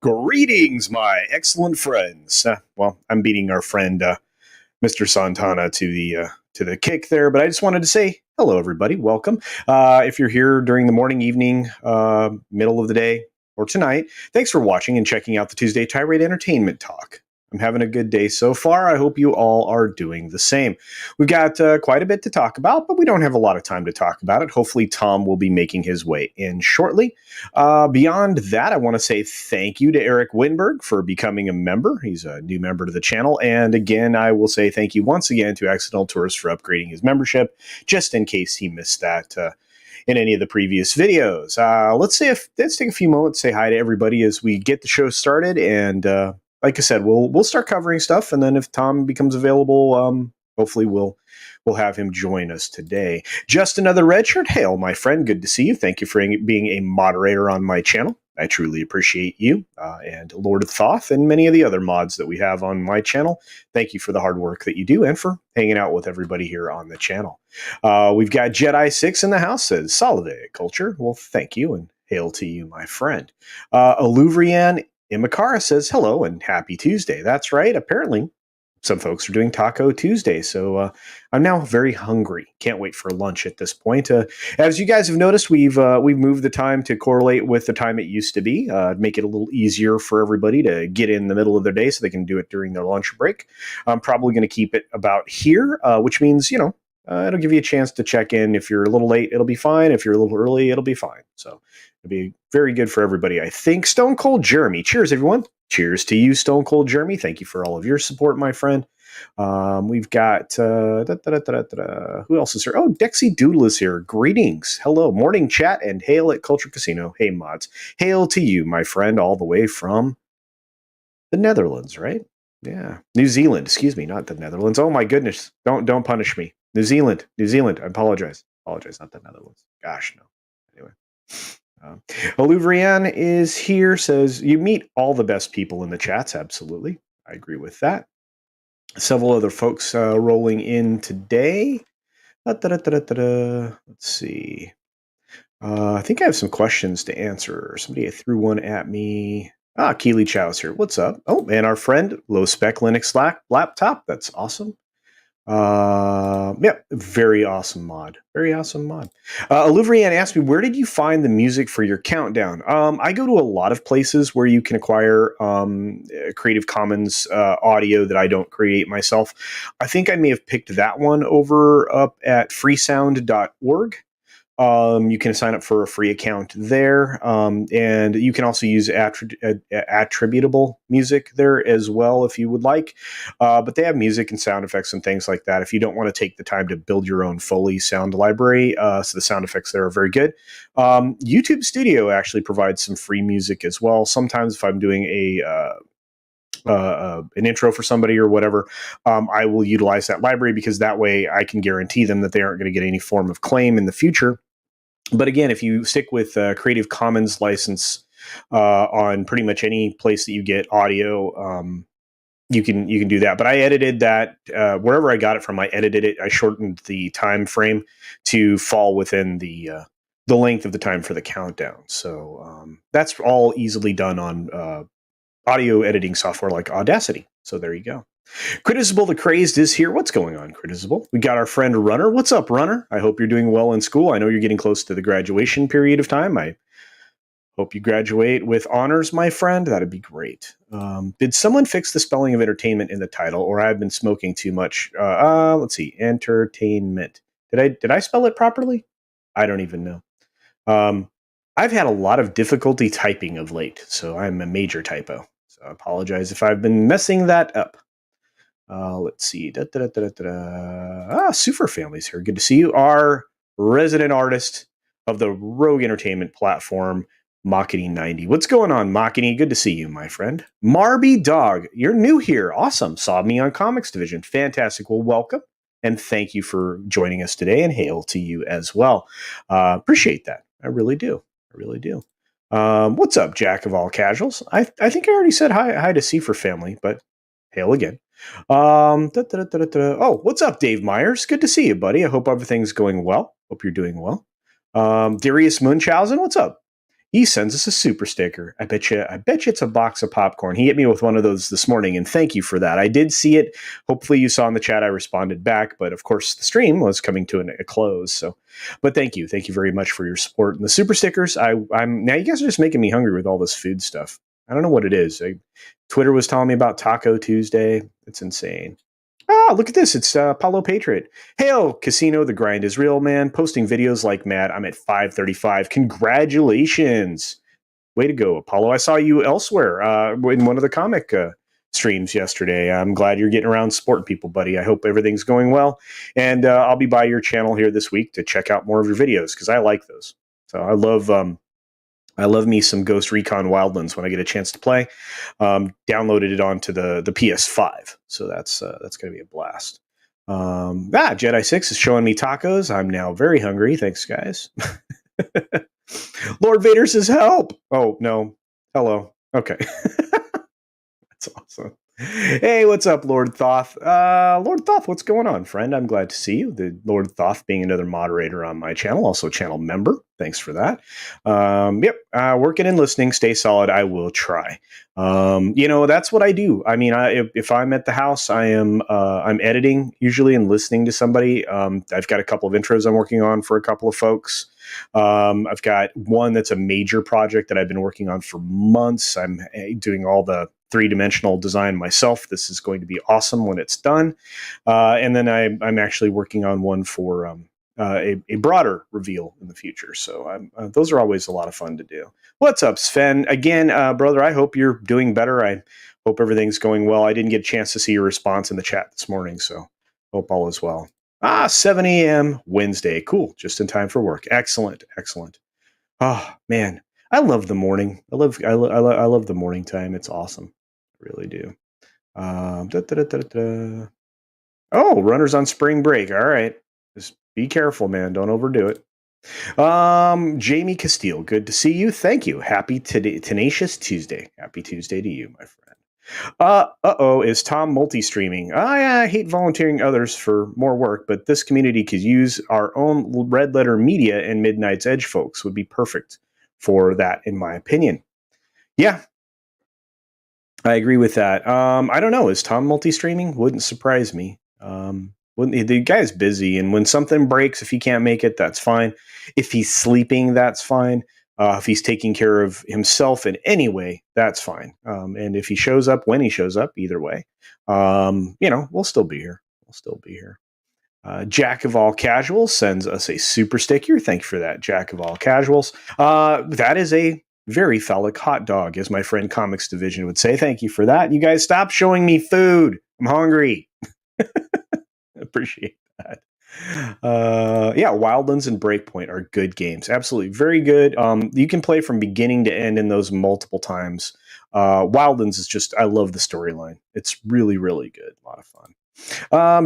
Greetings, my excellent friends. Well, I'm beating our friend Mr. Santana to the kick there, but I just wanted to say hello, everybody. Welcome. If you're here during the morning, evening, middle of the day, or tonight, thanks for watching and checking out the Tuesday Tirade Entertainment Talk. I'm having a good day so far. I hope you all are doing the same. We've got quite a bit to talk about, but we don't have a lot of time to talk about it. Hopefully, Tom will be making his way in shortly. Beyond that, I want to say thank you to Eric Winberg for becoming a member. He's a new member to the channel. And again, I will say thank you once again to Accidental Tourist for upgrading his membership, just in case he missed that in any of the previous videos. Let's take a few moments to say hi to everybody as we get the show started. And like I said, we'll start covering stuff, and then if Tom becomes available, hopefully we'll have him join us today. Just another redshirt. Hail, my friend. Good to see you. Thank you for being a moderator on my channel. I truly appreciate you and Lord of Thoth and many of the other mods that we have on my channel. Thank you for the hard work that you do and for hanging out with everybody here on the channel. We've got Jedi 6 in the house, says Salve Culture. Well, thank you and hail to you, my friend. Aluvrian Imakara says hello and happy Tuesday. That's right. Apparently, some folks are doing Taco Tuesday, so I'm now very hungry. Can't wait for lunch at this point. As you guys have noticed, we've moved the time to correlate with the time it used to be, make it a little easier for everybody to get in the middle of their day so they can do it during their lunch break. I'm probably going to keep it about here, which means, it'll give you a chance to check in. If you're a little late, it'll be fine. If you're a little early, it'll be fine. So it'll be very good for everybody, I think. Stone Cold Jeremy. Cheers, everyone. Cheers to you, Stone Cold Jeremy. Thank you for all of your support, my friend. We've got who else is here? Oh, Dexy Doodle is here. Greetings. Hello. Morning chat and hail at Culture Casino. Hey, mods. Hail to you, my friend, all the way from the Netherlands, right? Yeah. New Zealand. Excuse me, not the Netherlands. Oh, my goodness. Don't punish me. New Zealand. I apologize. Not the Netherlands. Gosh, no. Anyway. Aluvrian is here, says, you meet all the best people in the chats. Absolutely. I agree with that. Several other folks rolling in today. Let's see. I think I have some questions to answer. Somebody threw one at me. Keely Chow's here. What's up? Oh, and our friend, Low Spec Linux Laptop. That's awesome. Very awesome mod. Aluvrian asked me, where did you find the music for your countdown? I go to a lot of places where you can acquire Creative Commons audio that I don't create myself. I think I may have picked that one over up at freesound.org. You can sign up for a free account there, and you can also use attributable music there as well if you would like. But they have music and sound effects and things like that if you don't want to take the time to build your own Foley sound library. So the sound effects there are very good. YouTube Studio actually provides some free music as well. Sometimes if I'm doing an intro for somebody or whatever, I will utilize that library because that way I can guarantee them that they aren't going to get any form of claim in the future. But again, if you stick with Creative Commons license on pretty much any place that you get audio, you can do that. But I edited that wherever I got it from. I edited it. I shortened the time frame to fall within the the length of the time for the countdown. So that's all easily done on audio editing software like Audacity. So there you go. Critisible the Crazed is here. What's going on, Critisible? We got our friend Runner. What's up, Runner? I hope you're doing well in school. I know you're getting close to the graduation period of time. I hope you graduate with honors, my friend. That'd be great. Did someone fix the spelling of entertainment in the title, or I've been smoking too much? Let's see. Entertainment. Did I spell it properly? I don't even know. I've had a lot of difficulty typing of late, so I'm a major typo. So I apologize if I've been messing that up. Let's see. Super Family's here. Good to see you. Our resident artist of the Rogue Entertainment platform, Machiny90. What's going on, Machiny? Good to see you, my friend. Marby Dog, you're new here. Awesome. Saw me on Comics Division. Fantastic. Well, welcome. And thank you for joining us today, and hail to you as well. Appreciate that. I really do. I really do. What's up, Jack of all casuals? I think I already said hi to C for Family, but hail again. Oh, what's up, Dave Myers? Good to see you, buddy. I hope everything's going well. Hope you're doing well. Darius Munchausen, what's up? He sends us a super sticker. I bet you it's a box of popcorn. He hit me with one of those this morning, and thank you for that. I did see it. Hopefully you saw in the chat I responded back, but of course the stream was coming to a close. So, but thank you very much for your support and the super stickers. I'm now you guys are just making me hungry with all this food stuff. I don't know what it is. Twitter was telling me about Taco Tuesday. It's insane. Ah, look at this. It's Paulo Patriot. Hail, Casino. The grind is real, man. Posting videos like mad. I'm at 535. Congratulations. Way to go, Apollo. I saw you elsewhere in one of the comic streams yesterday. I'm glad you're getting around supporting people, buddy. I hope everything's going well. And I'll be by your channel here this week to check out more of your videos because I like those. So I love me some Ghost Recon Wildlands when I get a chance to play. Downloaded it onto the PS5, so that's going to be a blast. Jedi 6 is showing me tacos. I'm now very hungry. Thanks, guys. Lord Vader says help. Oh, no. Hello. Okay. That's awesome. Hey, what's up, Lord Thoth? Lord Thoth, what's going on, friend? I'm glad to see you. The Lord Thoth being another moderator on my channel, also channel member. Thanks for that. Working and listening. Stay solid. I will try. That's what I do. I mean, if I'm at the house, I'm editing usually and listening to somebody. I've got a couple of intros I'm working on for a couple of folks. I've got one that's a major project that I've been working on for months. I'm doing all the three-dimensional design myself. This is going to be awesome when it's done. And then I'm actually working on one for a broader reveal in the future. So those are always a lot of fun to do. What's up, Sven? Again, brother, I hope you're doing better. I hope everything's going well. I didn't get a chance to see your response in the chat this morning, so hope all is well. 7 a.m. Wednesday. Cool. Just in time for work. Excellent. Excellent. Oh, man. I love the morning. I love the morning time. It's awesome. I really do. Oh, Runner's on spring break. All right. Just be careful, man. Don't overdo it. Jamie Castile, good to see you. Thank you. Happy Tenacious Tuesday. Happy Tuesday to you, my friend. Is Tom multi-streaming? I hate volunteering others for more work, but this community could use our own Red Letter Media and Midnight's Edge folks would be perfect for that, in my opinion. Yeah, I agree with that. I don't know. Is Tom multi-streaming? Wouldn't surprise me. The guy's busy, and when something breaks, if he can't make it, that's fine. If he's sleeping, that's fine. If he's taking care of himself in any way, that's fine. And if he shows up when he shows up, either way, we'll still be here. We'll still be here. Jack of all casuals sends us a super sticker. Thank you for that, Jack of all casuals. That is a very phallic hot dog, as my friend Comics Division would say. Thank you for that. You guys stop showing me food. I'm hungry. Appreciate that. Wildlands and Breakpoint are good games. Absolutely. Very good. You can play from beginning to end in those multiple times. Wildlands is just, I love the storyline. It's really, really good. A lot of fun.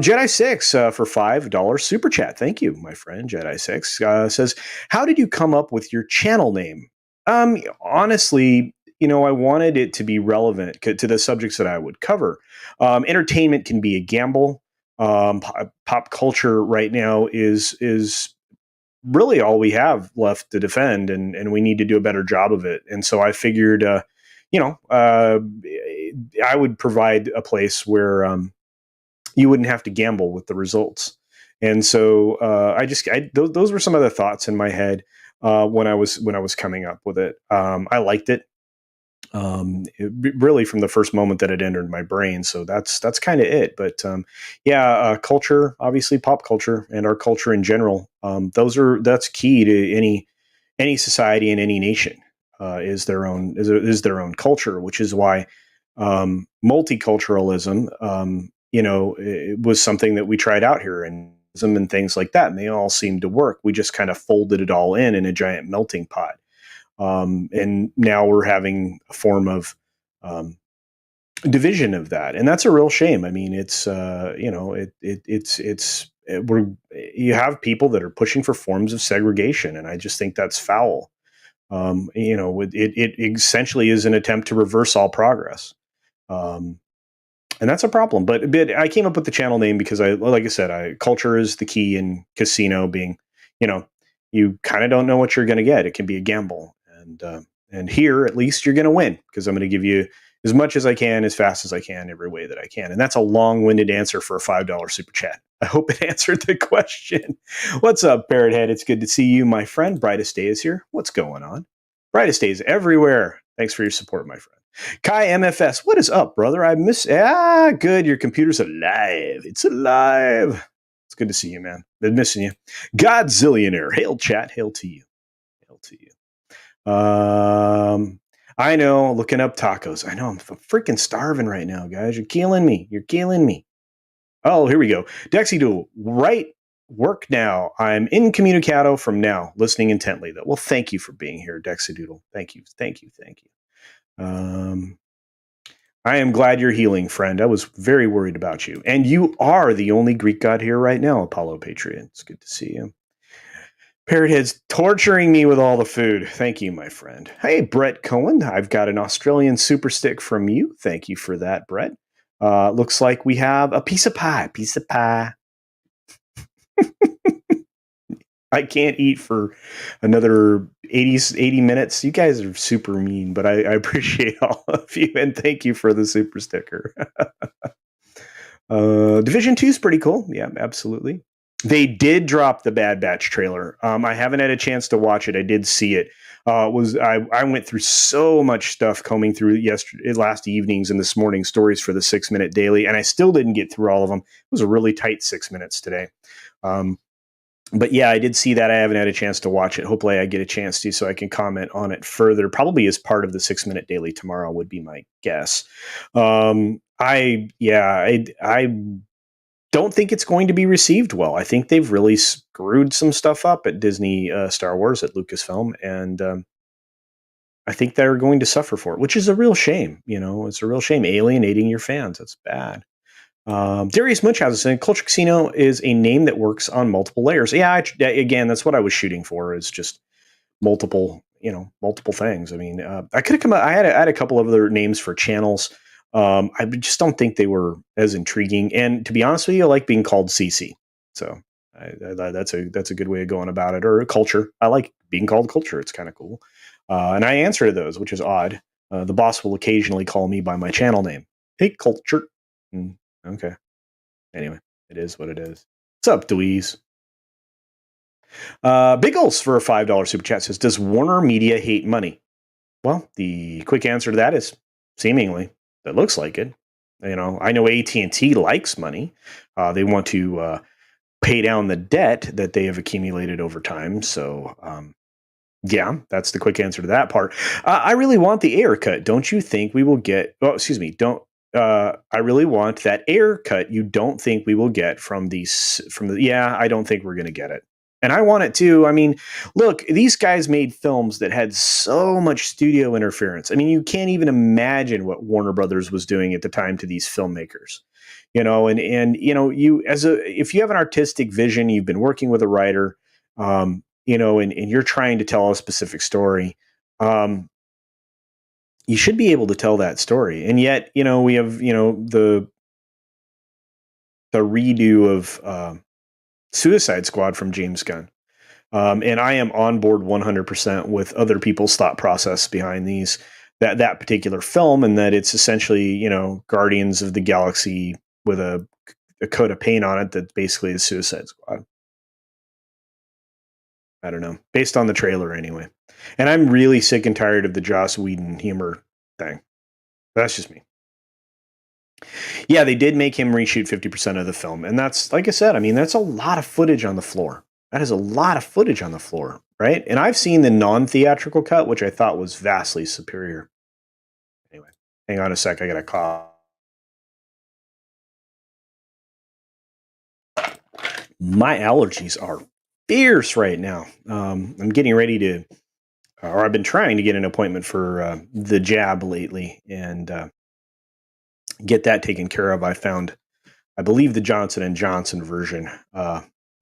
Jedi 6 for $5 super chat. Thank you, my friend. Jedi 6 says, how did you come up with your channel name? Honestly, I wanted it to be relevant to the subjects that I would cover. Entertainment can be a gamble. Pop culture right now is really all we have left to defend, and we need to do a better job of it. And so I figured, you know, I would provide a place where you wouldn't have to gamble with the results. And so those were some of the thoughts in my head when I was coming up with it. I liked it. Really from the first moment that it entered my brain. So that's kind of it. But yeah, culture, obviously pop culture and our culture in general. That's key to any society and any nation. Is their own culture, which is why multiculturalism, it was something that we tried out here and things like that, and they all seemed to work. We just kind of folded it all in a giant melting pot. And now we're having a form of division of that, and that's a real shame. I mean, it's we're you have people that are pushing for forms of segregation, and I just think that's foul. It essentially is an attempt to reverse all progress. And that's a problem. But I came up with the channel name because like I said, culture is the key, in casino being, you kind of don't know what you're going to get. It can be a gamble, and here at least you're going to win because I'm going to give you as much as I can, as fast as I can, every way that I can. And that's a long-winded answer for a $5 super chat. I hope it answered the question. What's up, Parrothead? It's good to see you, my friend. Brightest Day is here. What's going on? Brightest Days everywhere. Thanks for your support, my friend. Kai MFS, what is up, brother? Good. Your computer's alive. It's alive. It's good to see you, man. Been missing you. Godzillionaire. Hail, chat. Hail to you. Hail to you. I know. Looking up tacos. I know. I'm freaking starving right now, guys. You're killing me. You're killing me. Oh, here we go. Dexy Doodle. Right. Work now. I'm incommunicado from now, listening intently, though. Well, thank you for being here, Dexy Doodle. Thank you. Thank you. Thank you. I am glad you're healing, friend. I was very worried about you. And you are the only Greek god here right now, Apollo Patriot. It's good to see you. Parrothead's torturing me with all the food. Thank you, my friend. Hey, Brett Cohen. I've got an Australian super stick from you. Thank you for that, Brett. Looks like we have a piece of pie. Piece of pie. I can't eat for another 80 minutes. You guys are super mean, but I appreciate all of you, and thank you for the super sticker. Division 2 is pretty cool. Yeah, absolutely. They did drop the Bad Batch trailer. I haven't had a chance to watch it. I did see it. I went through so much stuff combing through last evenings and this morning stories for the 6-minute daily, and I still didn't get through all of them. It was a really tight 6 minutes today. But yeah, I did see that. I haven't had a chance to watch it. Hopefully I get a chance to, so I can comment on it further, probably as part of the 6-minute daily tomorrow would be my guess. I don't think it's going to be received well. I think they've really screwed some stuff up at Disney, Star Wars, at Lucasfilm, and I think they're going to suffer for it, which is a real shame. It's a real shame, alienating your fans. That's bad. Darius Munchausen saying CultureCasino is a name that works on multiple layers. Yeah, again, that's what I was shooting for, is just multiple things. I mean, I could have come up, I had a couple of other names for channels. I just don't think they were as intriguing. And to be honest with you, I like being called CC. So that's a good way of going about it. Or culture. I like being called culture. It's kind of cool. And I answer to those, which is odd. The boss will occasionally call me by my channel name. Hey, culture. Okay. Anyway, it is what it is. What's up, Dweez? Biggles for a $5 super chat says, does Warner Media hate money? Well, the quick answer to that is seemingly. That looks like it. I know AT&T likes money. They want to pay down the debt that they have accumulated over time. So, yeah, that's the quick answer to that part. I really want the air cut. Don't you think we will get? Oh, excuse me. I really want that air cut. You don't think we will get from these? Yeah, I don't think we're going to get it. And I want it too. I mean, look, these guys made films that had so much studio interference. I mean, you can't even imagine what Warner Brothers was doing at the time to these filmmakers. And if you have an artistic vision, you've been working with a writer, and you're trying to tell a specific story, you should be able to tell that story. And yet, we have, the redo of Suicide Squad from James Gunn. And I am on board 100% with other people's thought process behind that particular film, and that it's essentially, Guardians of the Galaxy with a coat of paint on it that basically is Suicide Squad. I don't know, based on the trailer anyway. And I'm really sick and tired of the Joss Whedon humor thing. That's just me. Yeah, they did make him reshoot 50% of the film. And that's, like I said, I mean, that's a lot of footage on the floor. That is a lot of footage on the floor, right? And I've seen the non-theatrical cut, which I thought was vastly superior. Anyway, hang on a sec. I got a call. My allergies are fierce right now. I'm getting ready to, or I've been trying to get an appointment for the jab lately and get that taken care of. I believe, the Johnson and Johnson version.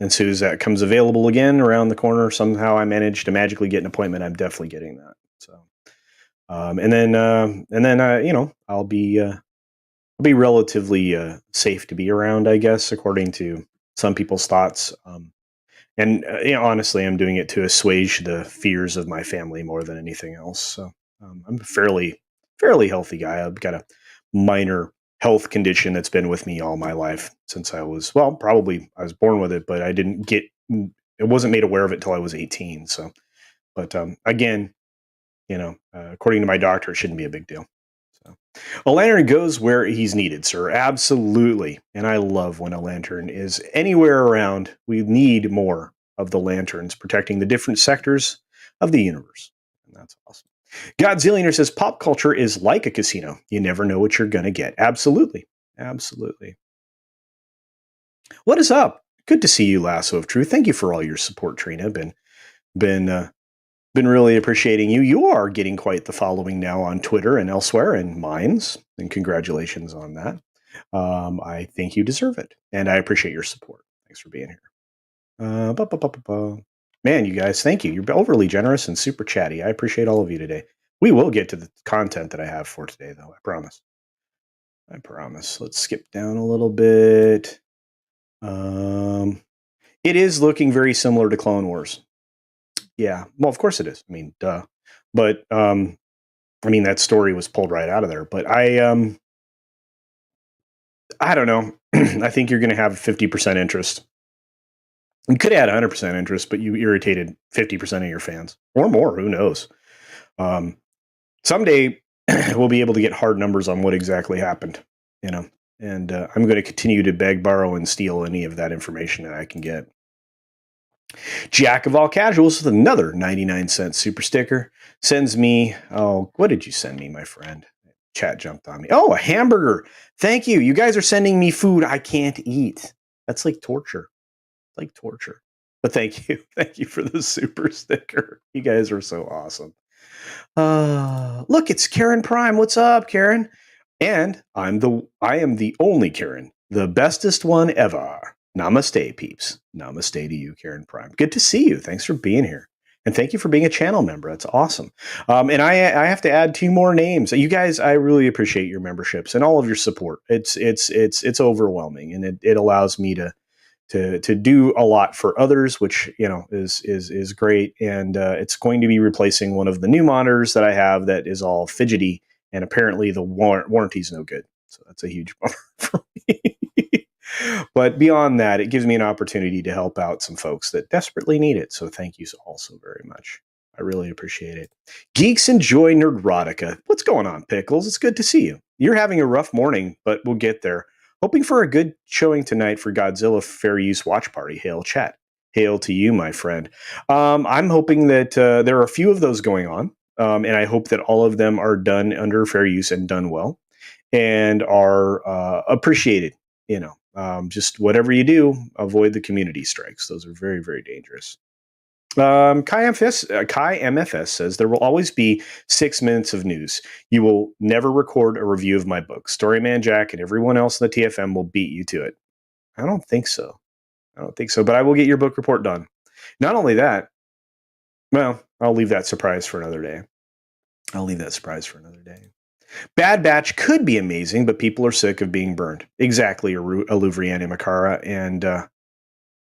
And so as that comes available again around the corner, somehow I managed to magically get an appointment. I'm definitely getting that. So, and then I'll be relatively safe to be around, I guess, according to some people's thoughts. And honestly, I'm doing it to assuage the fears of my family more than anything else. So I'm a fairly healthy guy. I've got a minor health condition that's been with me all my life since I was, well, probably I was born with it, but it wasn't made aware of it until I was 18. So, but again, according to my doctor, it shouldn't be a big deal. So, a lantern goes where he's needed, sir. Absolutely. And I love when a lantern is anywhere around. We need more of the lanterns protecting the different sectors of the universe. And that's awesome. Godzillionaire says pop culture is like a casino. You never know what you're going to get. Absolutely. Absolutely. What is up? Good to see you, Lasso of Truth. Thank you for all your support, Trina. Been really appreciating you. You are getting quite the following now on Twitter and elsewhere and Minds, and congratulations on that. I think you deserve it, and I appreciate your support. Thanks for being here. Man, you guys, thank you. You're overly generous and super chatty. I appreciate all of you today. We will get to the content that I have for today, though. I promise. I promise. Let's skip down a little bit. It is looking very similar to Clone Wars. Yeah, well, of course it is. I mean, duh. But I mean, that story was pulled right out of there. But I don't know. I think you're going to have 50% interest. You could add 100% interest, but you irritated 50% of your fans or more. Who knows? Someday we'll be able to get hard numbers on what exactly happened. And I'm going to continue to beg, borrow, and steal any of that information that I can get. Jack of all casuals with another 99-cent super sticker sends me. Oh, what did you send me, my friend? Chat jumped on me. Oh, a hamburger. Thank you. You guys are sending me food I can't eat. That's like torture. Like torture. But thank you. Thank you for the super sticker. You guys are so awesome. Look, it's Karen Prime. What's up, Karen? And I am the only Karen, the bestest one ever. Namaste, peeps. Namaste to you, Karen Prime. Good to see you. Thanks for being here. And thank you for being a channel member. That's awesome. And I have to add 2 more names. You guys, I really appreciate your memberships and all of your support. It's overwhelming, and it allows me to do a lot for others, which is great. And it's going to be replacing one of the new monitors that I have that is all fidgety, and apparently the warranty's no good. So that's a huge bummer for me. But beyond that, it gives me an opportunity to help out some folks that desperately need it. So thank you all so very much. I really appreciate it. Geeks enjoy Nerdrotica. What's going on, Pickles? It's good to see you. You're having a rough morning, but we'll get there. Hoping for a good showing tonight for Godzilla Fair Use Watch Party. Hail, chat. Hail to you, my friend. I'm hoping that there are a few of those going on, and I hope that all of them are done under fair use and done well and are appreciated. Just whatever you do, avoid the community strikes. Those are very, very dangerous. Kai MFS says there will always be 6 minutes of news. You will never record a review of my book. Storyman Jack and everyone else in the TFM will beat you to it. I don't think so. But I will get your book report done. Not only that, well, I'll leave that surprise for another day. Bad Batch could be amazing, but people are sick of being burned. Exactly, Aluvrian Imakara. And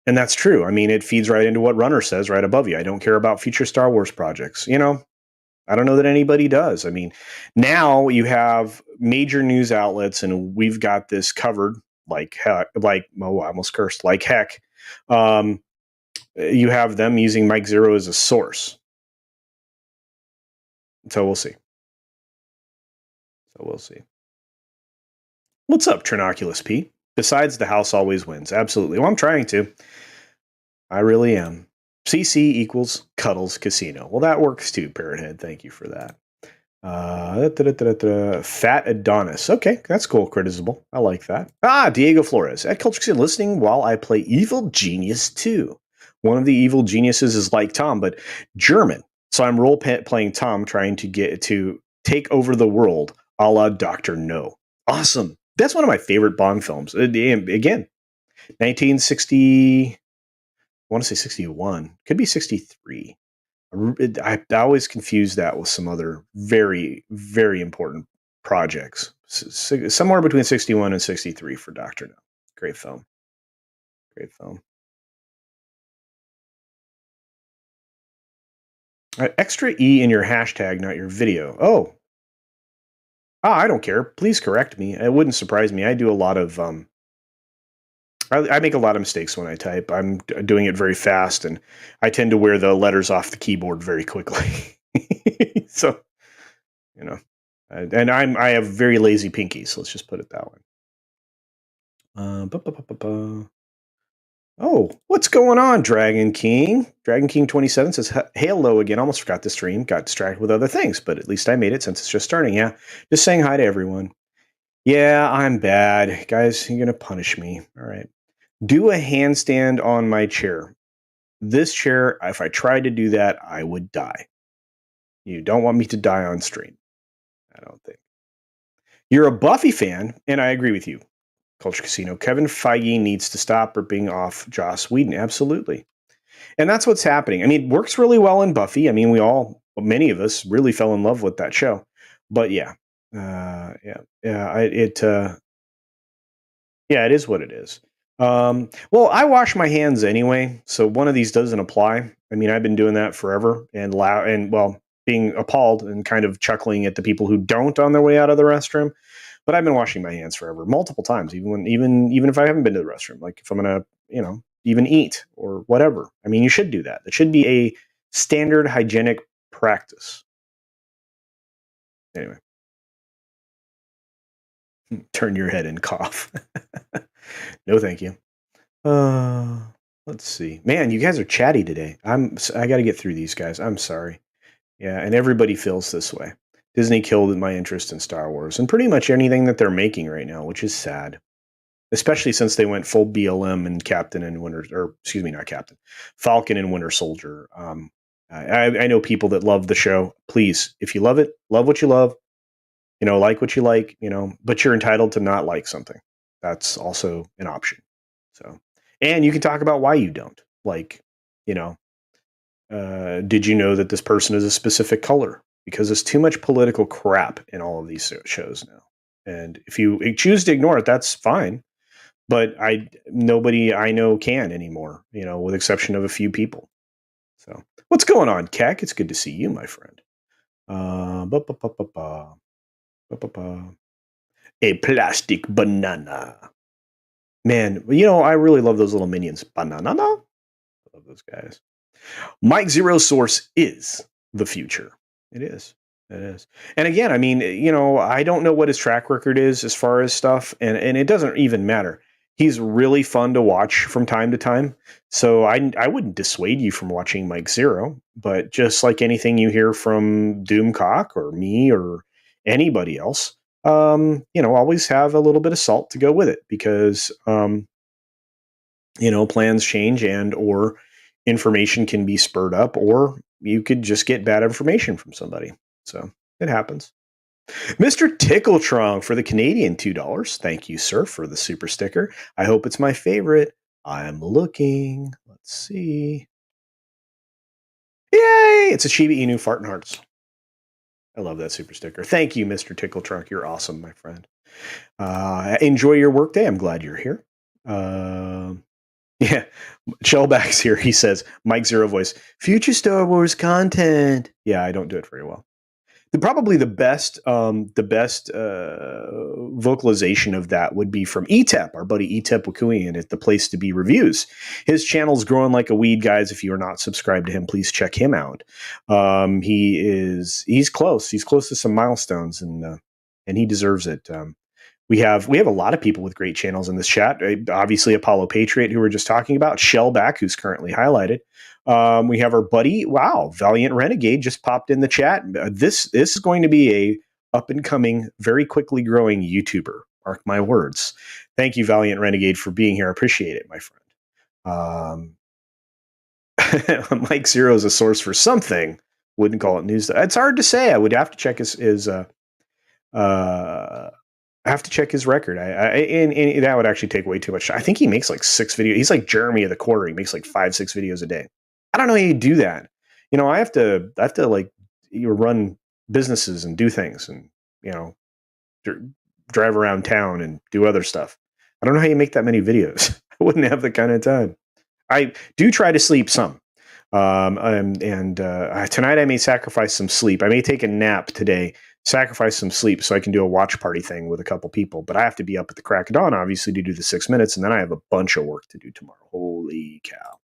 And that's true. I mean, it feeds right into what Runner says right above you. I don't care about future Star Wars projects. I don't know that anybody does. I mean, now you have major news outlets, and we've got this covered like heck. Like, oh, I almost cursed. Like heck, um, you have them using Mike Zero as a source. So we'll see. What's up, Trinoculus P? Besides, the house always wins. Absolutely. Well, I'm trying to. I really am. CC equals Cuddles Casino. Well, that works too, Parrothead. Thank you for that. Fat Adonis. Okay, that's cool. Critizable. I like that. Diego Flores. At Culture Casino, listening while I play Evil Genius 2. One of the evil geniuses is like Tom, but German. So I'm playing Tom, trying to get to take over the world, a la Dr. No. Awesome. That's one of my favorite Bond films. Again, 1960. I want to say 61. Could be 63. I always confuse that with some other very, very important projects. Somewhere between 61 and 63 for Dr. No. Great film. Great film. Extra E in your hashtag, not your video. Oh. I don't care. Please correct me. It wouldn't surprise me. I do a lot of I make a lot of mistakes when I type. I'm doing it very fast, and I tend to wear the letters off the keyboard very quickly. So, you know, and I have very lazy pinkies. Let's just put it that way. Oh, what's going on, Dragon King? Dragon King 27 says hello again. Almost forgot the stream. Got distracted with other things, but at least I made it since it's just starting. Yeah, just saying hi to everyone. Yeah, I'm bad, guys. You're gonna punish me. All right. Do a handstand on my chair. This chair, if I tried to do that, I would die. You don't want me to die on stream. I don't think. You're a Buffy fan, and I agree with you. Culture Casino. Kevin Feige needs to stop ripping off Joss Whedon. Absolutely. And that's what's happening. I mean, it works really well in Buffy. I mean, many of us really fell in love with that show. But yeah, it is what it is. Well, I wash my hands anyway, so one of these doesn't apply. I mean, I've been doing that forever, and being appalled and kind of chuckling at the people who don't on their way out of the restroom. But I've been washing my hands forever, multiple times, even if I haven't been to the restroom. Like if I'm gonna, even eat or whatever. I mean, you should do that. It should be a standard hygienic practice. Anyway, turn your head and cough. No, thank you. Let's see. Man, you guys are chatty today. I got to get through these guys. I'm sorry. Yeah, and everybody feels this way. Disney killed my interest in Star Wars and pretty much anything that they're making right now, which is sad. Especially since they went full BLM and Falcon and Winter Soldier. I know people that love the show. Please, if you love it, love what you love. Like what you like. But you're entitled to not like something. That's also an option. So, and you can talk about why you don't. Like, did you know that this person is a specific color? Because there's too much political crap in all of these shows now. And if you choose to ignore it, that's fine. But nobody I know can anymore, with exception of a few people. So what's going on, Keck? It's good to see you, my friend. A plastic banana. Man, I really love those little minions. Banana. I love those guys. Mike Zero Source is the future. It is. It is. And again, I mean, I don't know what his track record is as far as stuff, and it doesn't even matter. He's really fun to watch from time to time. So I wouldn't dissuade you from watching Mike Zero, but just like anything you hear from Doomcock or me or anybody else, always have a little bit of salt to go with it because, plans change and or information can be spurred up, or you could just get bad information from somebody. So it happens. Mr. Tickletrong for the Canadian $2. Thank you, sir, for the super sticker. I hope it's my favorite. I'm looking. Let's see. Yay! It's a Shiba Inu Fartin' Hearts. I love that super sticker. Thank you, Mr. Tickletrunk. You're awesome, my friend. Enjoy your workday. I'm glad you're here. Yeah, Shellback's here. He says, Mike Zero Voice, future Star Wars content. Yeah, I don't do it very well. Probably the best vocalization of that would be from ETEP, our buddy ETEP Wakuian at the Place to Be Reviews. His channel's growing like a weed, guys. If you are not subscribed to him, please check him out. He's close. He's close to some milestones, and he deserves it. We have a lot of people with great channels in this chat. Obviously, Apollo Patriot, who we're just talking about, Shellback, who's currently highlighted. We have our buddy, Valiant Renegade just popped in the chat. This is going to be a up and coming, very quickly growing YouTuber. Mark my words. Thank you, Valiant Renegade, for being here. I appreciate it, my friend. Mike Zero is a source for something. Wouldn't call it news. It's hard to say. I would have to check his I have to check his record. And that would actually take way too much. I think he makes like 6 videos. He's like Jeremy of the Quarter. He makes like 5-6 videos a day. I don't know how you do that. I have to like run businesses and do things and drive around town and do other stuff. I don't know how you make that many videos. I wouldn't have the kind of time. I do try to sleep some. Tonight I may sacrifice some sleep. I may take a nap today, sacrifice some sleep so I can do a watch party thing with a couple people. But I have to be up at the crack of dawn, obviously, to do the 6 minutes, and then I have a bunch of work to do tomorrow. Holy cow.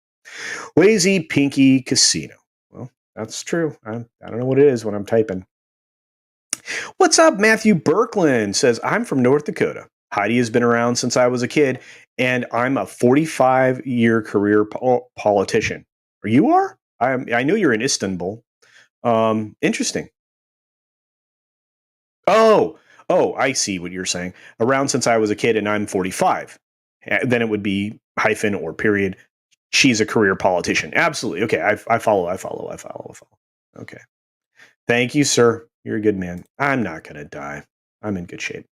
Lazy Pinky Casino. Well, that's true. I don't know what it is when I'm typing. What's up, Matthew Birkland says, I'm from North Dakota. Heidi has been around since I was a kid, and I'm a 45-year career politician. Or you are? I know you're in Istanbul. Interesting. Oh, I see what you're saying. Around since I was a kid, and I'm 45. Then it would be hyphen or period. She's a career politician. Absolutely. Okay, I follow. Okay. Thank you, sir. You're a good man. I'm not going to die. I'm in good shape.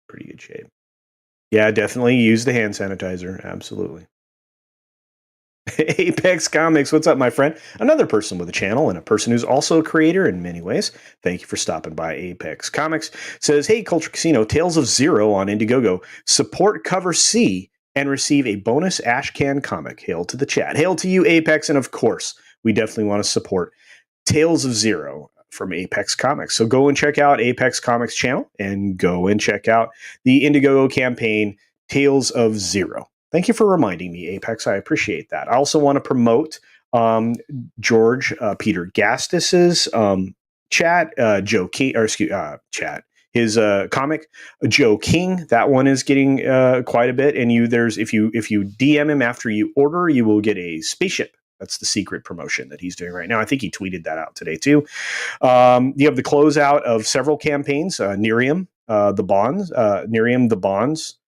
Pretty good shape. Yeah, definitely use the hand sanitizer. Absolutely. Apex Comics, what's up, my friend? Another person with a channel and a person who's also a creator in many ways. Thank you for stopping by. Apex Comics says, hey, Culture Casino, Tales of Zero on Indiegogo. Support cover C and receive a bonus Ashcan comic. Hail to the chat. Hail to you, Apex. And of course, we definitely want to support Tales of Zero from Apex Comics. So go and check out Apex Comics channel and go and check out the Indiegogo campaign, Tales of Zero. Thank you for reminding me, Apex. I appreciate that. I also want to promote George Peter Gastis's chat, Joe King, or chat. His comic, Joe King. That one is getting quite a bit. And if you DM him after you order, you will get a spaceship. That's the secret promotion that he's doing right now. I think he tweeted that out today too. You have the closeout of several campaigns. Nerium, the Bonds. Nerium, the Bonds.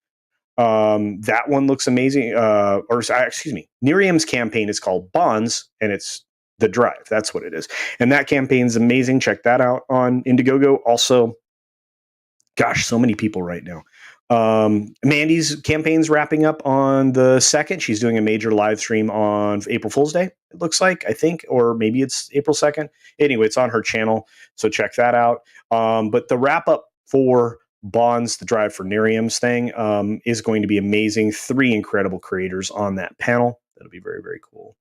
That one looks amazing. Nerium's campaign is called Bonds, and it's the Drive. That's what it is. And that campaign's amazing. Check that out on Indiegogo. Also, gosh, so many people right now. Mandy's campaign's wrapping up on the 2nd. She's doing a major live stream on April Fool's Day, it looks like, I think, or maybe it's April 2nd. Anyway, it's on her channel, so check that out. But the wrap up for Bonds, the Drive for Nerium's thing, is going to be amazing. 3 incredible creators on that panel. That'll be very, very cool.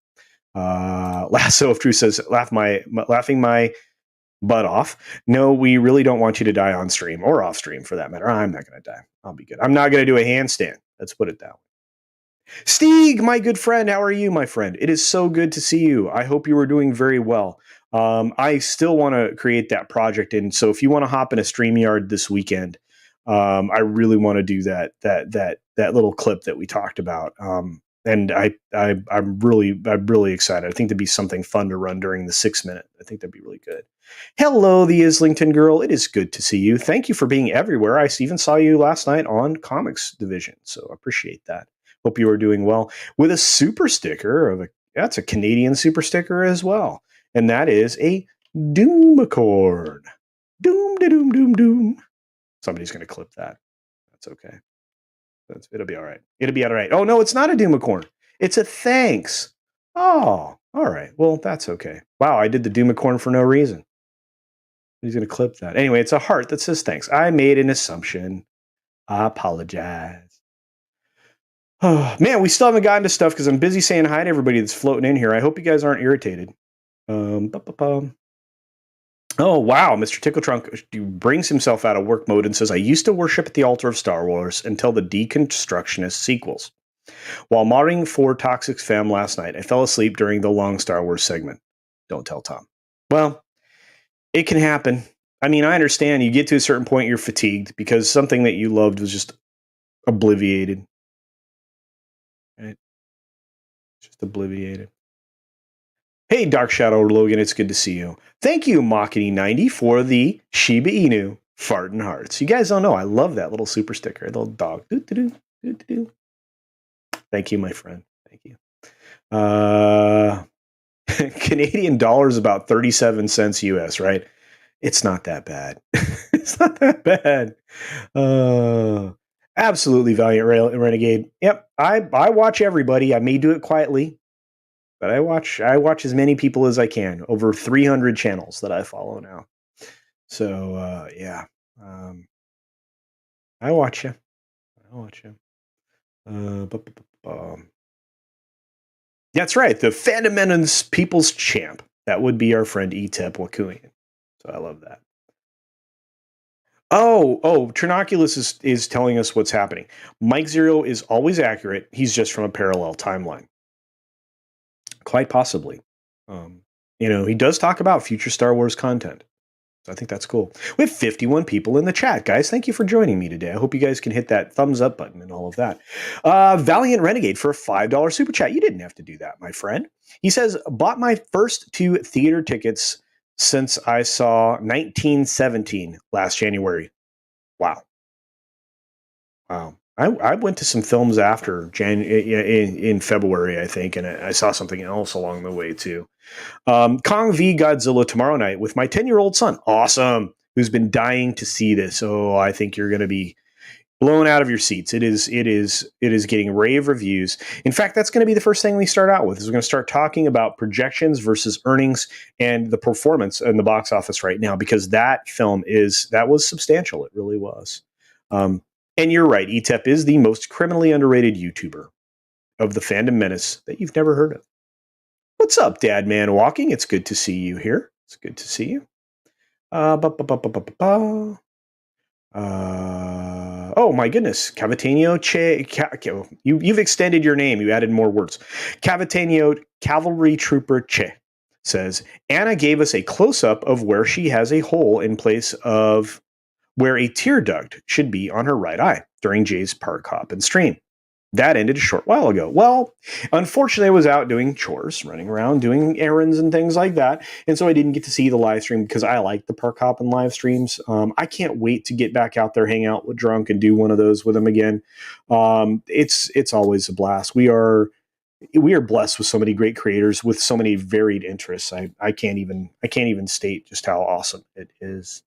Lasso of Truth says, laughing my butt off. No, we really don't want you to die on stream or off stream for that matter. I'm not going to die. I'll be good. I'm not going to do a handstand. Let's put it that way. Steeg, my good friend, how are you, my friend? It is so good to see you. I hope you are doing very well. I still want to create that project, and so if you want to hop in a StreamYard this weekend, I really want to do that little clip that we talked about. And I'm really excited. I think that'd be something fun to run during the 6 minute. I think that'd be really good. Hello, the Islington girl. It is good to see you. Thank you for being everywhere. I even saw you last night on Comics Division, so I appreciate that. Hope you are doing well. With a super sticker that's a Canadian super sticker as well, and that is a Doomicorn. Doom da doom doom doom. Somebody's going to clip that. That's okay. It'll be all right. It'll be all right. Oh no, it's not a Doomicorn. It's a thanks. Oh, all right. Well, that's okay. Wow, I did the Doomicorn for no reason. He's going to clip that. Anyway, it's a heart that says thanks. I made an assumption. I apologize. Oh, man, we still haven't gotten to stuff because I'm busy saying hi to everybody that's floating in here. I hope you guys aren't irritated. Oh, wow. Mr. Tickle Trunk brings himself out of work mode and says, I used to worship at the altar of Star Wars until the deconstructionist sequels. While modding for Toxic Fam last night, I fell asleep during the long Star Wars segment. Don't tell Tom. Well, it can happen. I mean, I understand you get to a certain point, you're fatigued because something that you loved was just obliviated. Right? Just obliviated. Hey, Dark Shadow Logan, it's good to see you. Thank you, Makini90, for the Shiba Inu farting hearts. You guys don't know, I love that little super sticker, little dog. Thank you, my friend. Thank you. Canadian dollars about 37 cents US, right? It's not that bad. It's not that bad. Absolutely Valiant Renegade. Yep, I watch everybody. I may do it quietly, but I watch as many people as I can. Over 300 channels that I follow now. So yeah, I watch you. I watch you. That's right, the Fundamentals People's Champ. That would be our friend Etep Wakuian. So I love that. Oh, Trinoculus is telling us what's happening. Mike Zero is always accurate. He's just from a parallel timeline. Quite possibly. He does talk about future Star Wars content. So I think that's cool. We have 51 people in the chat, guys. Thank you for joining me today. I hope you guys can hit that thumbs up button and all of that. Valiant Renegade for a $5 super chat. You didn't have to do that, my friend. He says, bought my first 2 theater tickets since I saw 1917 last January. Wow. I went to some films after in February, I think, and I saw something else along the way too. Kong v Godzilla tomorrow night with my 10-year-old son. Awesome. Who's been dying to see this. Oh, I think you're going to be blown out of your seats. It is getting rave reviews. In fact, that's going to be the first thing we start out with. Is we're going to start talking about projections versus earnings and the performance in the box office right now, because that film was substantial. It really was. And you're right, ETEP is the most criminally underrated YouTuber of the Fandom Menace that you've never heard of. What's up, Dad Man Walking? It's good to see you here. It's good to see you. Oh my goodness, Cavatanio Che. You've extended your name. You added more words. Cavatanio Cavalry Trooper Che says Anna gave us a close up of where she has a hole in place of where a tear duct should be on her right eye during Jay's park hop and stream. That ended a short while ago. Well, unfortunately, I was out doing chores, running around, doing errands and things like that. And so I didn't get to see the live stream because I like the park hop and live streams. I can't wait to get back out there, hang out with Drunk and do one of those with him again. It's always a blast. We are blessed with so many great creators with so many varied interests. I can't even state just how awesome it is.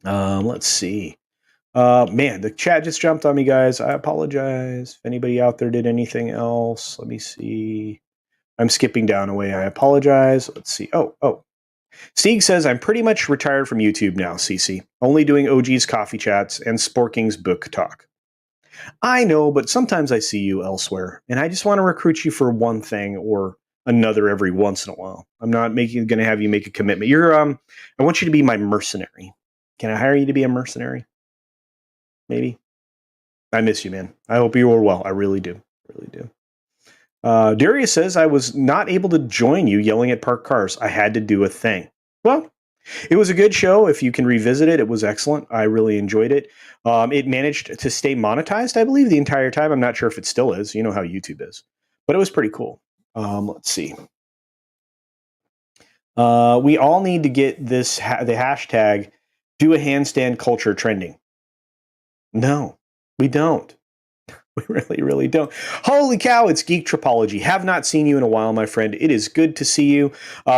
Let's see. Man, the chat just jumped on me, guys. I apologize. If anybody out there did anything else, let me see. I'm skipping down a way. I apologize. Let's see. Oh. Stieg says, I'm pretty much retired from YouTube now, CC. Only doing OG's coffee chats and Sporking's book talk. I know, but sometimes I see you elsewhere, and I just want to recruit you for one thing or another every once in a while. I'm not going to have you make a commitment. I want you to be my mercenary. Can I hire you to be a mercenary? Maybe. I miss you, man. I hope you are well. I really do. Really do. Darius says, I was not able to join you yelling at parked cars. I had to do a thing. Well, it was a good show. If you can revisit it, it was excellent. I really enjoyed it. It managed to stay monetized, I believe, the entire time. I'm not sure if it still is. You know how YouTube is. But it was pretty cool. Let's see. We all need to get the hashtag do a handstand culture trending. No, we don't. We really, really don't. Holy cow, it's Geek Tropology. Have not seen you in a while, my friend. It is good to see you. You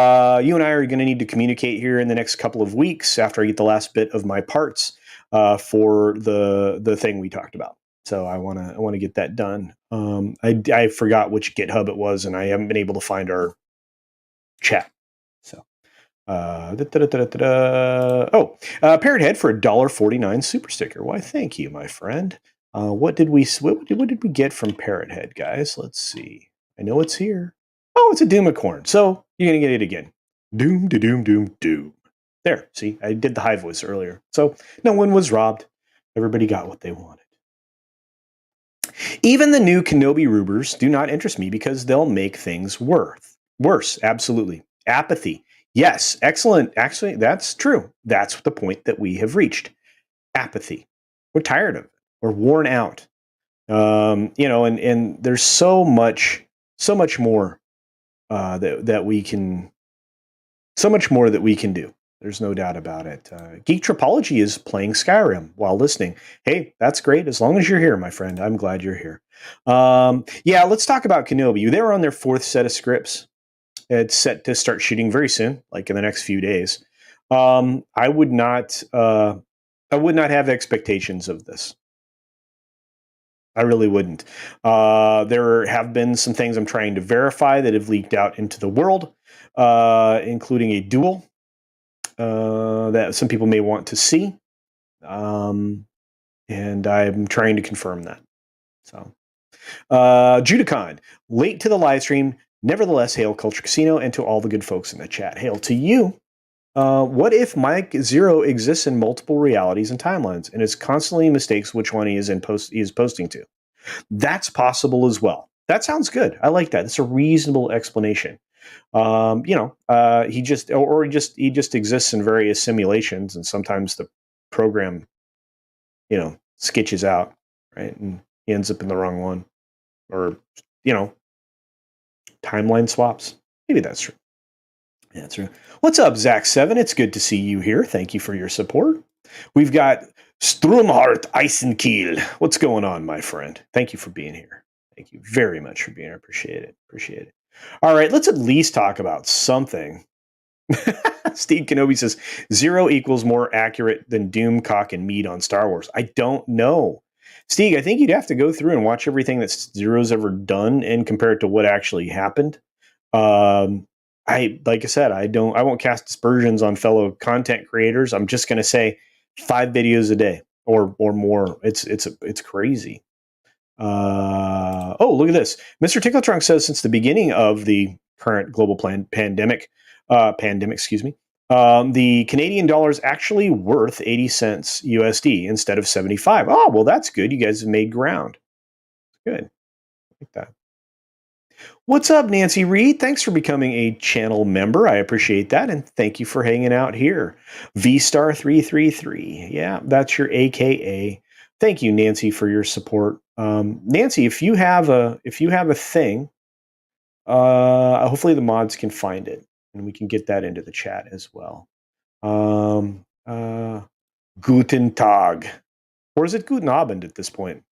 and I are going to need to communicate here in the next couple of weeks after I get the last bit of my parts for the thing we talked about. So I want to get that done. I forgot which GitHub it was, and I haven't been able to find our chat. So. Parrot Head for $1.49 super sticker. Why, thank you, my friend. What did we get from Parrot Head, guys? Let's see. I know it's here. Oh, it's a Doomicorn. So you're gonna get it again. Doom, da doom, doom, doom. There. See, I did the high voice earlier. So no one was robbed. Everybody got what they wanted. Even the new Kenobi Rubers do not interest me because they'll make things worse. Absolutely. Apathy. Yes, excellent. Actually, that's true. That's the point that we have reached. Apathy. We're tired of it. We're worn out. And there's so much more that we can, so much more that we can do. There's no doubt about it. Geek Tropology is playing Skyrim while listening. Hey, that's great. As long as you're here, my friend, I'm glad you're here. Yeah, let's talk about Kenobi. They were on their fourth set of scripts. It's set to start shooting very soon, like in the next few days. I would not have expectations of this. I really wouldn't. There have been some things I'm trying to verify that have leaked out into the world, including a duel that some people may want to see. And I'm trying to confirm that. So, Judicon, late to the live stream. Nevertheless, hail Culture Casino and to all the good folks in the chat. Hail to you. What if Mike Zero exists in multiple realities and timelines and is constantly mistakes which one he is posting to? That's possible as well. That sounds good. I like that. It's a reasonable explanation. He just exists in various simulations, and sometimes the program, sketches out, right, and he ends up in the wrong one, or timeline swaps. Maybe that's true. Yeah, that's true. What's up, Zach7? It's good to see you here. Thank you for your support. We've got Strumhart Eisenkiel. What's going on, my friend? Thank you for being here. Thank you very much for being here. Appreciate it. All right, let's at least talk about something. Steve Kenobi says, Zero equals more accurate than Doom, Cock, and Mead on Star Wars. I don't know. Steve, I think you'd have to go through and watch everything that Zero's ever done and compare it to what actually happened. Like I said, I won't cast aspersions on fellow content creators. I'm just going to say 5 videos a day or more. It's crazy. Look at this. Mr. Tickletrunk says since the beginning of the current global pandemic, the Canadian dollar is actually worth 80 cents USD instead of 75. Oh, well, that's good. You guys have made ground. Good. I like that. What's up, Nancy Reed? Thanks for becoming a channel member. I appreciate that. And thank you for hanging out here. VStar333. Yeah, that's your AKA. Thank you, Nancy, for your support. Nancy, if you have a thing, hopefully the mods can find it and we can get that into the chat as well. Guten Tag. Or is it Guten Abend at this point?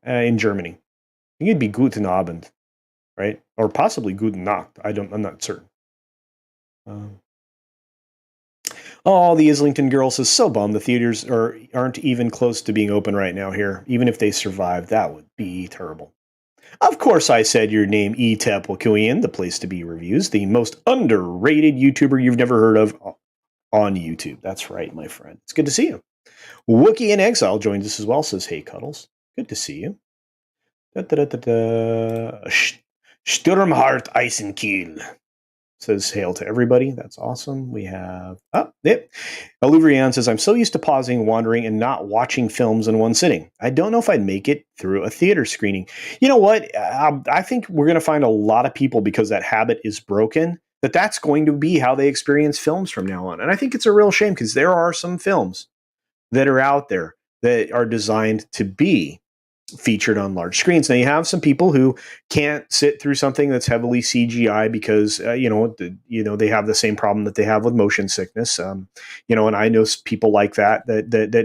In Germany. I think it'd be Guten Abend, right? Or possibly Guten Nacht. I'm not certain. The Islington girl says, so bummed the theaters aren't even close to being open right now here. Even if they survive, that would be terrible. Of course, I said your name, Etep Wakuian, the place to be reviews, the most underrated YouTuber you've never heard of on YouTube. That's right, my friend. It's good to see you. Wookie in Exile joins us as well, says, hey, Cuddles. Good to see you. Sturmhart Eisenkiel says, hail to everybody. That's awesome. We have, Aluvrian says, I'm so used to pausing, wandering, and not watching films in one sitting. I don't know if I'd make it through a theater screening. You know what? I think we're going to find a lot of people, because that habit is broken, that's going to be how they experience films from now on. And I think it's a real shame, because there are some films that are out there that are designed to be featured on large screens. Now you have some people who can't sit through something that's heavily CGI because they have the same problem that they have with motion sickness. And I know people like that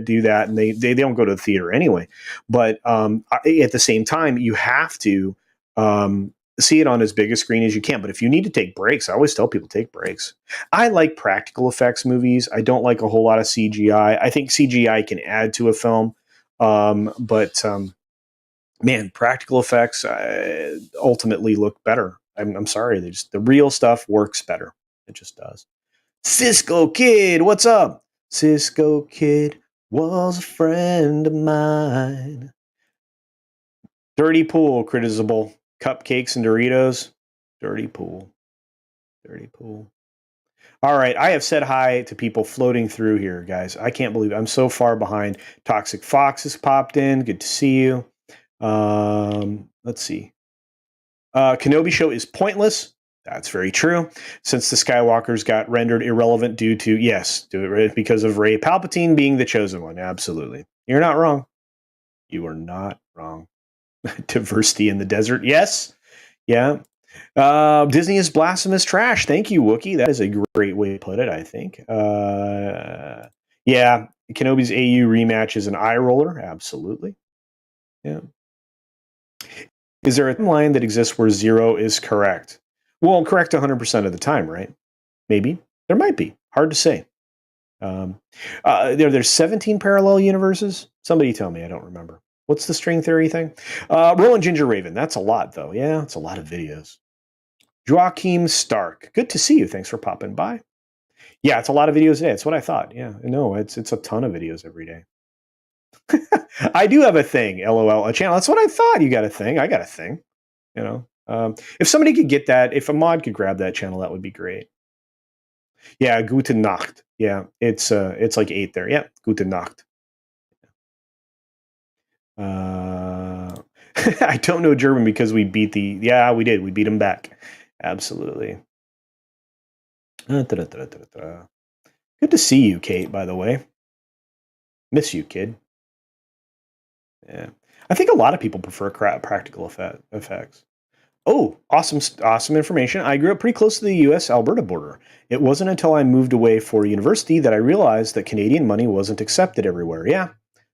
do that, and they don't go to the theater anyway. But at the same time, you have to see it on as big a screen as you can. But if you need to take breaks, I always tell people take breaks. I like practical effects movies. I don't like a whole lot of CGI. I think CGI can add to a film, but man, practical effects ultimately look better. I'm sorry, the real stuff works better. It just does. Cisco Kid, what's up? Cisco Kid, was a friend of mine. Dirty pool, Critizable. Cupcakes and Doritos. Dirty pool. Dirty pool. All right, I have said hi to people floating through here, guys. I can't believe it. I'm so far behind. Toxic Fox has popped in. Good to see you. Let's see. Kenobi show is pointless. That's very true. Since the Skywalkers got rendered irrelevant due to, yes, because of Rey Palpatine being the chosen one. Absolutely. You're not wrong. You are not wrong. Diversity in the desert. Yes. Yeah. Disney is blasphemous trash. Thank you, Wookie. That is a great way to put it, I think. Yeah. Kenobi's AU rematch is an eye roller. Absolutely. Yeah. Is there a timeline that exists where 0 is correct? Well, correct 100% of the time, right? Maybe. There might be. Hard to say. There's 17 parallel universes? Somebody tell me. I don't remember. What's the string theory thing? Roland Ginger Raven. That's a lot, though. Yeah, it's a lot of videos. Joachim Stark. Good to see you. Thanks for popping by. Yeah, it's a lot of videos a day. That's what I thought. Yeah, no, it's a ton of videos every day. I do have a thing, LOL, a channel. That's what I thought. You got a thing. I got a thing. You know, if somebody could get that, if a mod could grab that channel, that would be great. Yeah, Gute Nacht. Yeah, it's like 8 there. Yeah, Gute Nacht. I don't know German because we beat we did. We beat him back. Absolutely. Good to see you, Kate, by the way. Miss you, kid. Yeah. I think a lot of people prefer practical effects. Oh, awesome information. I grew up pretty close to the US-Alberta border. It wasn't until I moved away for university that I realized that Canadian money wasn't accepted everywhere. Yeah,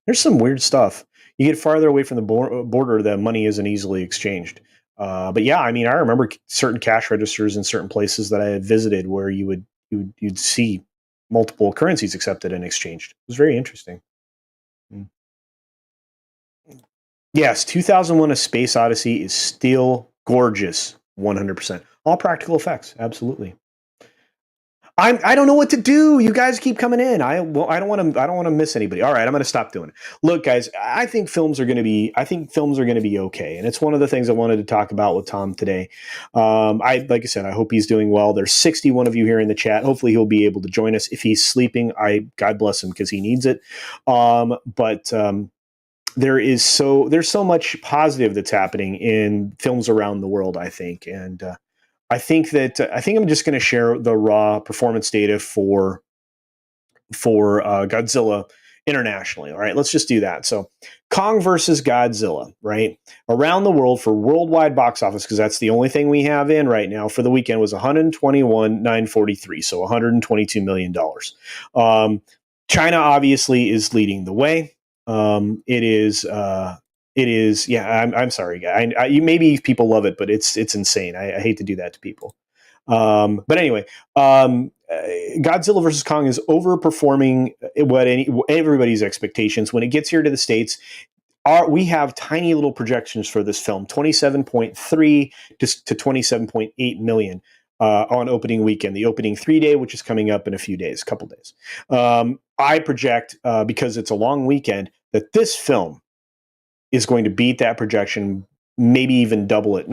there's some weird stuff. You get farther away from the border, the money isn't easily exchanged. But yeah, I mean, I remember certain cash registers in certain places that I had visited where you'd see multiple currencies accepted and exchanged. It was very interesting. Yes, 2001: A Space Odyssey is still gorgeous, 100%. All practical effects, absolutely. I don't know what to do. You guys keep coming in. I don't want to miss anybody. All right, I'm going to stop doing it. Look, guys, I think films are going to be okay, and it's one of the things I wanted to talk about with Tom today. Like I said, I hope he's doing well. There's 61 of you here in the chat. Hopefully, he'll be able to join us. If he's sleeping, God bless him because he needs it. There's so much positive that's happening in films around the world, I think, and I think I'm just going to share the raw performance data for Godzilla internationally. All right, let's just do that. So, Kong versus Godzilla, right? Around the world for worldwide box office, because that's the only thing we have in right now for the weekend, was 121,943, so 122 $122 million. China obviously is leading the way. It is. Yeah, I'm sorry, guy. Maybe people love it, but it's insane. I hate to do that to people. But anyway, Godzilla vs Kong is overperforming everybody's expectations. When it gets here to the States, we have tiny little projections for this film: 27.3 to 27.8 million. On opening weekend, the opening 3-day, which is coming up in a couple days. I project, because it's a long weekend, that this film is going to beat that projection, maybe even double it.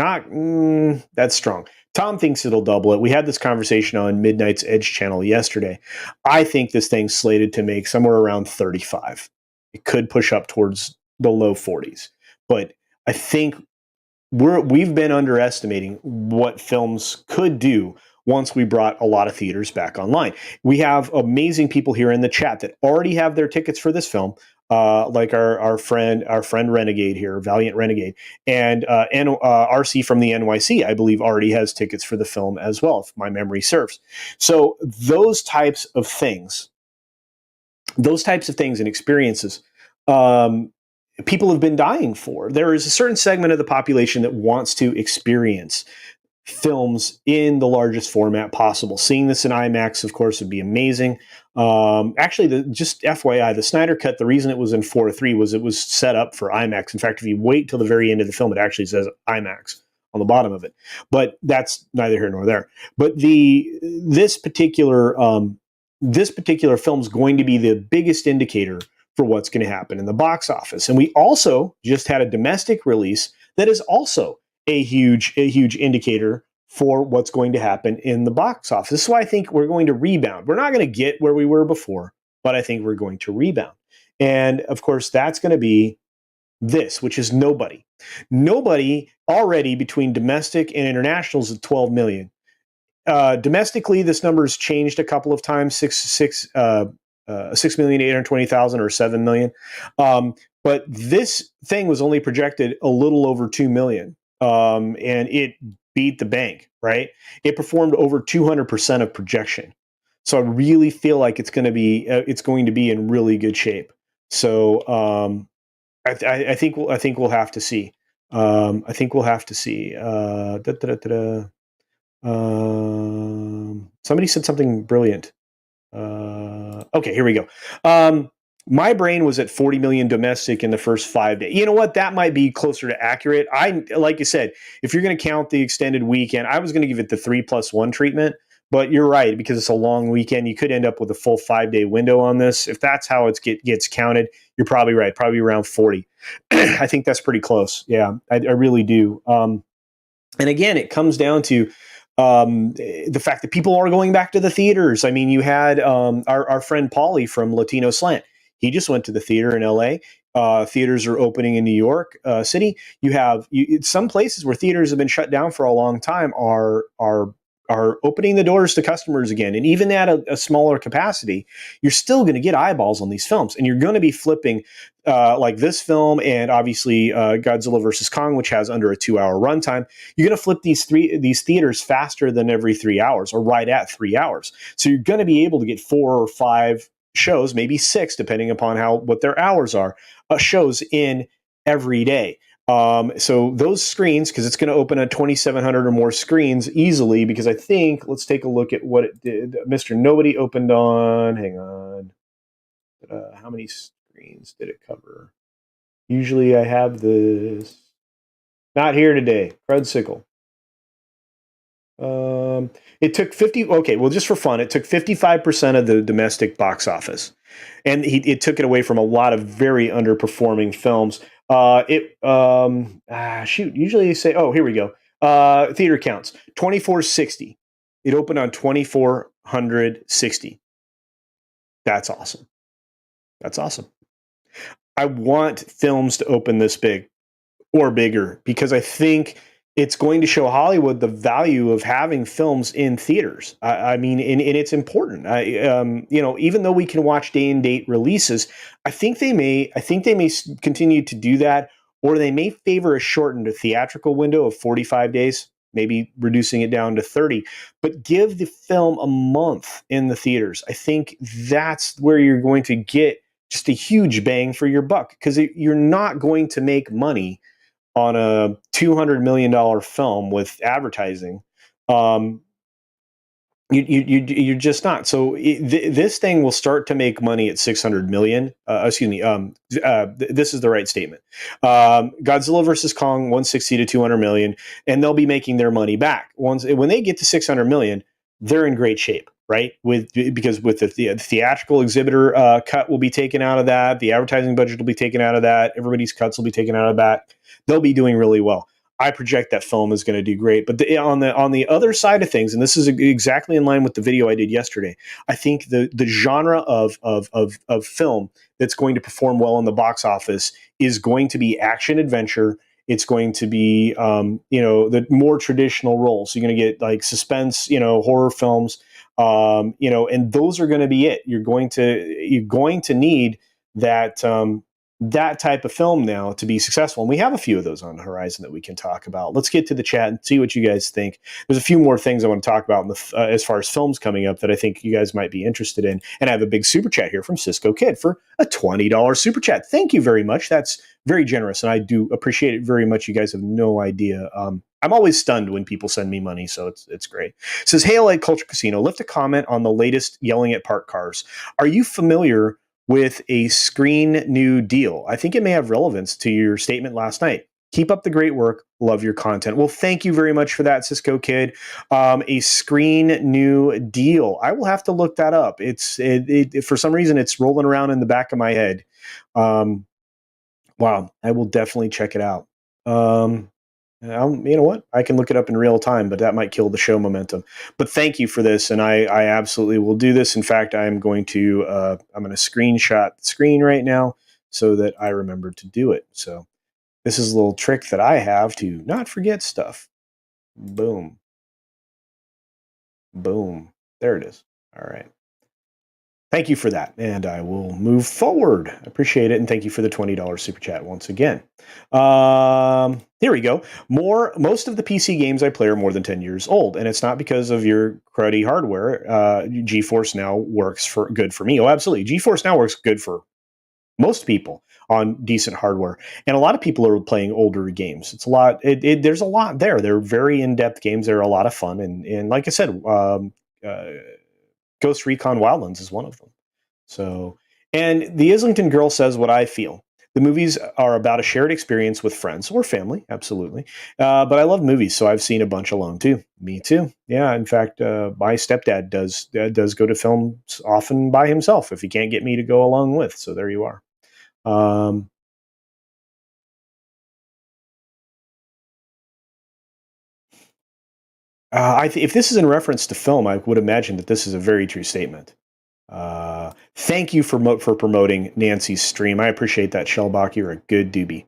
That's strong. Tom thinks it'll double it. We had this conversation on Midnight's Edge channel yesterday. I think this thing's slated to make somewhere around 35. It could push up towards the low 40s. But I think we've been underestimating what films could do once we brought a lot of theaters back online. We have amazing people here in the chat that already have their tickets for this film, like our friend Renegade here, Valiant Renegade, and RC from the NYC, I believe, already has tickets for the film as well, if my memory serves. So those types of things and experiences, people have been dying for. There is a certain segment of the population that wants to experience films in the largest format possible. Seeing this in IMAX, of course, would be amazing. Actually, just FYI, the Snyder Cut, the reason it was in 4:3 was it was set up for IMAX. In fact, if you wait till the very end of the film, it actually says IMAX on the bottom of it. But that's neither here nor there. But this particular film is going to be the biggest indicator for what's going to happen in the box office. And we also just had a domestic release that is also a huge indicator for what's going to happen in the box office. This is why I think we're going to rebound. We're not going to get where we were before, but I think we're going to rebound. And of course, that's going to be this, which is nobody. Nobody already between domestic and international is at 12 million. Domestically, this number has changed a couple of times, 6,820,000 or 7 million. But this thing was only projected a little over 2 million. And it beat the bank, right? It performed over 200% of projection. So I really feel like it's going to be in really good shape. So I think we'll have to see. I think we'll have to see. Somebody said something brilliant. Okay, here we go. My brain was at 40 million domestic in the first 5 days. You know what? That might be closer to accurate. Like you said, if you're going to count the extended weekend, I was going to give it the 3+1 treatment. But you're right, because it's a long weekend. You could end up with a full 5-day window on this. If that's how it gets counted, you're probably right. Probably around 40. I think that's pretty close. Yeah, I really do. And again, it comes down to the fact that people are going back to the theaters. I mean, you had our friend Paulie from Latino Slant. He just went to the theater in LA. Theaters are opening in New York City. You have some places where theaters have been shut down for a long time are opening the doors to customers again. And even at a smaller capacity, you're still going to get eyeballs on these films. And you're going to be flipping like this film and obviously Godzilla Vs Kong, which has under a 2-hour runtime. You're going to flip these theaters faster than every 3 hours or right at 3 hours. So you're going to be able to get 4 or 5 shows, maybe 6, depending upon what their hours are, shows in every day. So those screens, because it's going to open at 2,700 or more screens easily, because I think, let's take a look at what it did. Mr. Nobody opened on, hang on. How many screens did it cover? Usually I have this. Not here today. Crudsicle. It took 50. Okay, well, just for fun, it took 55% of the domestic box office, and it took it away from a lot of very underperforming films. Usually they say, oh, here we go. Theater counts 2,460. It opened on 2,460. That's awesome. That's awesome. I want films to open this big or bigger, because I think it's going to show Hollywood the value of having films in theaters. I mean, and it's important. Even though we can watch day and date releases, I think they may continue to do that, or they may favor a shortened theatrical window of 45 days, maybe reducing it down to 30, but give the film a month in the theaters. I think that's where you're going to get just a huge bang for your buck, because you're not going to make money on a $200 million film with advertising. You're just not. So this thing will start to make money at 600 million. This is the right statement. Godzilla versus Kong, 160 to 200 million, and they'll be making their money back. When they get to 600 million, they're in great shape, right? Because the theatrical exhibitor cut will be taken out of that. The advertising budget will be taken out of that. Everybody's cuts will be taken out of that. They'll be doing really well. I project that film is going to do great. But on the other side of things, and this is exactly in line with the video I did yesterday, I think the genre of film that's going to perform well in the box office is going to be action adventure. It's going to be the more traditional roles. So you're going to get like suspense, horror films, and those are going to be it. You're going to need that type of film now to be successful. And we have a few of those on the horizon that we can talk about. Let's get to the chat and see what you guys think. There's a few more things I want to talk about as far as films coming up that I think you guys might be interested in. And I have a big super chat here from Cisco Kid for a $20 super chat. Thank you very much. That's very generous, and I do appreciate it very much. You guys have no idea. I'm always stunned when people send me money, so it's great. It says, hey, LA Culture Casino, lift a comment on the latest yelling at parked cars. Are you familiar with a Screen New deal? I think it may have relevance to your statement last night. Keep up the great work. Love your content. Well, thank you very much for that, Cisco Kid. A Screen New deal. I will have to look that up. For some reason, it's rolling around in the back of my head. Um, wow, I will definitely check it out. Um, you know what? I can look it up in real time, but that might kill the show momentum. But thank you for this, and I absolutely will do this. In fact, I'm going to screenshot the screen right now so that I remember to do it. So this is a little trick that I have to not forget stuff. Boom, boom. There it is. All right. Thank you for that, and I will move forward. I appreciate it, and thank you for the $20 super chat once again. Here we go. Most of the PC games I play are more than 10 years old, and it's not because of your cruddy hardware. GeForce Now works good for me. Oh, absolutely. GeForce Now works good for most people on decent hardware, and a lot of people are playing older games. It's a lot. There's a lot there. They're very in-depth games. They're a lot of fun, and like I said, uh, Ghost Recon Wildlands is one of them. So, and the Islington Girl says what I feel. The movies are about a shared experience with friends or family, absolutely. But I love movies, so I've seen a bunch alone too. Me too. Yeah, in fact, my stepdad does go to films often by himself if he can't get me to go along with. So there you are. Um, if this is in reference to film, I would imagine that this is a very true statement. Thank you for promoting Nancy's stream. I appreciate that, Shellbach. You're a good doobie.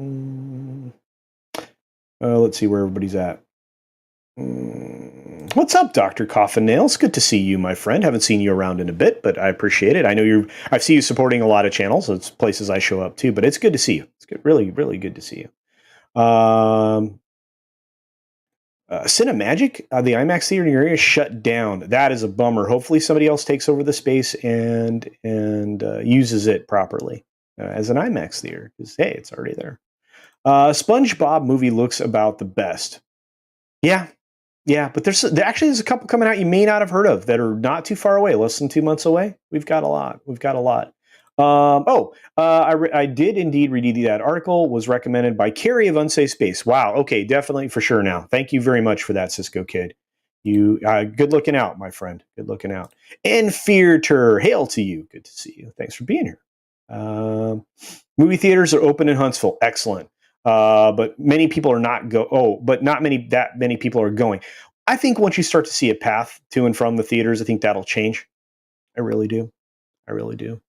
Mm, let's see where everybody's at. What's up, Dr. Coffin Nails? Good to see you, my friend. Haven't seen you around in a bit, but I appreciate it. I see you supporting a lot of channels. It's places I show up to, but it's good to see you. It's good, really, really good to see you. Cinemagic, the IMAX theater in your area shut down. That is a bummer. Hopefully, somebody else takes over the space and uses it properly as an IMAX theater. Because hey, it's already there. SpongeBob movie looks about the best. Yeah, yeah, but there's a couple coming out you may not have heard of that are not too far away, less than 2 months away. We've got a lot. We've got a lot. I did indeed read that article. Was recommended by Carrie of Unsafe Space. Wow. Okay, definitely for sure. Now, thank you very much for that, Cisco Kid. You good looking out, my friend. Good looking out. And Fearter, hail to you. Good to see you. Thanks for being here. Movie theaters are open in Huntsville. Excellent. But many people are not go. Oh, but not many people are going. I think once you start to see a path to and from the theaters, I think that'll change. I really do. I really do.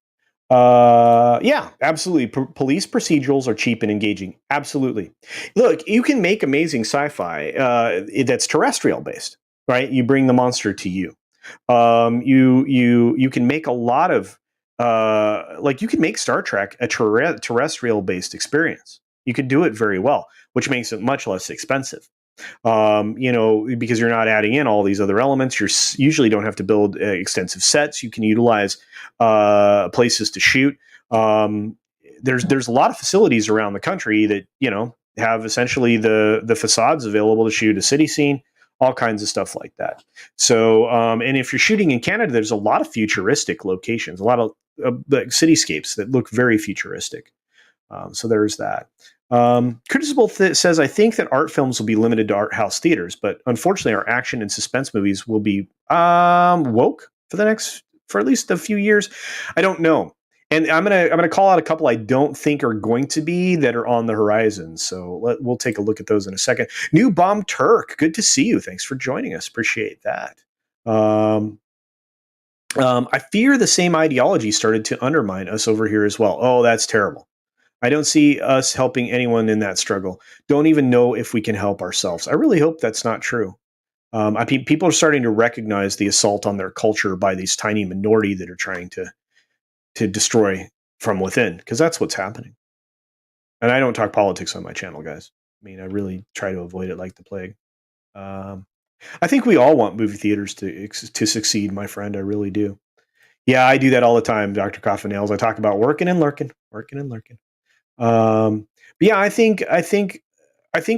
Yeah, absolutely. Police procedurals are cheap and engaging. Absolutely. Look, you can make amazing sci-fi that's terrestrial based, right? You bring the monster to you. You can make a lot of like you can make Star Trek a terrestrial based experience. You could do it very well, which makes it much less expensive. Because you're not adding in all these other elements. You usually don't have to build extensive sets. You can utilize places to shoot. There's a lot of facilities around the country that have essentially the facades available to shoot a city scene, all kinds of stuff like that. So, and if you're shooting in Canada, there's a lot of futuristic locations, a lot of cityscapes that look very futuristic. So there's that. Crucible says, I think that art films will be limited to art house theaters, but unfortunately, our action and suspense movies will be woke for at least a few years. I don't know, and I'm gonna call out a couple I don't think are going to be that are on the horizon. So we'll take a look at those in a second. New Bomb Turk, good to see you. Thanks for joining us. Appreciate that. I fear the same ideology started to undermine us over here as well. Oh, that's terrible. I don't see us helping anyone in that struggle. Don't even know if we can help ourselves. I really hope that's not true. People are starting to recognize the assault on their culture by these tiny minority that are trying to destroy from within, because that's what's happening. And I don't talk politics on my channel, guys. I mean, I really try to avoid it like the plague. I think we all want movie theaters to succeed, my friend. I really do. Yeah, I do that all the time, Dr. Coffin Nails. I talk about working and lurking, working and lurking. But yeah, I think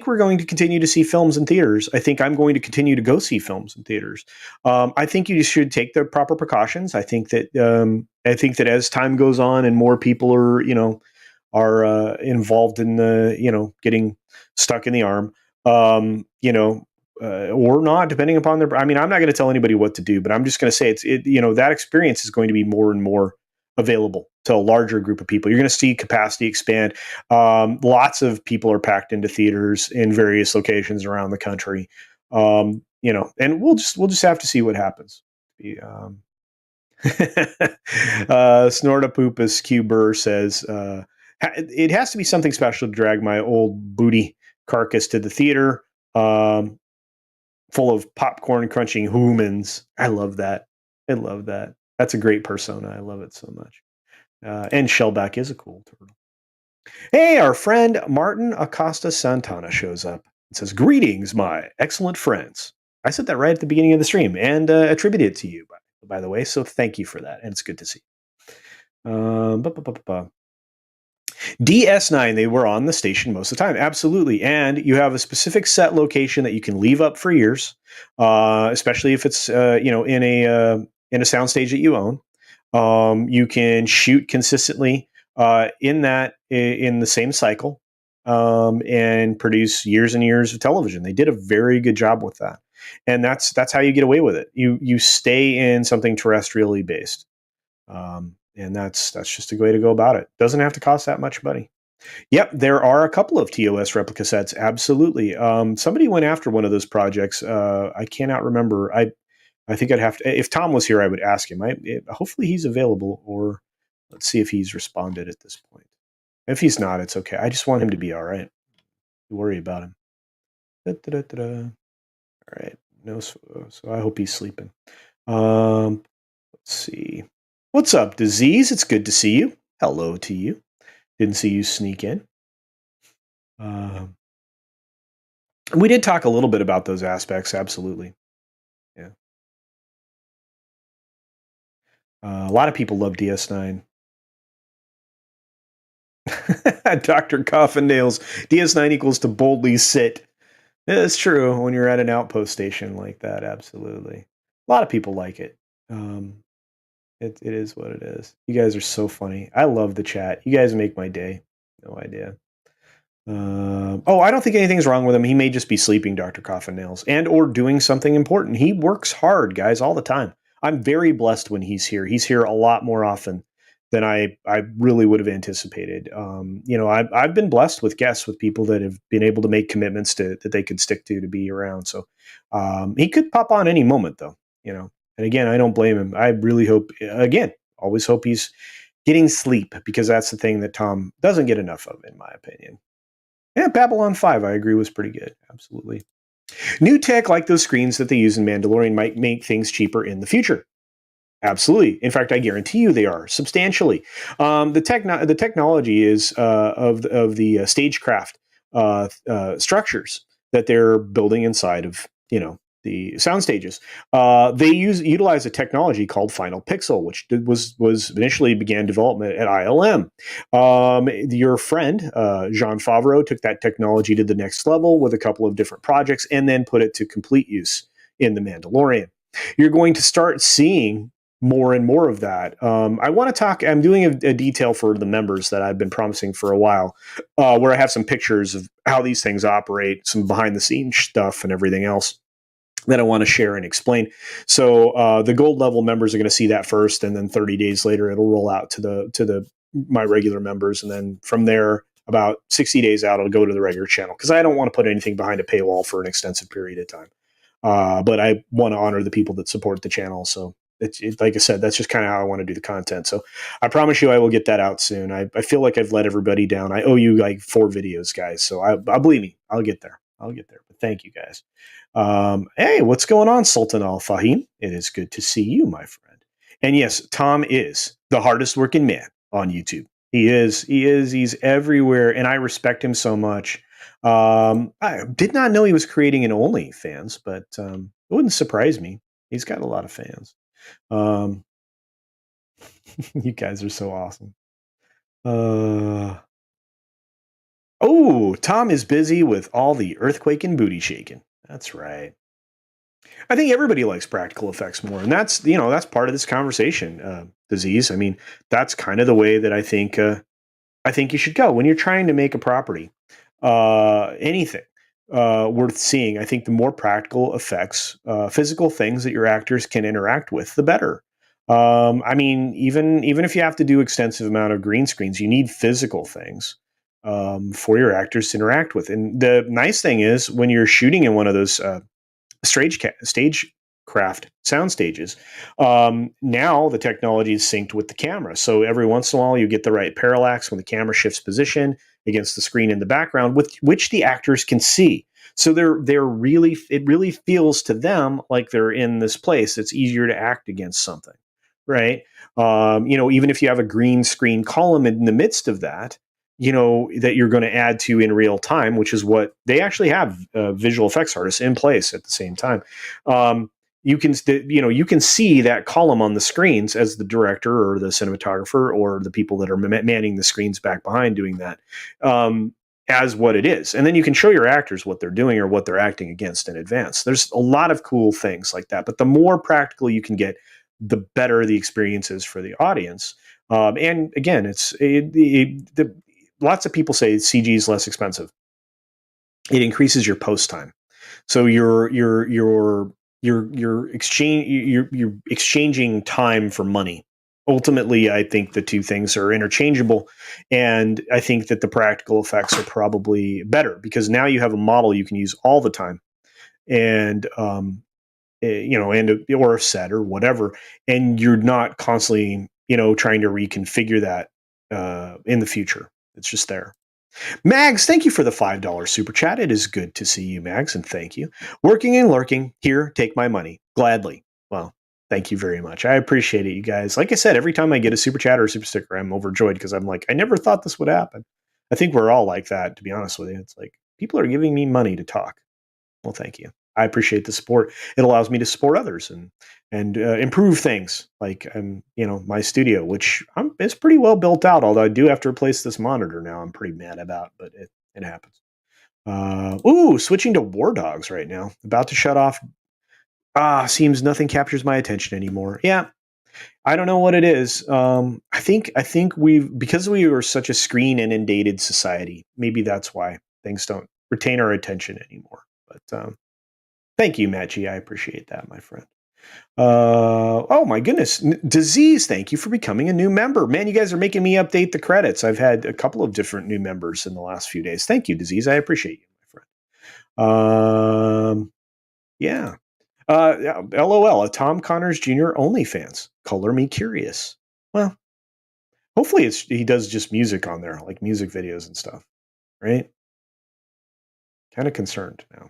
we're going to continue to see films in theaters. I think I'm going to continue to go see films in theaters. I think you should take the proper precautions. I think that as time goes on and more people are involved in the getting stuck in the arm, or not, depending upon their. I mean, I'm not going to tell anybody what to do, but I'm just going to say that experience is going to be more and more available to a larger group of people. You're going to see capacity expand. Lots of people are packed into theaters in various locations around the country. And we'll just have to see what happens. Snortapoopus Q Burr says, it has to be something special to drag my old booty carcass to the theater, full of popcorn crunching humans. I love that. I love that. That's a great persona. I love it so much. And Shellback is a cool turtle. Hey, our friend Martin Acosta Santana shows up and says, "Greetings, my excellent friends." I said that right at the beginning of the stream and attributed it to you, by the way. So thank you for that. And it's good to see. DS9, they were on the station most of the time. Absolutely. And you have a specific set location that you can leave up for years, especially if it's, in a soundstage that you own. You can shoot consistently in the same cycle and produce years and years of television. They did a very good job with that. And that's how you get away with it. You stay in something terrestrially based. And that's just a way to go about it. Doesn't have to cost that much money. Yep, there are a couple of TOS replica sets. Absolutely. Somebody went after one of those projects. I cannot remember. I think I'd have to. If Tom was here, I would ask him. Hopefully he's available, or let's see if he's responded at this point. If he's not, it's okay. I just want him to be all right. Don't worry about him. All right. No, so I hope he's sleeping. Let's see. What's up, Disease? It's good to see you. Hello to you. Didn't see you sneak in. We did talk a little bit about those aspects. Absolutely. Yeah. A lot of people love DS9. Dr. Coffin Nails. DS9 equals to boldly sit. It's true when you're at an outpost station like that. Absolutely. A lot of people like it. It is what it is. You guys are so funny. I love the chat. You guys make my day. No idea. I don't think anything's wrong with him. He may just be sleeping, Dr. Coffin Nails, and or doing something important. He works hard, guys, all the time. I'm very blessed when he's here. He's here a lot more often than I really would have anticipated. I've been blessed with guests, with people that have been able to make commitments that they could stick to be around. So he could pop on any moment, though. And again, I don't blame him. I really hope, always hope he's getting sleep, because that's the thing that Tom doesn't get enough of, in my opinion. Yeah, Babylon 5, I agree, was pretty good. Absolutely. New tech like those screens that they use in Mandalorian might make things cheaper in the future. Absolutely. In fact, I guarantee you they are substantially. The technology is of the stagecraft structures that they're building inside of the sound stages. They utilize a technology called Final Pixel, which was initially began development at ILM. Your friend Jean Favreau took that technology to the next level with a couple of different projects, and then put it to complete use in The Mandalorian. You're going to start seeing more and more of that. I want to talk. I'm doing a detail for the members that I've been promising for a while, where I have some pictures of how these things operate, some behind the scenes stuff, and everything else that I want to share and explain. So the gold level members are going to see that first, and then 30 days later, it'll roll out to my regular members, and then from there, about 60 days out, it'll go to the regular channel, because I don't want to put anything behind a paywall for an extensive period of time. But I want to honor the people that support the channel. So it's like I said, that's just kind of how I want to do the content. So I promise you I will get that out soon. I feel like I've let everybody down. I owe you like 4 videos, guys. So I believe me, I'll get there. But thank you, guys. Hey, what's going on, Sultan Al Fahim? It is good to see you, my friend. And yes, Tom is the hardest working man on YouTube. He is. He's everywhere, and I respect him so much. I did not know he was creating an OnlyFans, but it wouldn't surprise me. He's got a lot of fans. You guys are so awesome. Tom is busy with all the earthquake and booty shaking. That's right. I think everybody likes practical effects more, and that's part of this conversation. Disease. I mean, that's kind of the way that I think you should go when you're trying to make a property. Anything. worth seeing. I think the more practical effects, physical things that your actors can interact with, the better. I mean, even if you have to do extensive amount of green screens, you need physical things for your actors to interact with. And the nice thing is when you're shooting in one of those stagecraft sound stages, now the technology is synced with the camera. So every once in a while, you get the right parallax when the camera shifts position against the screen in the background, with which the actors can see. So it really feels to them like they're in this place. It's easier to act against something, right? Even if you have a green screen column in the midst of that, that you're going to add to in real time, which is what they actually have visual effects artists in place at the same time. You can see that column on the screens as the director or the cinematographer or the people that are manning the screens back behind doing that, as what it is. And then you can show your actors what they're doing or what they're acting against in advance. There's a lot of cool things like that, but the more practical you can get, the better the experience is for the audience. And again, lots of people say CG is less expensive. It increases your post time, so you're exchanging time for money. Ultimately, I think the two things are interchangeable, and I think that the practical effects are probably better because now you have a model you can use all the time, and or a set or whatever, and you're not constantly trying to reconfigure that in the future. It's just there. Mags, thank you for the $5 super chat. It is good to see you, Mags, and thank you. Working and lurking, here, take my money. Gladly. Well, thank you very much. I appreciate it, you guys. Like I said, every time I get a super chat or a super sticker, I'm overjoyed because I'm like, I never thought this would happen. I think we're all like that, to be honest with you. It's like, people are giving me money to talk. Well, thank you. I appreciate the support. It allows me to support others and improve things like my studio, which is pretty well built out. Although I do have to replace this monitor now. I'm pretty mad about, but it happens. Switching to War Dogs right now. About to shut off. Seems nothing captures my attention anymore. Yeah, I don't know what it is. I think because we were such a screen inundated society. Maybe that's why things don't retain our attention anymore. But thank you, Matt G. I appreciate that, my friend. Oh my goodness, Disease! Thank you for becoming a new member. Man, you guys are making me update the credits. I've had a couple of different new members in the last few days. Thank you, Disease. I appreciate you, my friend. Yeah. LOL. A Tom Connors Jr. OnlyFans. Color me curious. Well, hopefully he does just music on there, like music videos and stuff, right? Kind of concerned now.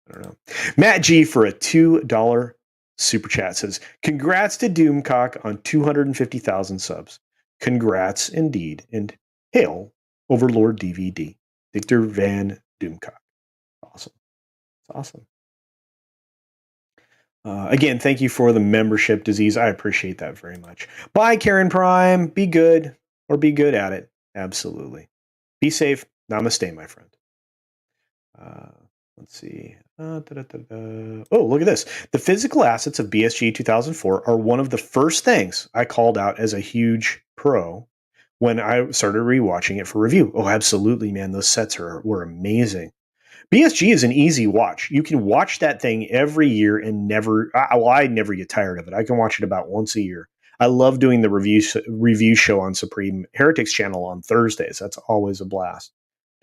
I don't know. Matt G for a $2 super chat says, congrats to Doomcock on 250,000 subs. Congrats indeed. And hail Overlord DVD. Victor Van Doomcock. Awesome. It's awesome. Again, thank you for the membership, Disease. I appreciate that very much. Bye, Karen Prime. Be good or be good at it. Absolutely. Be safe. Namaste, my friend. Let's see. Oh, look at this. The physical assets of BSG 2004 are one of the first things I called out as a huge pro when I started rewatching it for review. Oh, absolutely, man. Those sets were amazing. BSG is an easy watch. You can watch that thing every year and I never get tired of it. I can watch it about once a year. I love doing the review show on Supreme Heretics channel on Thursdays. That's always a blast.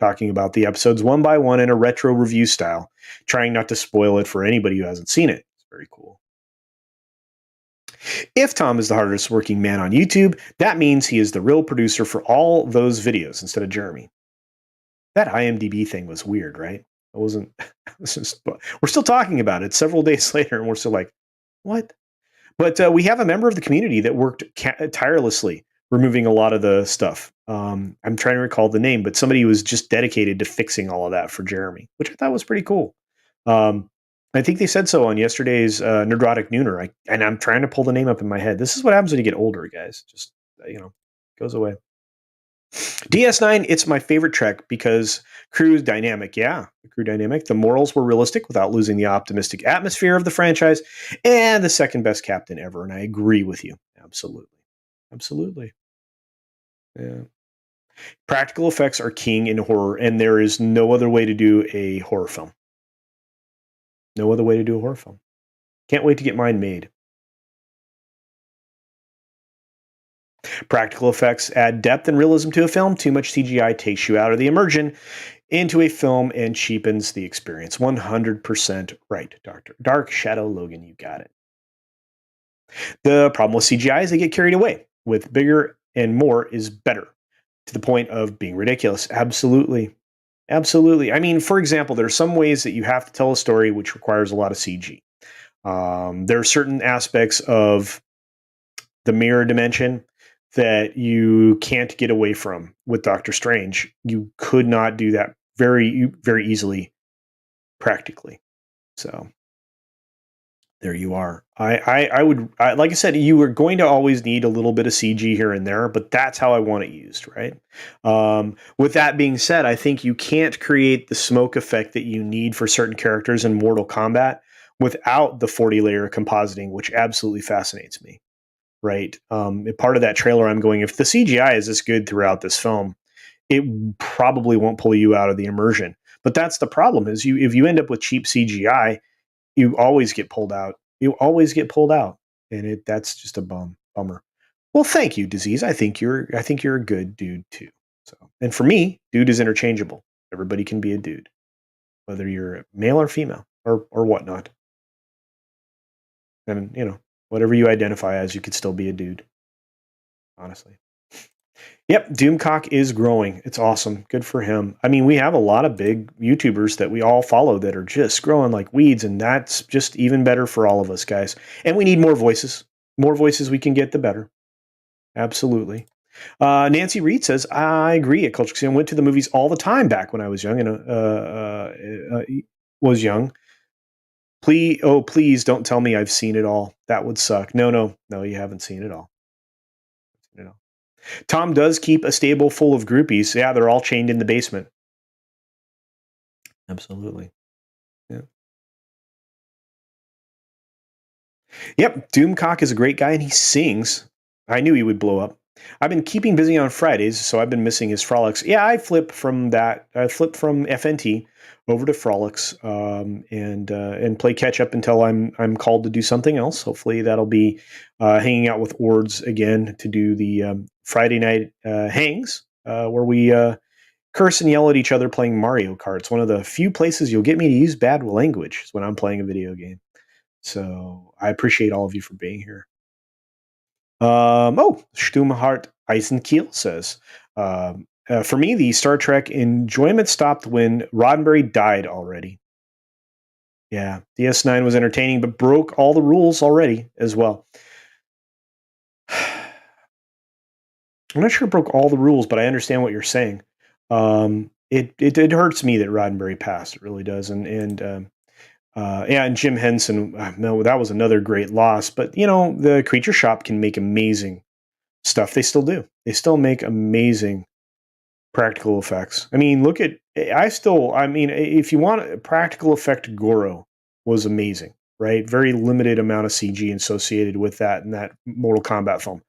Talking about the episodes one by one in a retro review style, trying not to spoil it for anybody who hasn't seen it. It's very cool. If Tom is the hardest working man on YouTube, that means he is the real producer for all those videos instead of Jeremy. That IMDb thing was weird, right? It wasn't. We're still talking about it several days later, and we're still like, what? But we have a member of the community that worked tirelessly removing a lot of the stuff. I'm trying to recall the name, but somebody was just dedicated to fixing all of that for Jeremy, which I thought was pretty cool. I think they said so on yesterday's Nerdrotic Nooner, and I'm trying to pull the name up in my head. This is what happens when you get older, guys. Just, goes away. DS9, it's my favorite Trek because crew is dynamic. Yeah, the crew dynamic. The morals were realistic without losing the optimistic atmosphere of the franchise, and the second best captain ever. And I agree with you. Absolutely. Absolutely. Yeah. Practical effects are king in horror, and there is no other way to do a horror film. No other way to do a horror film. Can't wait to get mine made. Practical effects add depth and realism to a film. Too much CGI takes you out of the immersion into a film and cheapens the experience. 100% right, Dr. Dark Shadow Logan. You got it. The problem with CGI is they get carried away with bigger and more is better to the point of being ridiculous. Absolutely. Absolutely. I mean, for example, there are some ways that you have to tell a story which requires a lot of CG. There are certain aspects of the mirror dimension that you can't get away from with Doctor Strange. You could not do that very easily practically. So there you are. I would, like I said, you are going to always need a little bit of CG here and there, but that's how I want it used, right? With that being said, I think you can't create the smoke effect that you need for certain characters in Mortal Kombat without the 40-layer compositing, which absolutely fascinates me, right? Part of that trailer, I'm going, if the CGI is this good throughout this film, it probably won't pull you out of the immersion. But that's the problem: is if you end up with cheap CGI, you always get pulled out. You always get pulled out, and that's just a bummer. Well, thank you, Disease. I think you're a good dude too. So, and for me, dude is interchangeable. Everybody can be a dude, whether you're male or female or whatnot. And whatever you identify as, you could still be a dude. Honestly. Yep, Doomcock is growing. It's awesome. Good for him. I mean, we have a lot of big YouTubers that we all follow that are just growing like weeds, and that's just even better for all of us, guys. And we need more voices. More voices we can get, the better. Absolutely. Nancy Reed says, I agree. At Culture Casino, went to the movies all the time back when I was young Please don't tell me I've seen it all. That would suck. No, you haven't seen it all. Tom does keep a stable full of groupies. Yeah, they're all chained in the basement. Absolutely. Yeah. Yep, Doomcock is a great guy and he sings. I knew he would blow up. I've been keeping busy on Fridays, so I've been missing his Frolics. Yeah, I flipped from FNT over to Frolics and play catch up until I'm called to do something else. Hopefully, that'll be hanging out with Ords again to do the Friday night hangs where we curse and yell at each other playing Mario Kart. It's one of the few places you'll get me to use bad language is when I'm playing a video game. So I appreciate all of you for being here. Stumhart Eisenkeel says, for me, the Star Trek enjoyment stopped when Roddenberry died already. Yeah, DS9 was entertaining, but broke all the rules already as well. I'm not sure it broke all the rules, but I understand what you're saying. It hurts me that Roddenberry passed. It really does. And Jim Henson, no, that was another great loss. But, the Creature Shop can make amazing stuff. They still do. They still make amazing practical effects. I mean, if you want a practical effect, Goro was amazing, right? Very limited amount of CG associated with that in that Mortal Kombat film.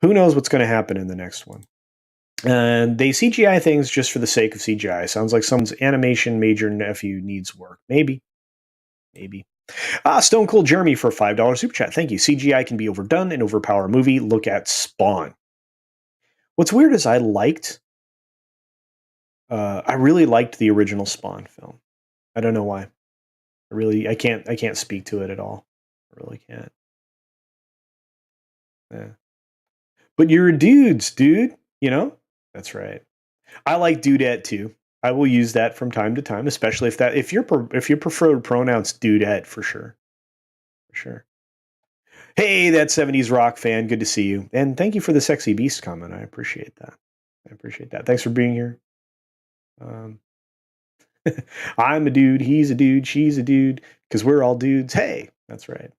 Who knows what's going to happen in the next one? And they CGI things just for the sake of CGI. Sounds like someone's animation major nephew needs work. Maybe. Stone Cold Jeremy for a $5 super chat. Thank you. CGI can be overdone and overpower a movie. Look at Spawn. What's weird is I really liked the original Spawn film. I don't know why. I can't speak to it at all. I really can't. Yeah. But you're dudes, dude. That's right. I like dudette too. I will use that from time to time, especially if your preferred pronounce dudette for sure. For sure. Hey, that 70s rock fan. Good to see you. And thank you for the sexy beast comment. I appreciate that. Thanks for being here. I'm a dude. He's a dude. She's a dude. Because we're all dudes. Hey, that's right.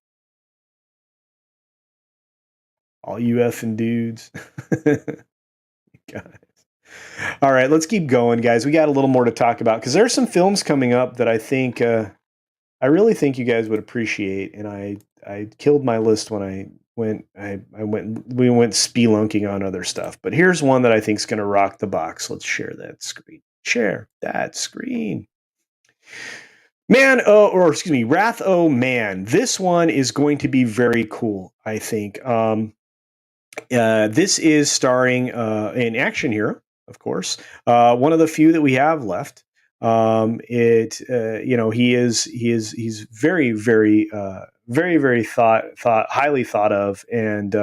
All you effing dudes. Guys. All right, let's keep going, guys. We got a little more to talk about because there are some films coming up that I really think you guys would appreciate. And I killed my list when we went spelunking on other stuff. But here's one that I think is going to rock the box. Let's share that screen. Share that screen. Wrath Oh Man. This one is going to be very cool, I think. This is starring an action hero, of course, one of the few that we have left. He's very, very, very highly thought of, and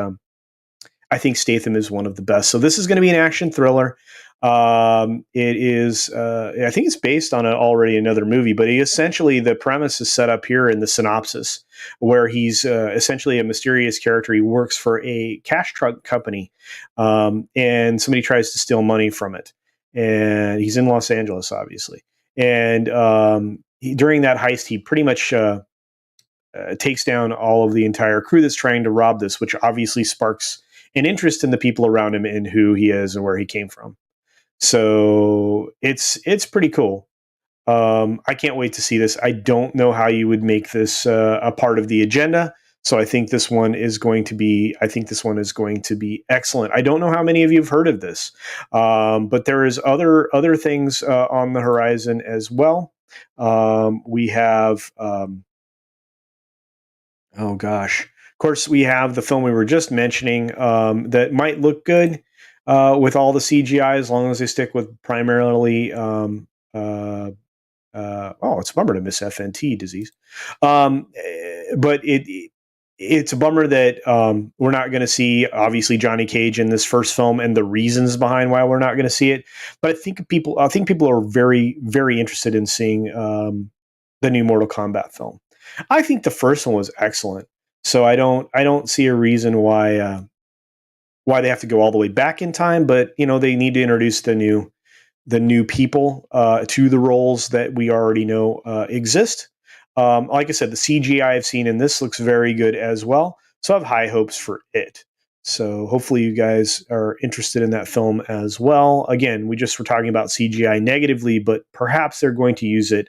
I think Statham is one of the best. So this is going to be an action thriller. It is, I think it's based on already another movie, but essentially the premise is set up here in the synopsis, where he's essentially a mysterious character. He works for a cash truck company, and somebody tries to steal money from it. And he's in Los Angeles, obviously. And during that heist, he pretty much takes down all of the entire crew that's trying to rob this, which obviously sparks an interest in the people around him and who he is and where he came from. So it's pretty cool. I can't wait to see this. I don't know how you would make this a part of the agenda. So I think this one is going to be. I think this one is going to be excellent. I don't know how many of you have heard of this, but there is other things on the horizon as well. We have. Oh gosh. Of course, we have the film we were just mentioning that might look good with all the CGI as long as they stick with primarily. It's a bummer to miss FNT disease, but it's a bummer that we're not going to see obviously Johnny Cage in this first film and the reasons behind why we're not going to see it. But I think people are very, very interested in seeing the new Mortal Kombat film. I think the first one was excellent, so I don't see a reason why they have to go all the way back in time. But they need to introduce the new people to the roles that we already know exist. Like I said, the CGI I've seen in this looks very good as well, so I have high hopes for it. So hopefully you guys are interested in that film as well. Again, we just were talking about CGI negatively, but perhaps they're going to use it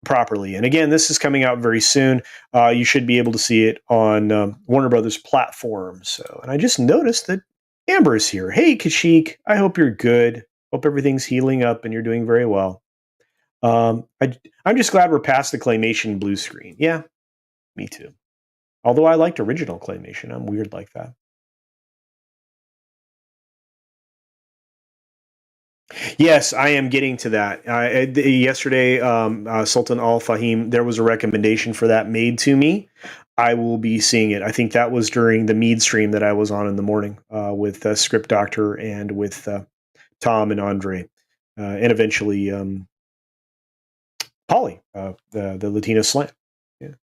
properly. And again, this is coming out very soon. You should be able to see it on Warner Brothers platforms. So, and I just noticed that Amber is here. Hey, Kashik. I hope you're good. Hope everything's healing up and you're doing very well. I'm just glad we're past the claymation blue screen. Yeah, me too. Although I liked original claymation. I'm weird like that. Yes, I am getting to that. Yesterday, Sultan Al Fahim, there was a recommendation for that made to me. I will be seeing it. I think that was during the Mead stream that I was on in the morning with Script Doctor and with Tom and Andre, and eventually Polly, the Latina slant. Yeah.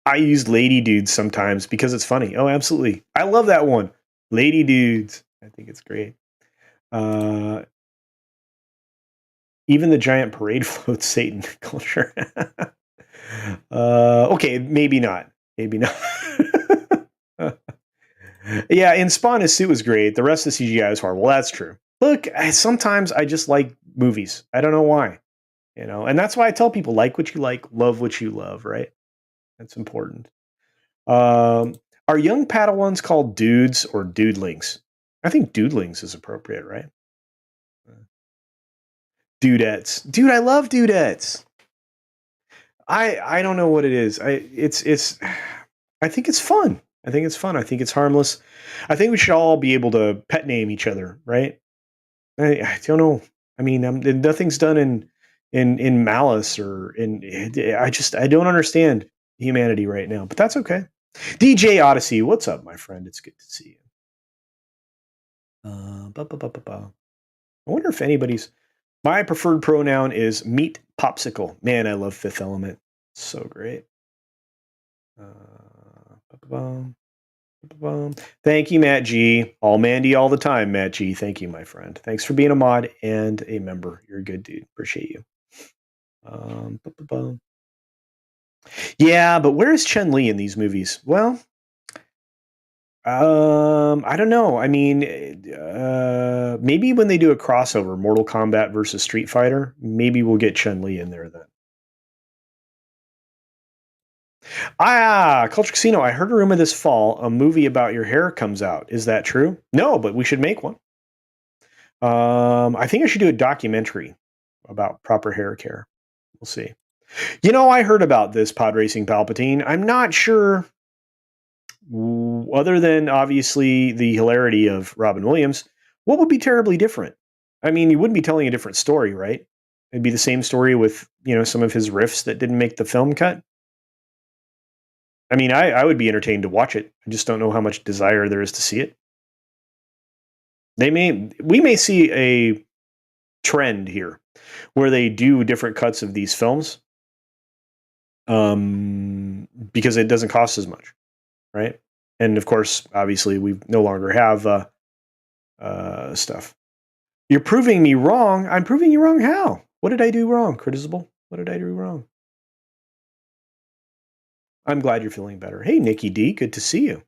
I use Lady Dudes sometimes because it's funny. Oh, absolutely. I love that one. Lady Dudes. I think it's great. Uh, Even the giant parade floats Satan culture. Okay, maybe not. Maybe not. Yeah, in Spawn, his suit was great. The rest of the CGI is horrible. That's true. Look, sometimes I just like movies. I don't know why. And that's why I tell people like what you like, love what you love, right? That's important. Are young Padawans called dudes or dudelings? I think dudelings is appropriate, right? Dudettes. Dude, I love dudettes. I don't know what it is. I think it's fun. I think it's fun. I think it's harmless. I think we should all be able to pet name each other, right? I don't know. I mean, nothing's done in malice or in. I don't understand humanity right now, but that's okay. DJ Odyssey, what's up, my friend? It's good to see you. I wonder if anybody's. My preferred pronoun is meat popsicle. Man, I love Fifth Element. So great. Thank you, Matt G. All Mandy all the time, Matt G. Thank you, my friend. Thanks for being a mod and a member. You're a good dude. Appreciate you. Yeah, but where is Chun-Li in these movies? Well, I don't know. I mean, maybe when they do a crossover, Mortal Kombat versus Street Fighter, maybe we'll get Chun-Li in there then. Culture Casino. I heard a rumor this fall a movie about your hair comes out. Is that true? No, but we should make one. I think I should do a documentary about proper hair care. We'll see. I heard about this pod racing Palpatine. I'm not sure, other than obviously the hilarity of Robin Williams, what would be terribly different? I mean, you wouldn't be telling a different story, right? It'd be the same story with, some of his riffs that didn't make the film cut. I mean, I would be entertained to watch it. I just don't know how much desire there is to see it. We may see a trend here where they do different cuts of these films, because it doesn't cost as much, right? And of course, obviously, we no longer have stuff. You're proving me wrong. I'm proving you wrong. How? What did I do wrong, Critisible? What did I do wrong? I'm glad you're feeling better. Hey, Nikki D, good to see you.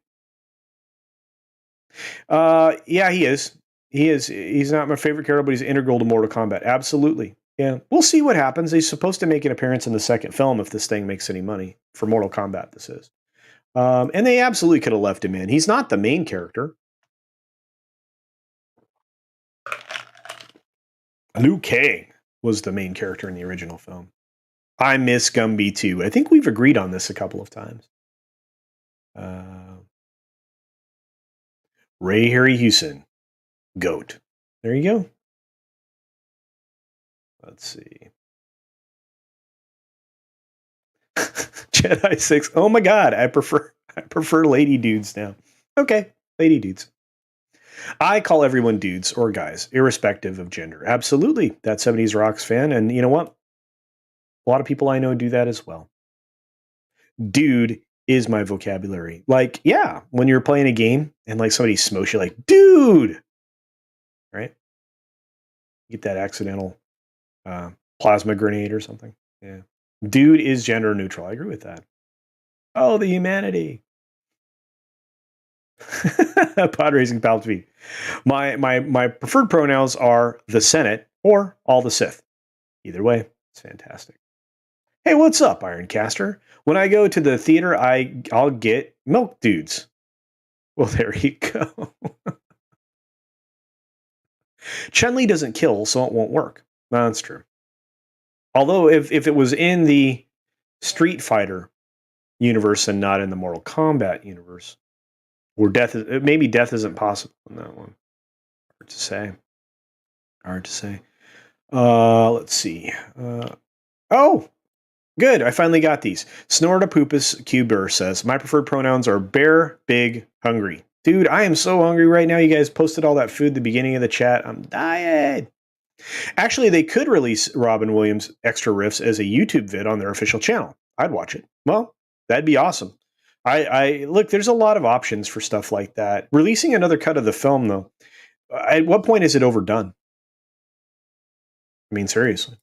Yeah, he is. He is. He's not my favorite character, but he's integral to Mortal Kombat. Absolutely. Yeah, we'll see what happens. He's supposed to make an appearance in the second film if this thing makes any money for Mortal Kombat. This is, and they absolutely could have left him in. He's not the main character. Liu Kang was the main character in the original film. I miss Gumby too. I think we've agreed on this a couple of times. Ray Harryhausen, GOAT. There you go. Let's see. Jedi 6. Oh my god, I prefer lady dudes now. Okay, lady dudes. I call everyone dudes or guys, irrespective of gender. Absolutely. That 70s Rocks fan. And you know what? A lot of people I know do that as well. Dude is my vocabulary. Like, yeah, when you're playing a game and like somebody smokes you, like, dude, right? You get that accidental plasma grenade or something. Yeah. Dude is gender neutral. I agree with that. Oh, the humanity. Pod racing Palpatine. My preferred pronouns are the Senate or all the Sith. Either way, it's fantastic. Hey, what's up, Ironcaster? When I go to the theater, I'll get milk dudes. Well, there you go. Chun-Li doesn't kill, so it won't work. No, that's true. Although, if it was in the Street Fighter universe and not in the Mortal Kombat universe, where maybe death isn't possible in that one. Hard to say. Hard to say. Let's see. Oh, good. I finally got these. Snortapupus Cuber says, my preferred pronouns are bear, big, hungry. Dude, I am so hungry right now. You guys posted all that food at the beginning of the chat. I'm dying. Actually, they could release Robin Williams extra riffs as a YouTube vid on their official channel. I'd watch it. Well, that'd be awesome. I look, there's a lot of options for stuff like that. Releasing another cut of the film, though, at what point is it overdone? I mean, seriously.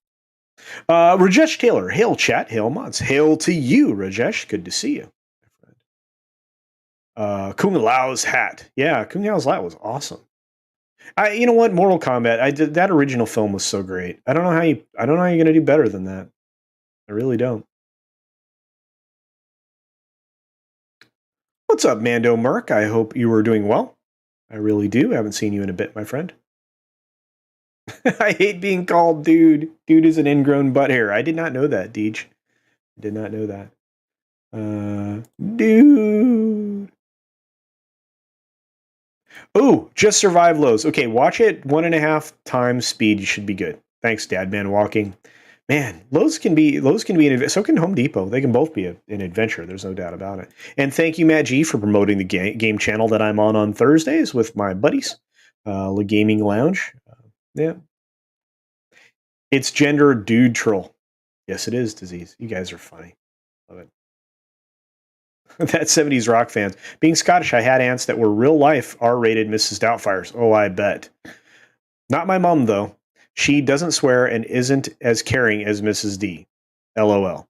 Rajesh Taylor, hail chat, hail mods. Hail to you, Rajesh. Good to see you. Kung Lao's hat. Yeah, Kung Lao's hat was awesome. You know what? Mortal Kombat. That original film was so great. I don't know how you're gonna do better than that. I really don't. What's up, Mando Merc? I hope you are doing well. I really do. I haven't seen you in a bit, my friend. I hate being called dude. Dude is an ingrown butt hair. I did not know that, Deej. I did not know that. Dude. Oh, just survive lows. Okay, watch it 1.5 times speed. You should be good. Thanks, Dadman Walking. Man, Lowe's can be so can Home Depot. They can both be an adventure. There's no doubt about it. And thank you, Matt G, for promoting the game channel that I'm on Thursdays with my buddies, the Gaming Lounge. Yeah, it's gender dude troll. Yes, it is, Disease. You guys are funny. Love it. That 70s rock fans. Being Scottish, I had aunts that were real life R-rated Mrs. Doubtfires. Oh, I bet. Not my mom, though. She doesn't swear and isn't as caring as Mrs. D. LOL.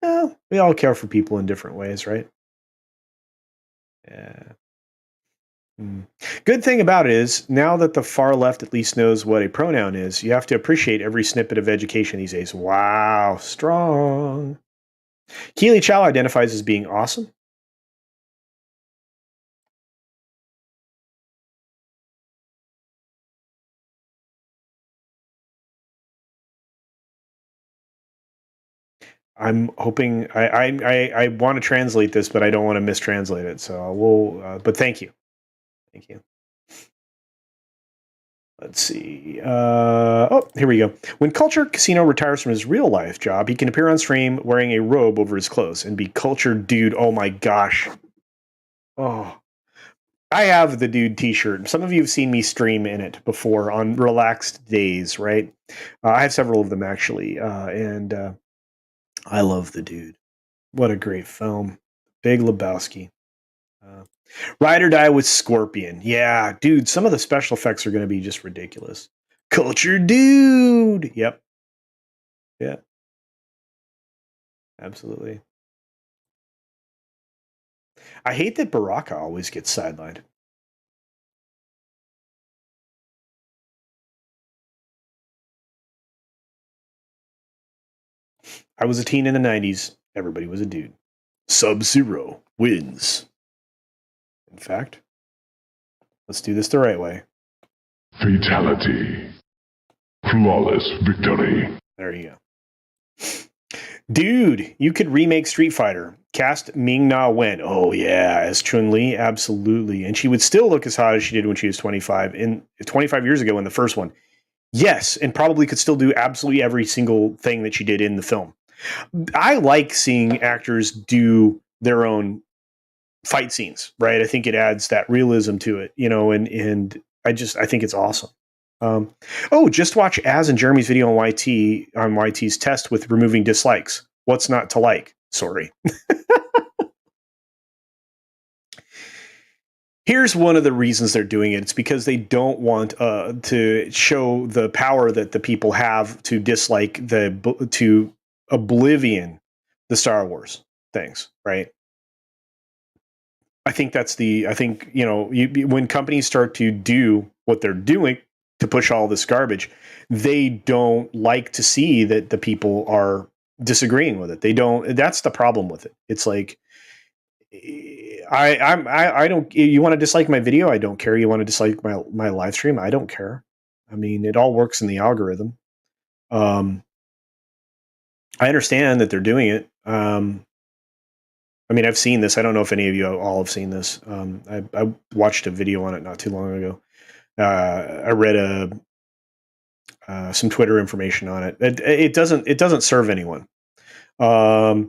Well, we all care for people in different ways, right? Yeah. Good thing about it is, now that the far left at least knows what a pronoun is, you have to appreciate every snippet of education these days. Wow, strong. Keely Chow identifies as being awesome. I'm hoping I want to translate this, but I don't want to mistranslate it. So we'll. But thank you, thank you. Let's see. Oh, here we go. When CultureCasino retires from his real life job, he can appear on stream wearing a robe over his clothes and be cultured dude. Oh my gosh. Oh, I have the dude T-shirt. Some of you have seen me stream in it before on relaxed days, right? I have several of them actually, and I love the dude. What a great film. Big Lebowski. Uh, Ride or Die with Scorpion. Yeah, dude, some of the special effects are going to be just ridiculous. Culture dude. Yep. Yeah, absolutely. I hate that Baraka always gets sidelined. I was a teen in the 90s. Everybody was a dude. Sub-Zero wins. In fact, let's do this the right way. Fatality. Flawless victory. There you go. Dude, you could remake Street Fighter. Cast Ming-Na Wen. Oh yeah, as Chun-Li, absolutely. And she would still look as hot as she did when she was 25 years ago in the first one. Yes, and probably could still do absolutely every single thing that she did in the film. I like seeing actors do their own fight scenes, right? I think it adds that realism to it, and I think it's awesome. Just watch Az and Jeremy's video on YT's test with removing dislikes. What's not to like? Sorry. Here's one of the reasons they're doing it. It's because they don't want to show the power that the people have to dislike to oblivion the Star Wars things, right? I think when companies start to do what they're doing to push all this garbage, they don't like to see that the people are disagreeing with it. They don't. That's the problem with it. It's like I don't. You want to dislike my video? I don't care. You want to dislike my live stream? I don't care. I mean, it all works in the algorithm. I understand that they're doing it. I mean, I've seen this. I don't know if any of you all have seen this. I watched a video on it not too long ago. I read some Twitter information on it. It doesn't serve anyone. Your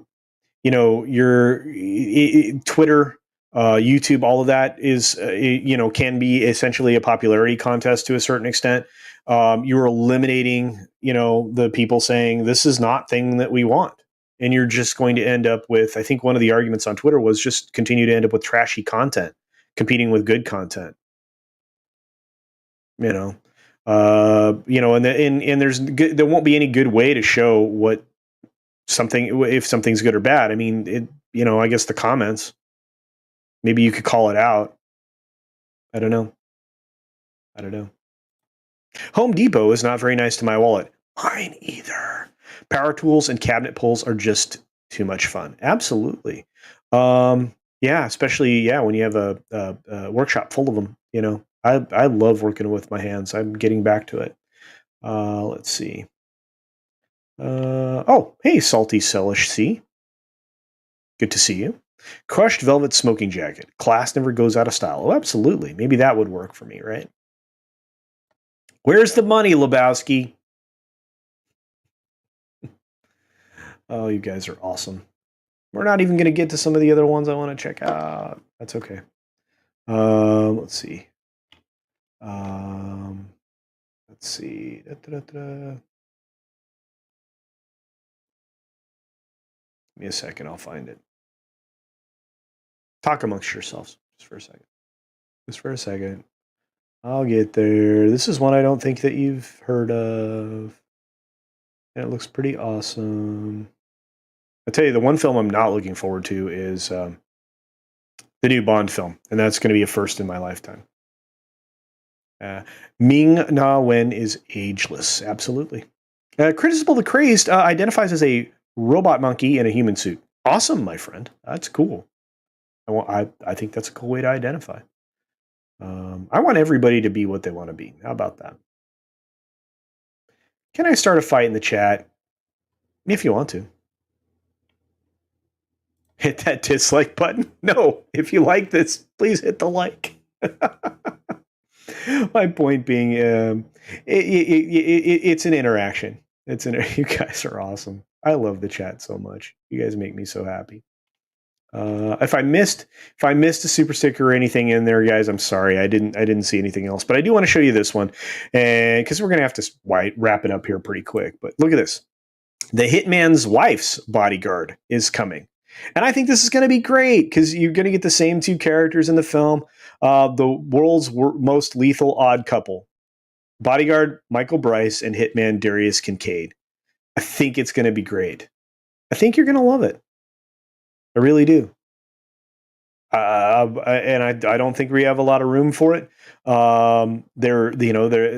Twitter, YouTube, all of that is can be essentially a popularity contest to a certain extent. You're eliminating the people saying this is not thing that we want, and you're just going to end up with, I think one of the arguments on Twitter was just continue to end up with trashy content competing with good content. And there won't be any good way to show if something's good or bad. I mean, I guess the comments, maybe you could call it out. I don't know. Home Depot is not very nice to my wallet. Mine either. Power tools and cabinet pulls are just too much fun. Absolutely. Yeah, especially when you have a workshop full of them. I love working with my hands. I'm getting back to it. Let's see. Hey, Salty Sellish C. Good to see you. Crushed velvet smoking jacket. Class never goes out of style. Oh, absolutely. Maybe that would work for me, right? Where's the money, Lebowski? Oh, you guys are awesome. We're not even going to get to some of the other ones I want to check out. That's okay. Let's see. Let's see. Give me a second. I'll find it. Talk amongst yourselves just for a second. I'll get there. This is one I don't think that you've heard of. And it looks pretty awesome. I'll tell you, the one film I'm not looking forward to is the new Bond film, and that's going to be a first in my lifetime. Ming-Na Wen is ageless. Absolutely. Criticism the Crazed identifies as a robot monkey in a human suit. Awesome, my friend. That's cool. I think that's a cool way to identify. I want everybody to be what they want to be. How about that? Can I start a fight in the chat? If you want to. Hit that dislike button. No, if you like this, please hit the like. My point being, it's an interaction. You guys are awesome. I love the chat so much. You guys make me so happy. If I missed a super sticker or anything in there, guys, I'm sorry. I didn't see anything else, but I do want to show you this one, and because we're gonna have to wrap it up here pretty quick. But look at this. The Hitman's Wife's Bodyguard is coming. And I think this is going to be great because you're going to get the same two characters in the film. The world's most lethal odd couple. Bodyguard Michael Bryce and Hitman Darius Kincaid. I think it's going to be great. I think you're going to love it. I really do. And I don't think we have a lot of room for it. There,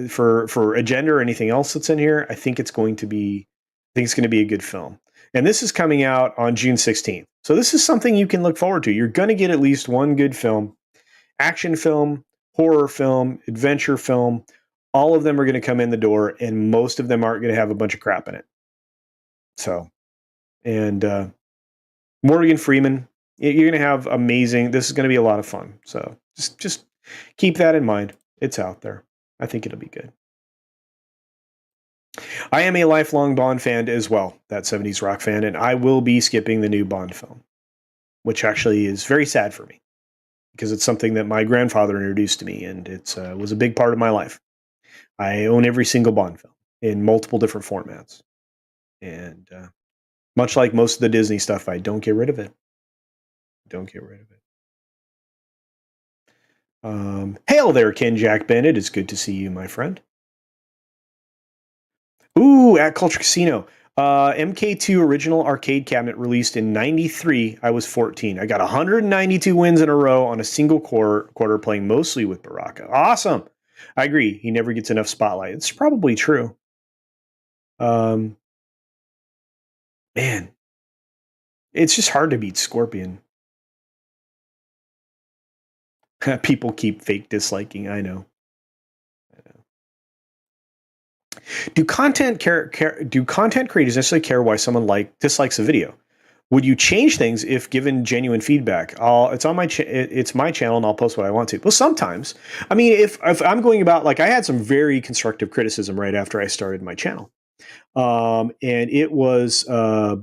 for agenda or anything else that's in here. I think it's going to be a good film. And this is coming out on June 16th. So this is something you can look forward to. You're going to get at least one good film, action film, horror film, adventure film. All of them are going to come in the door, and most of them aren't going to have a bunch of crap in it. So, and Morgan Freeman, you're going to have amazing. This is going to be a lot of fun. So just keep that in mind. It's out there. I think it'll be good. I am a lifelong Bond fan as well, that 70s rock fan, and I will be skipping the new Bond film, which actually is very sad for me because it's something that my grandfather introduced to me, and it was a big part of my life. I own every single Bond film in multiple different formats, and much like most of the Disney stuff, I don't get rid of it. Hail there, Ken Jack Bennett. It's good to see you, my friend. Ooh, at Culture Casino. MK2 original arcade cabinet released in 93. I was 14. I got 192 wins in a row on a single quarter playing mostly with Baraka. Awesome. I agree. He never gets enough spotlight. It's probably true. Man, it's just hard to beat Scorpion. People keep fake disliking. I know. Do content creators necessarily care why someone dislikes a video? Would you change things if given genuine feedback? It's on it's my channel, and I'll post what I want to. Well, sometimes, I mean, if I'm going about, like, I had some very constructive criticism right after I started my channel, and it was that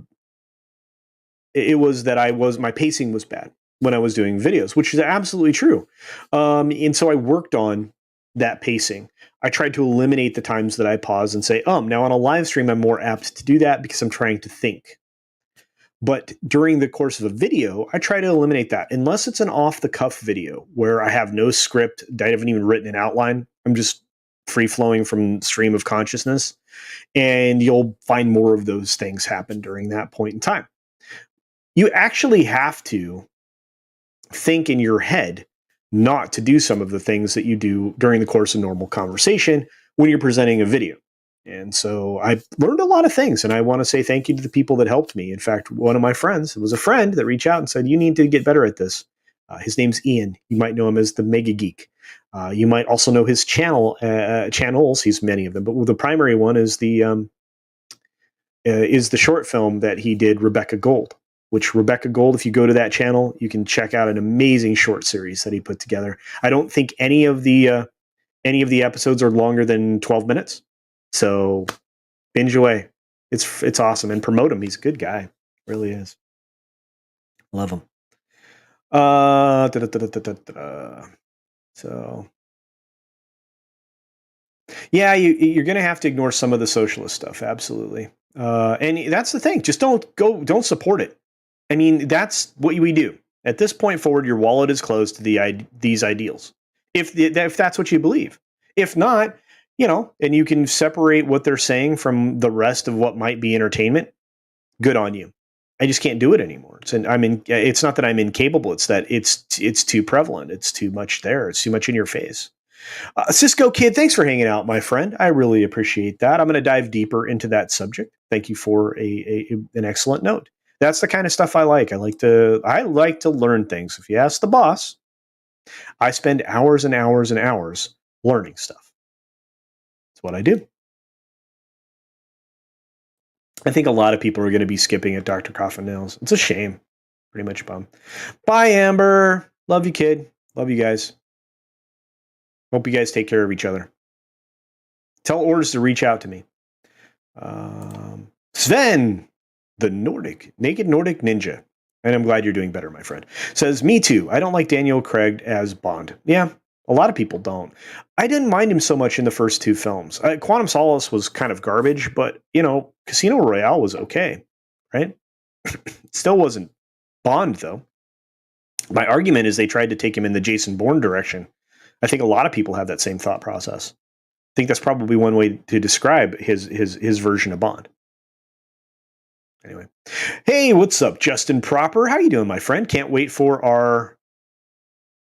my pacing was bad when I was doing videos, which is absolutely true, and so I worked on that pacing. I tried to eliminate the times that I pause and say, now on a live stream, I'm more apt to do that because I'm trying to think. But during the course of a video, I try to eliminate that unless it's an off-the-cuff video where I have no script, I haven't even written an outline. I'm just free-flowing from stream of consciousness. And you'll find more of those things happen during that point in time. You actually have to think in your head not to do some of the things that you do during the course of normal conversation when you're presenting a video. And so I learned a lot of things, and I want to say thank you to the people that helped me. In fact, one of my friends, it was a friend that reached out and said, you need to get better at this. His name's Ian. You might know him as the Mega Geek. You might also know his channels. He's many of them, but the primary one is the short film that he did, Rebecca Gold. Which Rebecca Gold, if you go to that channel, you can check out an amazing short series that he put together. I don't think any of the episodes are longer than 12 minutes. So binge away. It's awesome, and promote him. He's a good guy. Really is. Love him. So yeah, you're going to have to ignore some of the socialist stuff. Absolutely. And that's the thing. Just don't support it. I mean, that's what we do. At this point forward, your wallet is closed to these ideals. If that's what you believe. If not, and you can separate what they're saying from the rest of what might be entertainment, good on you. I just can't do it anymore. It's not that I'm incapable. It's that it's too prevalent. It's too much there. It's too much in your face. Cisco Kid, thanks for hanging out, my friend. I really appreciate that. I'm going to dive deeper into that subject. Thank you for an excellent note. That's the kind of stuff I like. I like to learn things. If you ask the boss, I spend hours and hours and hours learning stuff. That's what I do. I think a lot of people are going to be skipping at Dr. Coffin Nails. It's a shame. Pretty much bum. Bye, Amber. Love you, kid. Love you guys. Hope you guys take care of each other. Tell Orders to reach out to me. Sven, the naked Nordic ninja. And I'm glad you're doing better, my friend. Says, me too. I don't like Daniel Craig as Bond. Yeah, a lot of people don't. I didn't mind him so much in the first two films. Quantum Solace was kind of garbage, but, Casino Royale was okay, right? Still wasn't Bond, though. My argument is they tried to take him in the Jason Bourne direction. I think a lot of people have that same thought process. I think that's probably one way to describe his version of Bond. Anyway. Hey, what's up, Justin Proper? How you doing, my friend? Can't wait for our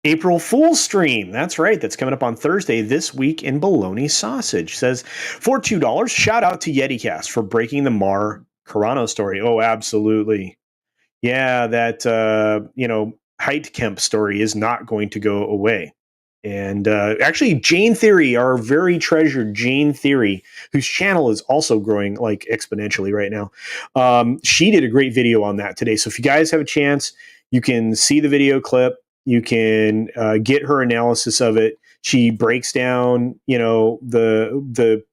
April Fool's stream. That's right. That's coming up on Thursday this week in Bologna Sausage. Says, for $2, shout out to YetiCast for breaking the Mar Carano story. Oh, absolutely. Yeah, that, Heitkemp story is not going to go away. And actually, Jane Theory, our very treasured Jane Theory, whose channel is also growing like exponentially right now, she did a great video on that today. So if you guys have a chance, you can see the video clip. You can get her analysis of it. She breaks down, the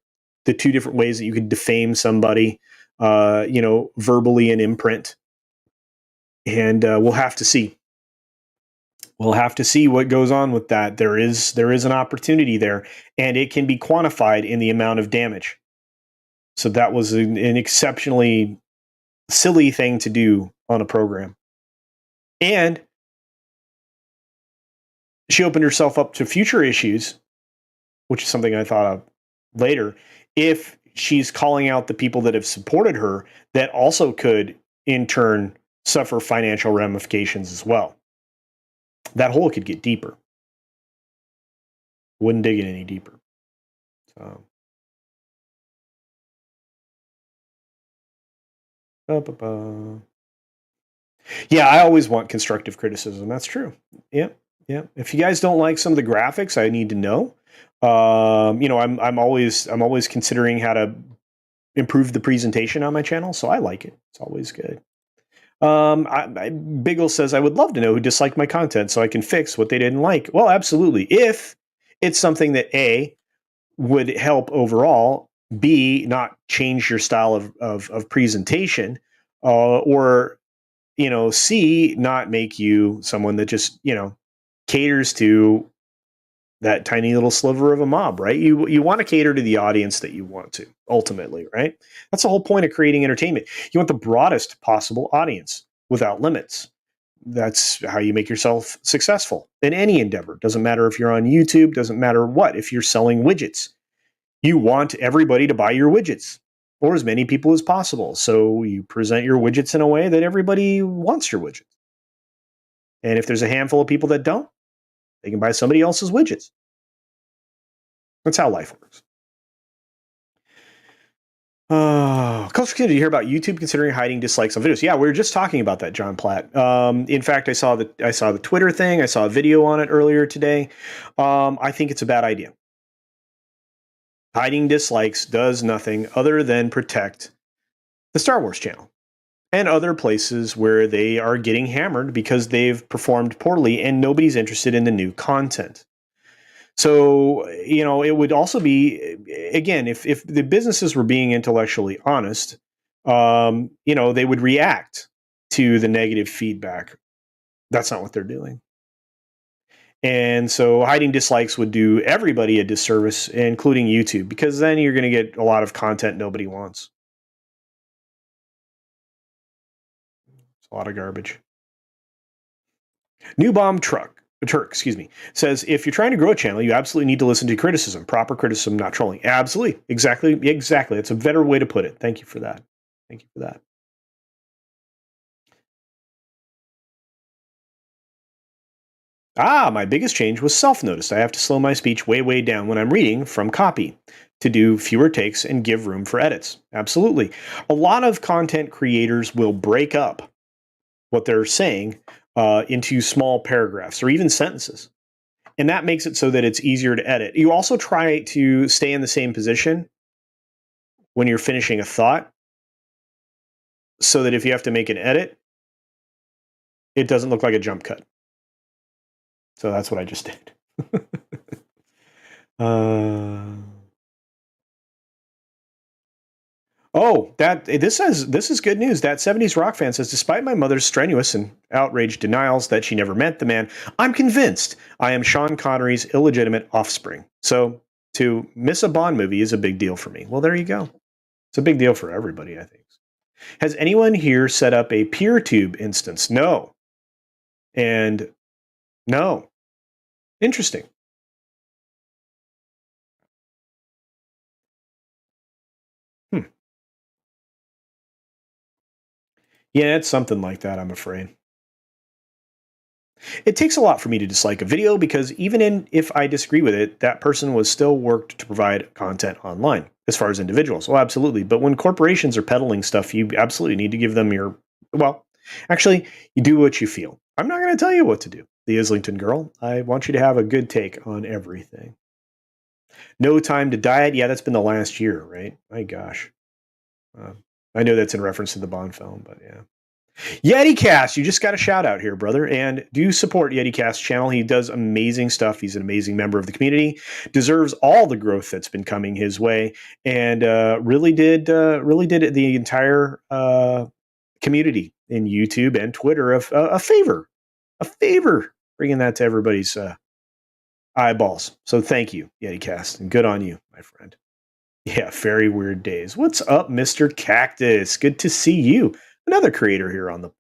two different ways that you could defame somebody, verbally and in print. And we'll have to see. We'll have to see what goes on with that. There is an opportunity there, and it can be quantified in the amount of damage. So that was an exceptionally silly thing to do on a program. And she opened herself up to future issues, which is something I thought of later, if she's calling out the people that have supported her that also could, in turn, suffer financial ramifications as well. That hole could get deeper. Wouldn't dig it any deeper. So. Yeah, I always want constructive criticism. That's true. Yeah. If you guys don't like some of the graphics, I need to know. I'm always considering how to improve the presentation on my channel, so I like it. It's always good. Biggle says, I would love to know who disliked my content so I can fix what they didn't like. Well, absolutely. If it's something that A, would help overall, B, not change your style of presentation, or, C, not make you someone that just, caters to that tiny little sliver of a mob, right? You want to cater to the audience that you want to, ultimately, right? That's the whole point of creating entertainment. You want the broadest possible audience without limits. That's how you make yourself successful in any endeavor. Doesn't matter if you're on YouTube, doesn't matter what, if you're selling widgets. You want everybody to buy your widgets, or as many people as possible. So you present your widgets in a way that everybody wants your widgets. And if there's a handful of people that don't, they can buy somebody else's widgets. That's how life works. CultureCasino, did you hear about YouTube considering hiding dislikes on videos? Yeah, we were just talking about that, John Platt. In fact, I saw the Twitter thing. I saw a video on it earlier today. I think it's a bad idea. Hiding dislikes does nothing other than protect the Star Wars channel and other places where they are getting hammered because they've performed poorly and nobody's interested in the new content. So, it would also be, again, if the businesses were being intellectually honest, they would react to the negative feedback. That's not what they're doing. And so hiding dislikes would do everybody a disservice, including YouTube, because then you're going to get a lot of content nobody wants. It's a lot of garbage. New Bomb Turk, says, if you're trying to grow a channel, you absolutely need to listen to criticism. Proper criticism, not trolling. Absolutely. Exactly. That's a better way to put it. Thank you for that. My biggest change was self-noticed. I have to slow my speech way, way down when I'm reading from copy. to do fewer takes and give room for edits. Absolutely. A lot of content creators will break up what they're saying into small paragraphs or even sentences. And that makes it so that it's easier to edit. You also try to stay in the same position when you're finishing a thought so that if you have to make an edit, it doesn't look like a jump cut. So that's what I just did. This is good news. That 70s rock fan says, despite my mother's strenuous and outraged denials that she never met the man, I'm convinced I am Sean Connery's illegitimate offspring. So to miss a Bond movie is a big deal for me. Well, there you go. It's a big deal for everybody, I think. Has anyone here set up a PeerTube instance? No. And no. Interesting. Yeah, it's something like that, I'm afraid. It takes a lot for me to dislike a video because if I disagree with it, that person was still worked to provide content online as far as individuals. Well, absolutely. But when corporations are peddling stuff, you absolutely need to give them actually, you do what you feel. I'm not going to tell you what to do. The Islington girl, I want you to have a good take on everything. No Time to Diet. Yeah, that's been the last year, right? My gosh. I know that's in reference to the Bond film, but yeah. YetiCast, you just got a shout out here, brother. And do support YetiCast channel. He does amazing stuff. He's an amazing member of the community. Deserves all the growth that's been coming his way, and really did the entire community in YouTube and Twitter a favor, bringing that to everybody's eyeballs. So thank you, YetiCast, and good on you, my friend. Yeah, very weird days. What's up, Mr. Cactus? Good to see you. Another creator here on the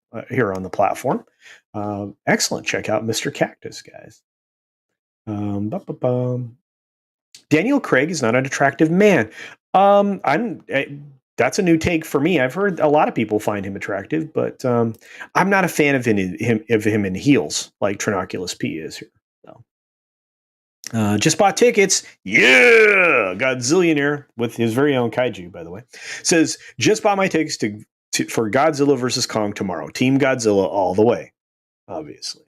platform. Excellent. Check out Mr. Cactus, guys. Daniel Craig is not an attractive man. That's a new take for me. I've heard a lot of people find him attractive, but I'm not a fan of him in heels like Trinoculus P is here. So. Just bought tickets. Yeah, Godzillionaire with his very own kaiju, by the way. Says, just bought my tickets for Godzilla vs Kong tomorrow. Team Godzilla all the way. Obviously.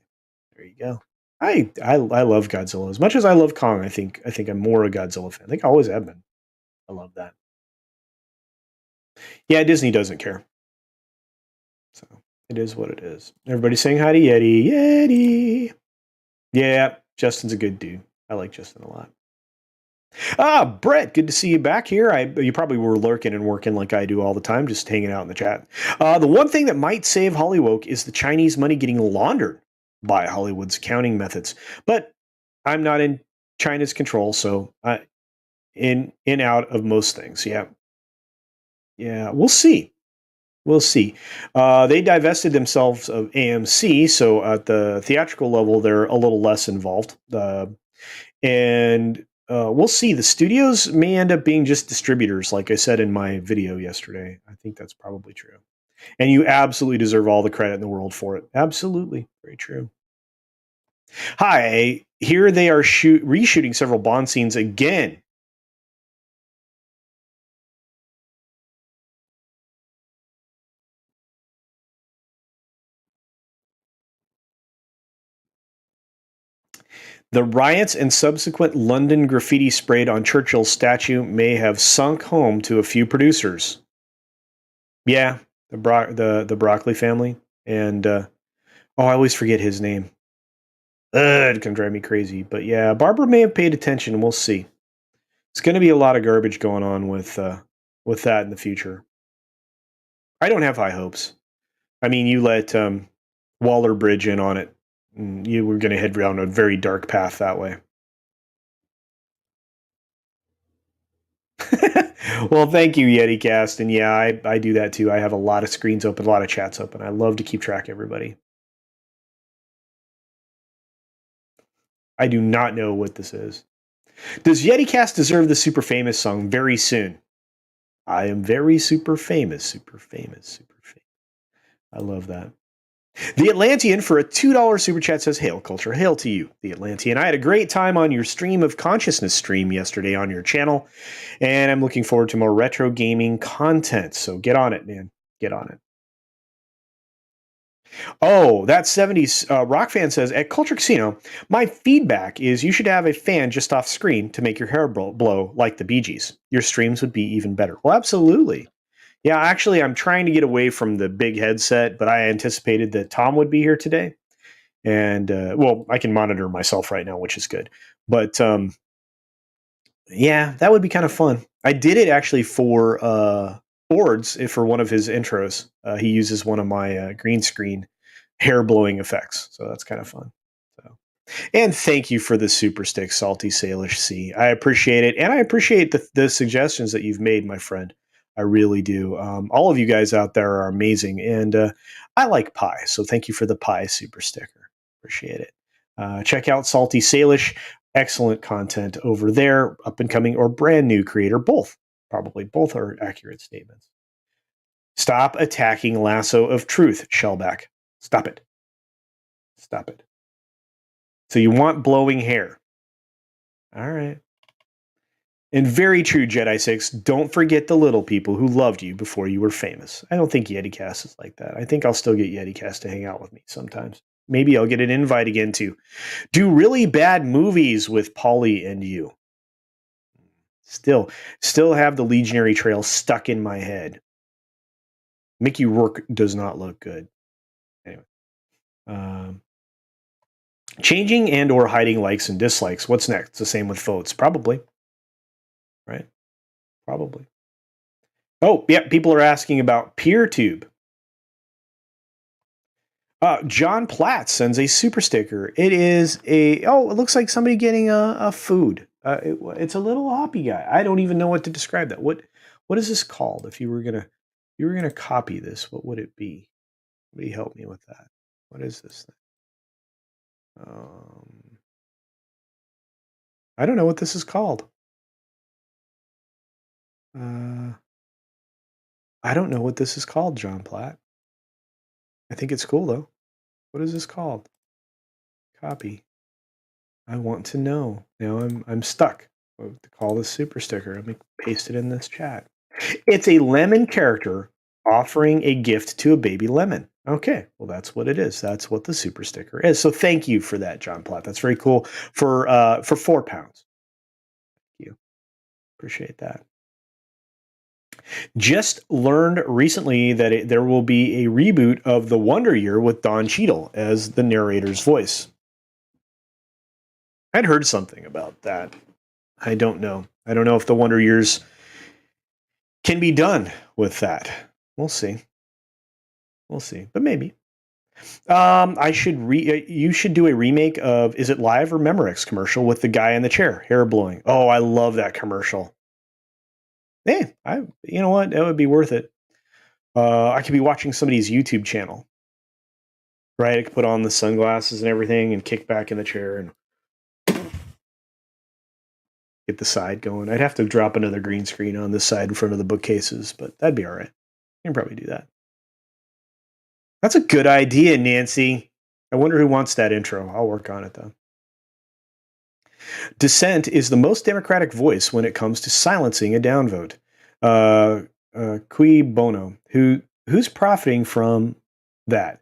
There you go. I love Godzilla as much as I love Kong. I think I'm more a Godzilla fan. I think I always have been. I love that. Yeah, Disney doesn't care. So it is what it is. Everybody's saying hi to Yeti. Yeah, Justin's a good dude. I like Justin a lot. Brett, good to see you back here. You probably were lurking and working like I do all the time, just hanging out in the chat. The one thing that might save Hollywood is the Chinese money getting laundered by Hollywood's accounting methods. But I'm not in China's control, so in out of most things. Yeah, we'll see. They divested themselves of AMC, so at the theatrical level, they're a little less involved. And we'll see. The studios may end up being just distributors, like I said in my video yesterday. I think that's probably true. And you absolutely deserve all the credit in the world for it. Absolutely. Very true. Hi. Here they are reshooting several Bond scenes again. The riots and subsequent London graffiti sprayed on Churchill's statue may have sunk home to a few producers. Yeah, the Broccoli family, and I always forget his name. It can drive me crazy, but yeah, Barbara may have paid attention. We'll see. It's going to be a lot of garbage going on with that in the future. I don't have high hopes. I mean, you let Waller Bridge in on it, and you were going to head down a very dark path that way. Well, thank you, YetiCast. And yeah, I do that too. I have a lot of screens open, a lot of chats open. I love to keep track of everybody. I do not know what this is. Does YetiCast deserve the super famous song very soon? I am very super famous, super famous, super famous. I love that. The Atlantean for a $2 super chat says, Hail Culture, hail to you. The Atlantean, I had a great time on your stream of consciousness stream yesterday on your channel, and I'm looking forward to more retro gaming content. So get on it, man. Get on it. Oh, that 70s rock fan says, at Culture Casino, my feedback is you should have a fan just off screen to make your hair blow like the Bee Gees. Your streams would be even better. Well, absolutely. Yeah, actually, I'm trying to get away from the big headset, but I anticipated that Tom would be here today. And, well, I can monitor myself right now, which is good. But, yeah, that would be kind of fun. I did it actually for Boards, for one of his intros. He uses one of my green screen hair blowing effects. So that's kind of fun. So, and thank you for the super stick, Salty Salish C. I appreciate it. And I appreciate the suggestions that you've made, my friend. I really do. All of you guys out there are amazing. And I like pie. So thank you for the pie super sticker. Appreciate it. Check out Salty Salish. Excellent content over there. Up and coming or brand new creator. Both. Probably both are accurate statements. Stop attacking Lasso of Truth, Shellback. Stop it. Stop it. So you want blowing hair. All right. And very true, Jedi 6. Don't forget the little people who loved you before you were famous. I don't think YetiCast is like that. I think I'll still get YetiCast to hang out with me sometimes. Maybe I'll get an invite again to do really bad movies with Polly and you. Still have the Legionary Trail stuck in my head. Mickey Rourke does not look good. Anyway. Changing and or hiding likes and dislikes. What's next? It's the same with votes. Probably. Right? Probably. Oh, yeah. People are asking about PeerTube. John Platt sends a super sticker. It is it looks like somebody getting a food. It's a little hoppy guy. I don't even know what to describe that. What is this called? If you were gonna copy this, what would it be? Somebody help me with that. What is this thing? I don't know what this is called. I don't know what this is called, John Platt. I think it's cool though. What is this called? Copy. I want to know. Now I'm stuck. What to call this super sticker? Let me paste it in this chat. It's a lemon character offering a gift to a baby lemon. Okay, well that's what it is. That's what the super sticker is. So thank you for that, John Platt. That's very cool for £4. Thank you. Appreciate that. Just learned recently that there will be a reboot of The Wonder Year with Don Cheadle as the narrator's voice. I'd heard something about that. I don't know. I don't know if The Wonder Years can be done with that. We'll see. We'll see, but maybe. You should do a remake of Is It Live or Memorex commercial with the guy in the chair, hair blowing. Oh, I love that commercial. Hey, you know what? That would be worth it. I could be watching somebody's YouTube channel, right? I could put on the sunglasses and everything and kick back in the chair and get the side going. I'd have to drop another green screen on this side in front of the bookcases, but that'd be all right. I can probably do that. That's a good idea, Nancy. I wonder who wants that intro. I'll work on it, though. Dissent is the most democratic voice when it comes to silencing a downvote. Cui bono? Who's profiting from that?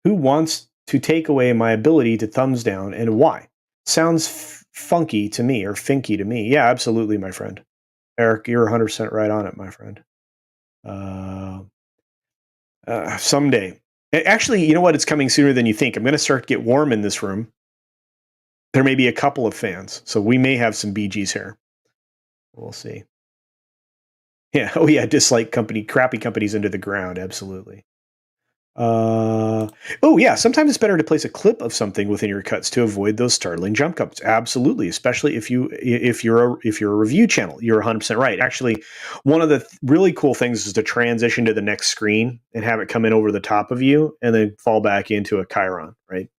Who wants to take away my ability to thumbs down, and why? Sounds funky to me, or finky to me. Yeah, absolutely, my friend. Eric, you're 100% right on it, my friend. Someday. Actually, you know what? It's coming sooner than you think. I'm going to start to get warm in this room. There may be a couple of fans, so we may have some BGs here. We'll see. Yeah. Oh, yeah. Dislike crappy companies into the ground. Absolutely. Oh, yeah. Sometimes it's better to place a clip of something within your cuts to avoid those startling jump cuts. Absolutely, especially if you're a review channel. You're 100% right. Actually, one of the really cool things is to transition to the next screen and have it come in over the top of you and then fall back into a chyron. Right.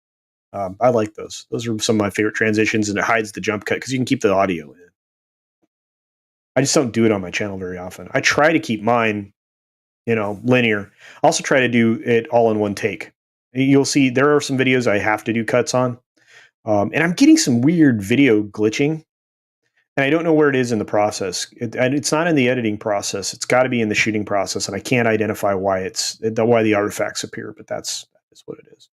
I like those. Those are some of my favorite transitions, and it hides the jump cut because you can keep the audio in. I just don't do it on my channel very often. I try to keep mine, linear. I also try to do it all in one take. You'll see there are some videos I have to do cuts on, and I'm getting some weird video glitching, and I don't know where it is in the process. And it's not in the editing process. It's got to be in the shooting process, and I can't identify why why the artifacts appear. But that's what it is.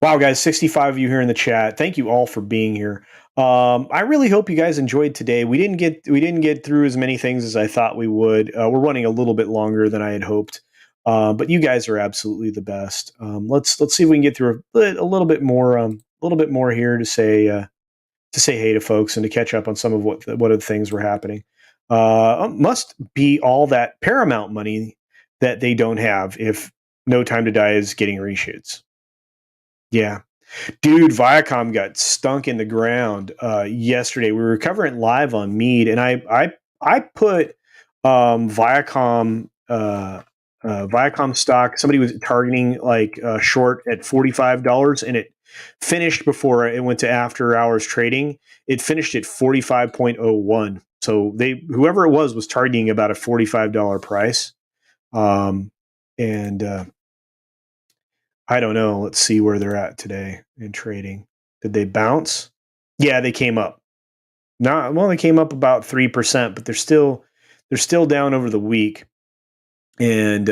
Wow, guys, 65 of you here in the chat. Thank you all for being here. I really hope you guys enjoyed today. We didn't get through as many things as I thought we would. We're running a little bit longer than I had hoped, but you guys are absolutely the best. Let's see if we can get through a little bit more here to say hey to folks and to catch up on some of what other things were happening. Must be all that Paramount money that they don't have if No Time to Die is getting reshoots. Yeah. Dude, Viacom got stunk in the ground yesterday. We were covering it live on Mead, and I put Viacom Viacom stock. Somebody was targeting like short at $45, and it finished before it went to after hours trading. It finished at 45.01. So whoever it was targeting about a $45 price, and I don't know. Let's see where they're at today in trading. Did they bounce? Yeah, they came up. They came up about 3%, but they're still down over the week. And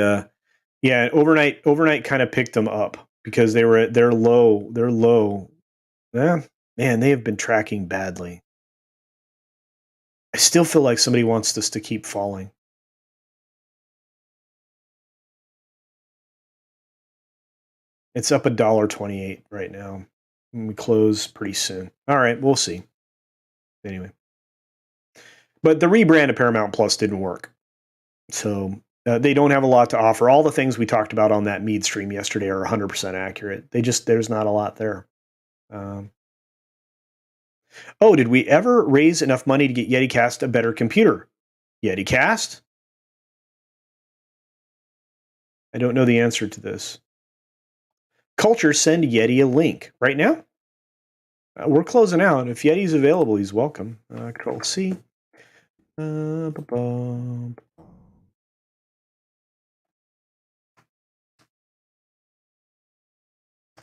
yeah, overnight kind of picked them up because they're low. They're low. Yeah, man, they have been tracking badly. I still feel like somebody wants this to keep falling. It's up $1.28 right now. And we close pretty soon. All right, we'll see. Anyway. But the rebrand of Paramount Plus didn't work. So they don't have a lot to offer. All the things we talked about on that Mead stream yesterday are 100% accurate. There's not a lot there. Did we ever raise enough money to get YetiCast a better computer? YetiCast? I don't know the answer to this. Culture, send Yeti a link right now. We're closing out. If Yeti's available, he's welcome. Control C. I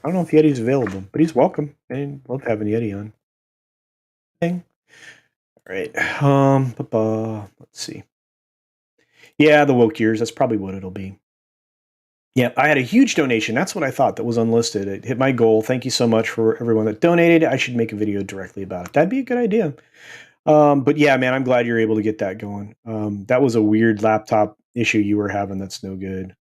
don't know if Yeti's available, but he's welcome. I love having Yeti on. All right. Let's see. Yeah, the woke years. That's probably what it'll be. Yeah, I had a huge donation. That's what I thought that was unlisted. It hit my goal. Thank you so much for everyone that donated. I should make a video directly about it. That'd be a good idea. But yeah, man, I'm glad you're able to get that going. That was a weird laptop issue you were having. That's no good.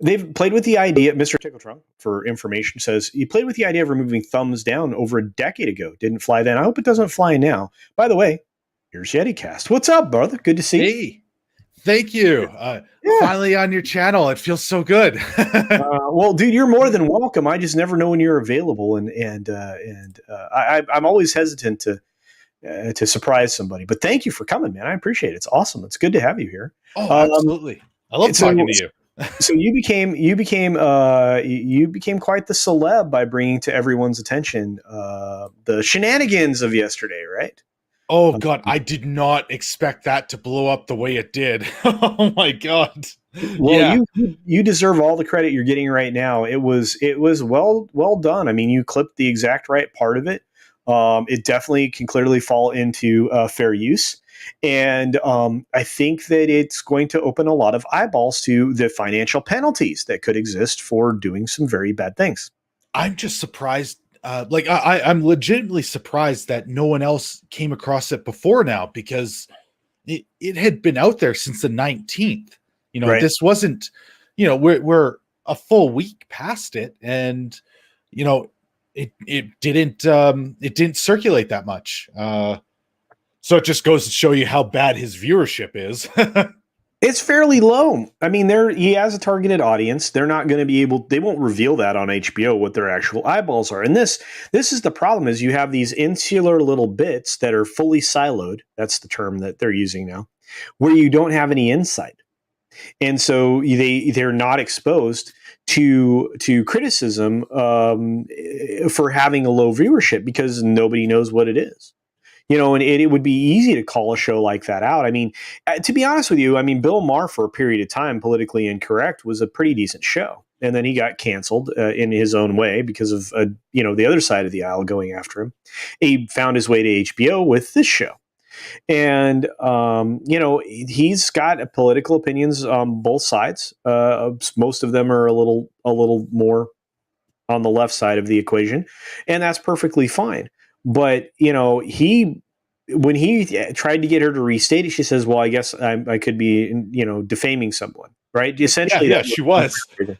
They've played with the idea. Mr. Tickletrunk, for information, says he played with the idea of removing thumbs down over a decade ago. Didn't fly then. I hope it doesn't fly now. By the way, here's YetiCast. What's up, brother? Good to see you. Hey, thank you. Finally on your channel. It feels so good. Well, dude, you're more than welcome. I just never know when you're available, and I'm always hesitant to surprise somebody. But thank you for coming, man. I appreciate it. It's awesome. It's good to have you here. Oh, absolutely. I love talking to you. So you became quite the celeb by bringing to everyone's attention the shenanigans of yesterday, right? Oh God, I did not expect that to blow up the way it did. Oh my God. Well, yeah. you deserve all the credit you're getting right now. It was well done. I mean, you clipped the exact right part of it. It definitely can clearly fall into fair use. And I think that it's going to open a lot of eyeballs to the financial penalties that could exist for doing some very bad things. I'm just surprised. I'm legitimately surprised that no one else came across it before now, because it had been out there since the 19th. Right. This wasn't, we're a full week past it, and it didn't circulate that much. So it just goes to show you how bad his viewership is. It's fairly low. I mean, he has a targeted audience. They're not going to be able. They won't reveal that on HBO what their actual eyeballs are. And this is the problem: is you have these insular little bits that are fully siloed. That's the term that they're using now, where you don't have any insight, and so they're not exposed to criticism for having a low viewership because nobody knows what it is. And it would be easy to call a show like that out. I mean, to be honest with you, I mean, Bill Maher for a period of time, Politically Incorrect, was a pretty decent show. And then he got canceled in his own way because of, the other side of the aisle going after him. He found his way to HBO with this show. And, he's got political opinions on both sides. Most of them are a little more on the left side of the equation, and that's perfectly fine. But when he tried to get her to restate it, she says, "Well, I guess I could be, defaming someone." Right? Essentially, yeah, she was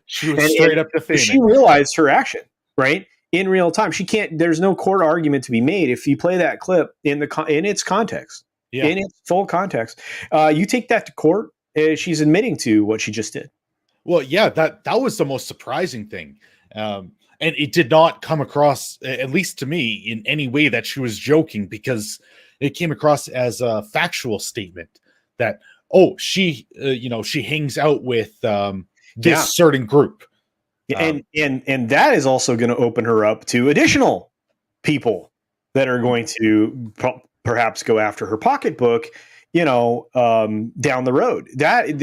straight up defaming. She realized her action, right? In real time, she can't. There's no court argument to be made if you play that clip in its context, in its full context. You take that to court, she's admitting to what she just did. Well, yeah, that was the most surprising thing. And it did not come across, at least to me, in any way that she was joking, because it came across as a factual statement that, she hangs out with this certain group. And that is also going to open her up to additional people that are going to perhaps go after her pocketbook, down the road.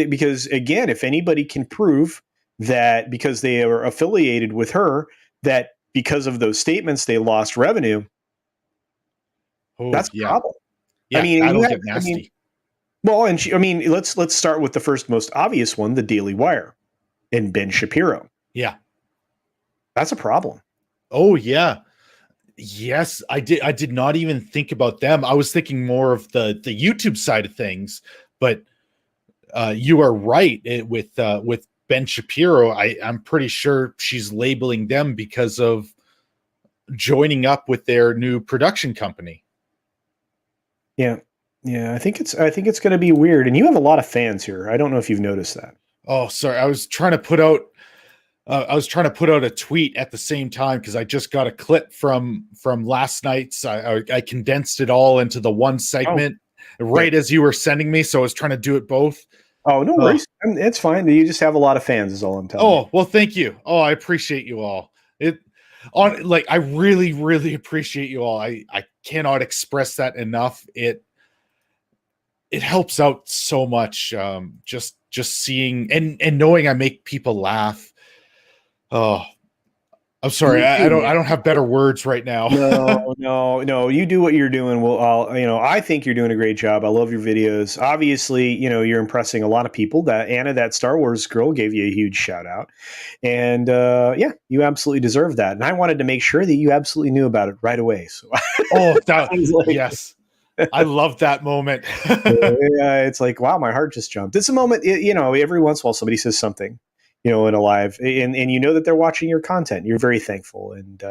Because again, if anybody can prove that because they are affiliated with her, that because of those statements they lost revenue, that's a problem. Yeah, I mean, that'll get nasty. Let's start with the first most obvious one, the Daily Wire and Ben Shapiro. Yeah. That's a problem. Oh, yeah. Yes, I did not even think about them. I was thinking more of the YouTube side of things, but you are right. With Ben Shapiro, I'm pretty sure she's labeling them because of joining up with their new production company. Yeah. I think it's going to be weird. And you have a lot of fans here. I don't know if you've noticed that. Oh, sorry. I was trying to put out a tweet at the same time because I just got a clip from last night's. I condensed it all into the one segment right as you were sending me. So I was trying to do it both. Oh, no worries. It's fine. You just have a lot of fans is all I'm telling you. Oh, well, thank you. Oh, I appreciate you all. I really, really appreciate you all. I cannot express that enough. It helps out so much. Just seeing and knowing I make people laugh. Oh, I'm sorry. I don't have better words right now. No. You do what you're doing. Well, I think you're doing a great job. I love your videos. Obviously, you're impressing a lot of people. That Anna, that Star Wars girl, gave you a huge shout out, and you absolutely deserve that. And I wanted to make sure that you absolutely knew about it right away. So, yes. I love that moment. Yeah, it's like, wow, my heart just jumped. It's a moment, every once in a while somebody says something, in a live, and that they're watching your content. You're very thankful. And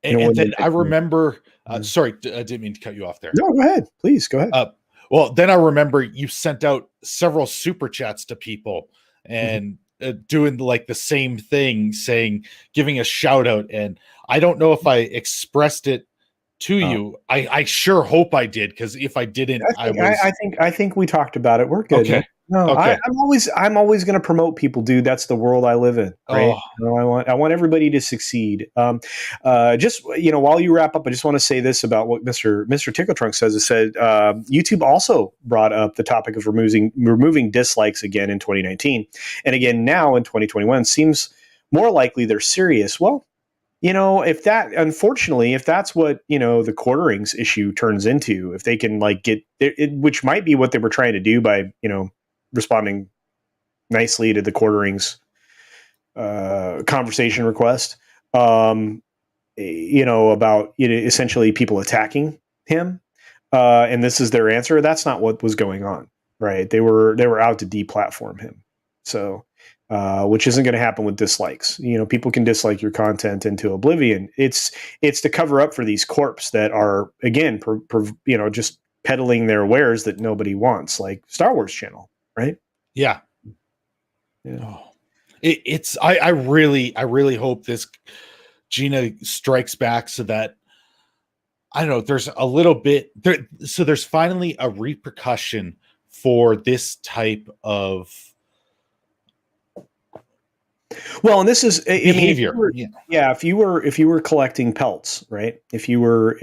then I remember, sorry, I didn't mean to cut you off there. No, go ahead. Please go ahead. Well, then I remember you sent out several super chats to people and doing like the same thing, giving a shout out. And I don't know if I expressed it to you. I sure hope I did, because if I didn't, I think we talked about it. We're good. Okay. No, okay. I'm always going to promote people, dude. That's the world I live in. Right. I want everybody to succeed. Just while you wrap up, I just want to say this about what Mr. Tickle Trunk says. It said YouTube also brought up the topic of removing dislikes again in 2019, and again now in 2021. Seems more likely they're serious. Well, if that's what, the quarterings issue turns into, if they can get it, which might be what they were trying to do by, responding nicely to the quarterings conversation request, about, essentially people attacking him. And this is their answer. That's not what was going on, right? They were out to deplatform him. So, which isn't going to happen with dislikes. People can dislike your content into oblivion. It's to cover up for these corps that are, again, just peddling their wares that nobody wants, like Star Wars Channel, right? Yeah. Oh. I really hope this Gina strikes back so that, I don't know, there's a little bit there. So there's finally a repercussion for this type of, well, and this is behavior. If you were collecting pelts, right? If you were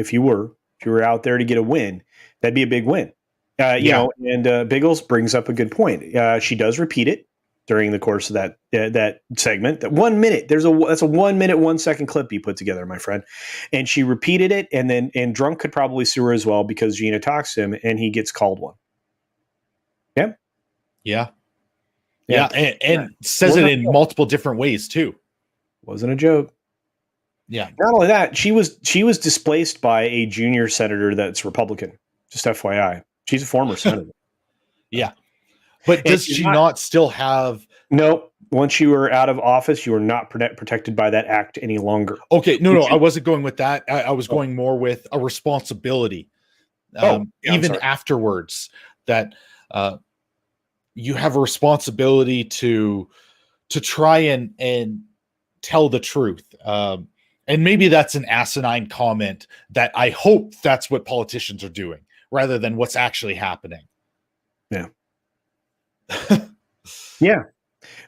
out there to get a win, That'd be a big win. And Biggles brings up a good point. She does repeat it during the course of that segment. That 1 minute. That's a 1 minute, 1 second clip you put together, my friend. And she repeated it, and Drunk could probably sue her as well because Gina talks to him and he gets called one. Yeah. Yeah. Yeah. And says it in multiple different ways too. Wasn't a joke. Yeah. Not only that, she was displaced by a junior senator that's Republican. Just FYI. She's a former senator. Yeah. But does she not still have... No. Once you are out of office, you are not protected by that act any longer. Okay. No, I wasn't going with that. I was going more with a responsibility. Even afterwards, that you have a responsibility to try and tell the truth. And maybe that's an asinine comment that I hope that's what politicians are doing rather than what's actually happening. Yeah. Yeah.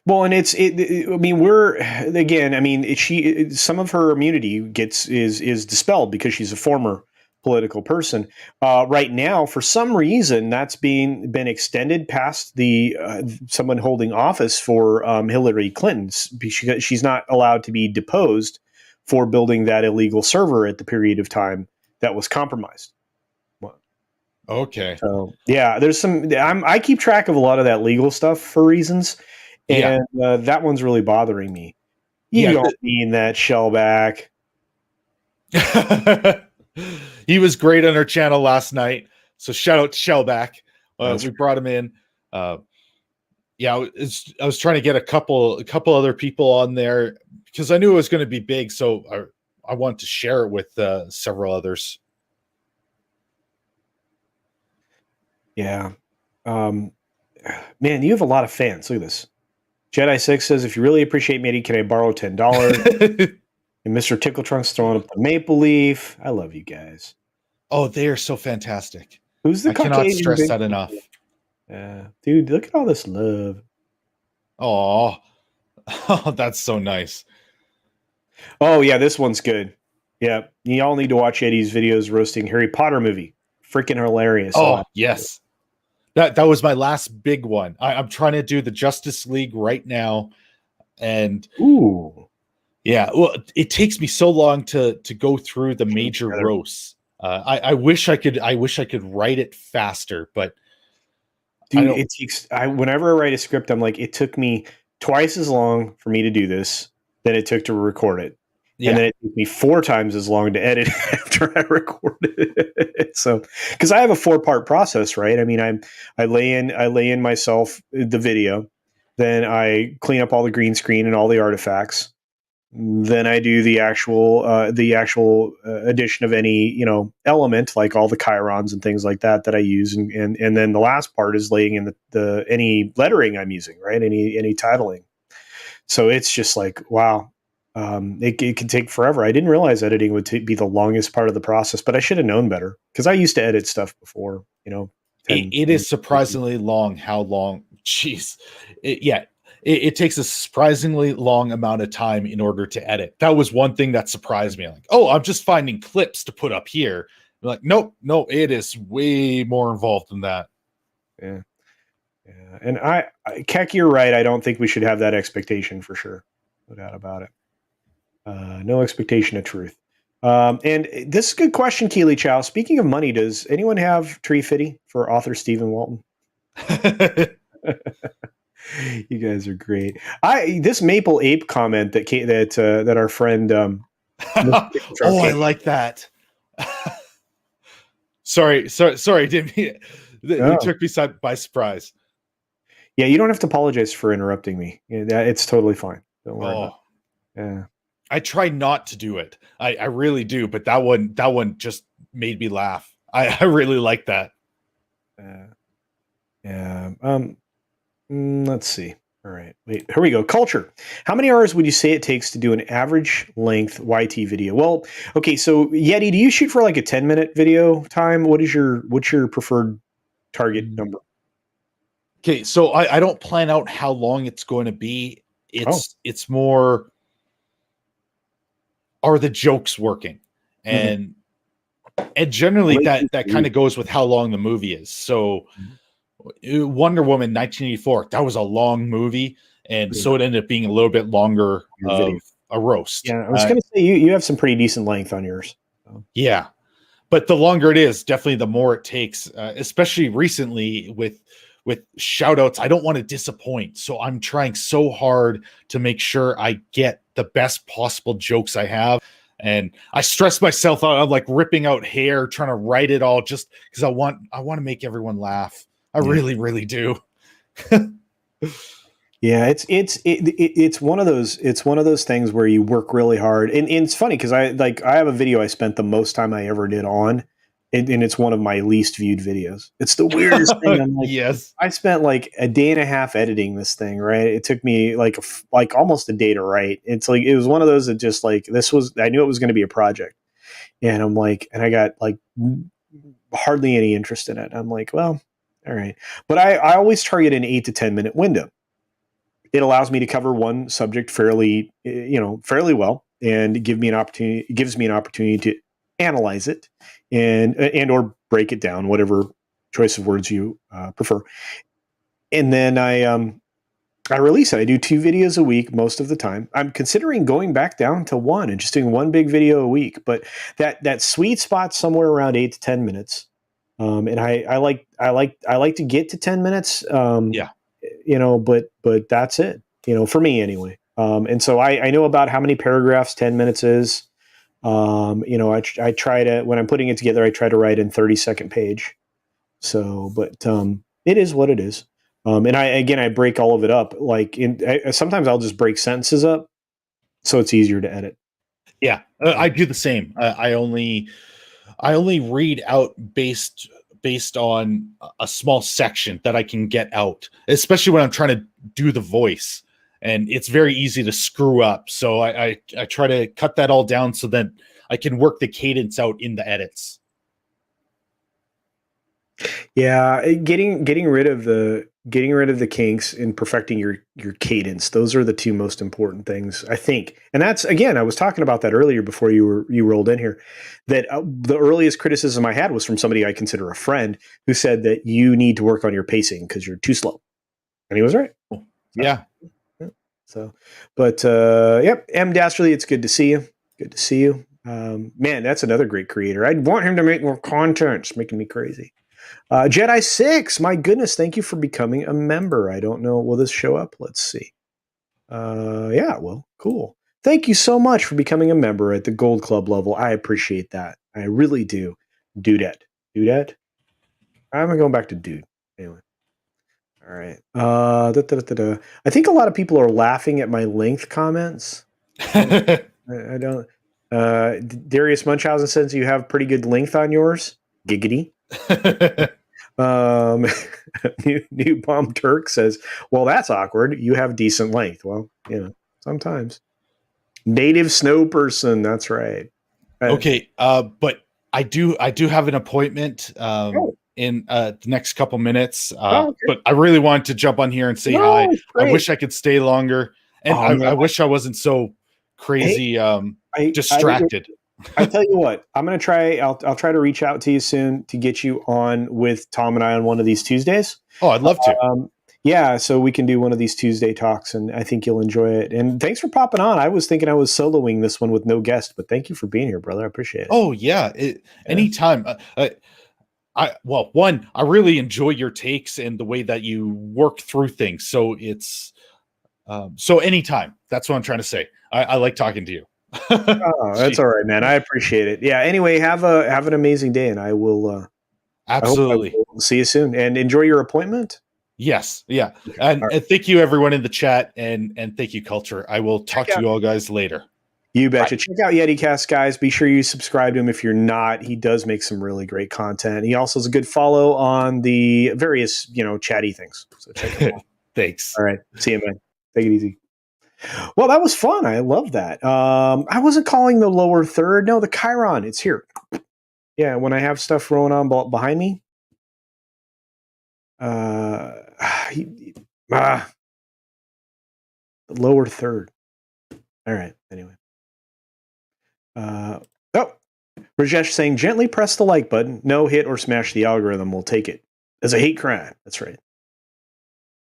Well, and some of her immunity is dispelled because she's a former political person. Right now, for some reason, that's been extended past the someone holding office for Hillary Clinton. She's not allowed to be deposed for building that illegal server at the period of time that was compromised. Okay. So yeah, there's some. I keep track of a lot of that legal stuff for reasons, and that one's really bothering me. You don't mean that, Shellback. He was great on our channel last night, so shout out to Shellback. We brought him in. I was trying to get a couple other people on there because I knew it was going to be big, so I wanted to share it with several others. Yeah. Man, you have a lot of fans. Look at this. Jedi 6 says, if you really appreciate me, can I borrow $10? And Mr. Tickle Trunks throwing up the maple leaf. I love you guys. Oh, they are so fantastic. Who's the Caucasian? I cannot stress that enough. Dude, look at all this love. Oh, that's so nice. Oh, yeah, this one's good. Yeah, y'all need to watch Eddie's videos roasting Harry Potter movie. Freaking hilarious. Oh, yes. That was my last big one. I'm trying to do the Justice League right now. And yeah, well, it takes me so long to go through the major roasts. I wish I could write it faster, but dude, it takes whenever I write a script, I'm like, it took me twice as long for me to do this than it took to record it. Yeah. And then it took me 4 times as long to edit after I recorded it. So, because I have a 4-part process, right? I mean, I lay in myself the video, then I clean up all the green screen and all the artifacts. Then I do the actual addition of any element, like all the chirons and things like that I use, and then the last part is laying in the any lettering I'm using, right? Any titling. So it's just like, wow. It can take forever. I didn't realize editing would be the longest part of the process, but I should have known better because I used to edit stuff before. It is surprisingly long. How long? Jeez, it takes a surprisingly long amount of time in order to edit. That was one thing that surprised me. Like, oh, I'm just finding clips to put up here. I'm like, nope, it is way more involved than that. Yeah, and Keck, you're right. I don't think we should have that expectation for sure. No doubt about it. No expectation of truth. And this is a good question, Keely Chow. Speaking of money, does anyone have Tree Fitty for author Stephen Walton? You guys are great. This Maple Ape comment that our friend I like that. sorry, didn't mean it took me by surprise. Yeah, you don't have to apologize for interrupting me. It's totally fine. Don't worry about it. Yeah. I try not to do it. I really do, but that one just made me laugh. I really like that. Yeah. Let's see. All right. Wait, here we go. Culture. How many hours would you say it takes to do an average length YT video? Well, okay. So Yeti, do you shoot for like a 10-minute video time? What's your preferred target number? Okay. So I don't plan out how long it's going to be. It's more, are the jokes working? And And generally, Late that kind of goes with how long the movie is. So, Wonder Woman 1984, that was a long movie, and yeah, so it ended up being a little bit longer your video. of a roast. Yeah, I was going to say you have some pretty decent length on yours. So. Yeah, but the longer it is, definitely the more it takes. Especially recently with shout outs, I don't want to disappoint, so I'm trying so hard to make sure I get the best possible jokes I have. And I stress myself out. I'm like ripping out hair, trying to write it all, just because I want to make everyone laugh. I really, really do. Yeah, it's one of those things where you work really hard, and it's funny because I have a video I spent the most time I ever did on, and it's one of my least viewed videos. It's the weirdest thing. I'm like, Yes. I spent like a day and a half editing this thing. Right, it took me like almost a day to write. It's like it was one of those that just like I knew it was going to be a project, and I'm like, and I got like hardly any interest in it. I'm like, well, all right, but I always target an 8 to 10 minute window. It allows me to cover one subject fairly well, and gives me an opportunity to analyze it and or break it down, whatever choice of words you prefer. And then I release it. I do 2 videos a week most of the time. I'm considering going back down to one and just doing one big video a week, but that sweet spot somewhere around 8 to 10 minutes. And I like to get to 10 minutes. Yeah. But that's it, for me anyway. And so I know about how many paragraphs 10 minutes is. I try to, when I'm putting it together, I try to write in 30-second page. So, but it is what it is. And I break all of it up. Like sometimes I'll just break sentences up so it's easier to edit. Yeah. I do the same. I only read out based on a small section that I can get out, especially when I'm trying to do the voice, and it's very easy to screw up. So I try to cut that all down so that I can work the cadence out in the edits. Yeah, getting rid of the kinks and perfecting your cadence. Those are the two most important things, I think. And that's, again, I was talking about that earlier before you rolled in here. That the earliest criticism I had was from somebody I consider a friend who said that you need to work on your pacing because you're too slow, and he was right. Yeah. Yeah. So, but yep, M Dastardly, it's good to see you. Good to see you. Man, that's another great creator. I'd want him to make more content. It's making me crazy. Jedi 6, my goodness, thank you for becoming a member. I don't know, will this show up? Let's see. Yeah, well, cool. Thank you so much for becoming a member at the Gold Club level. I appreciate that. I really do. Dudette. Dudette? I'm going back to dude. Anyway. All right. I think a lot of people are laughing at my length comments. I don't. Darius Munchausen says you have pretty good length on yours. Giggity. Um, new Bomb Turk says, "Well, that's awkward. You have decent length." Well, sometimes. Native Snow Person. That's right. Okay, but I do have an appointment Oh, in the next couple minutes. okay. But I really wanted to jump on here and say No, hi. it's I great. wish I could stay longer, and Oh man, I wish I wasn't so hey, crazy I distracted. I tell you what, I'm gonna try. I'll try to reach out to you soon to get you on with Tom and I on one of these Tuesdays. Oh, I'd love to. Um, yeah, so we can do one of these Tuesday talks, and I think you'll enjoy it. And thanks for popping on. I was thinking I was soloing this one with no guest, but thank you for being here, brother. I appreciate it. Oh yeah, Yeah. anytime. I really enjoy your takes and the way that you work through things. So it's so anytime. That's what I'm trying to say. I like talking to you. Oh, that's all right, man. I appreciate it. Yeah. Anyway, have an amazing day, and I will. I hope I Absolutely. will see you soon, and enjoy your appointment. Yes. Yeah. All right. And thank you everyone in the chat, and thank you Culture. I will talk Check to out. you all guys later. You Bye. betcha. Check out YetiCast, guys. Be sure you subscribe to him if you're not. He does make some really great content. He also has a good follow on the various, chatty things. So check him out. Thanks. All right. See you, man. Take it easy. Well, that was fun. I love that. I wasn't calling the lower third. No, the Chiron. It's here. Yeah, when I have stuff rolling on behind me. Uh, the lower third. All right. Anyway. Oh, Rajesh saying, gently press the like button. No, hit or smash the algorithm. We'll take it as a hate crime. That's right.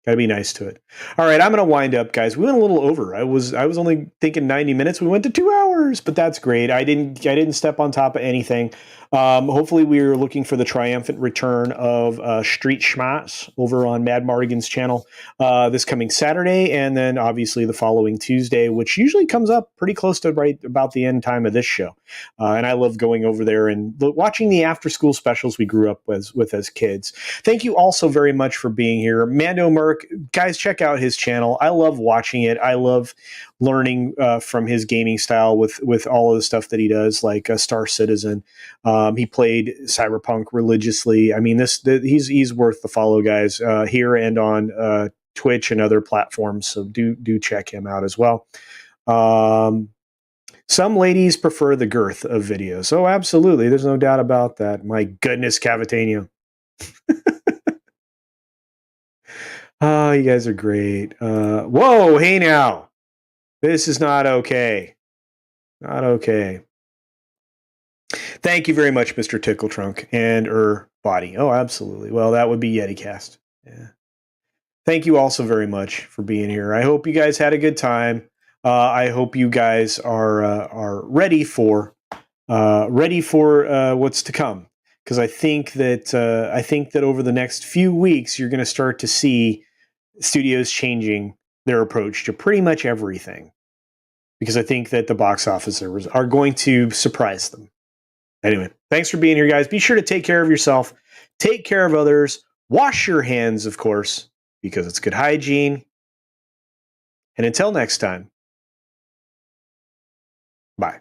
Gotta be nice to it. All right, I'm gonna wind up, guys. We went a little over. I was only thinking 90 minutes. We went to 2 hours, but that's great. I didn't step on top of anything. Hopefully, we're looking for the triumphant return of Street Schmatz over on Mad Mardigan's channel this coming Saturday, and then obviously the following Tuesday, which usually comes up pretty close to right about the end time of this show. And I love going over there and watching the after school specials we grew up with as kids. Thank you all so very much for being here. Mando Merc, guys, check out his channel. I love watching it. I love learning from his gaming style with all of the stuff that he does, like Star Citizen. He played Cyberpunk religiously. I mean, he's worth the follow, guys, here and on Twitch and other platforms. So do check him out as well. Some ladies prefer the girth of videos. Oh, absolutely. There's no doubt about that. My goodness, Cavatanio. Oh, you guys are great. Whoa, hey now. This is not okay. Not okay. Thank you very much, Mr. Tickletrunk and Body. Oh, absolutely. Well, that would be YetiCast. Yeah. Thank you also very much for being here. I hope you guys had a good time. I hope you guys are ready for what's to come, because I think that over the next few weeks you're going to start to see studios changing their approach to pretty much everything, because I think that the box office servers are going to surprise them. Anyway, thanks for being here, guys. Be sure to take care of yourself, take care of others, wash your hands, of course, because it's good hygiene. And until next time, bye.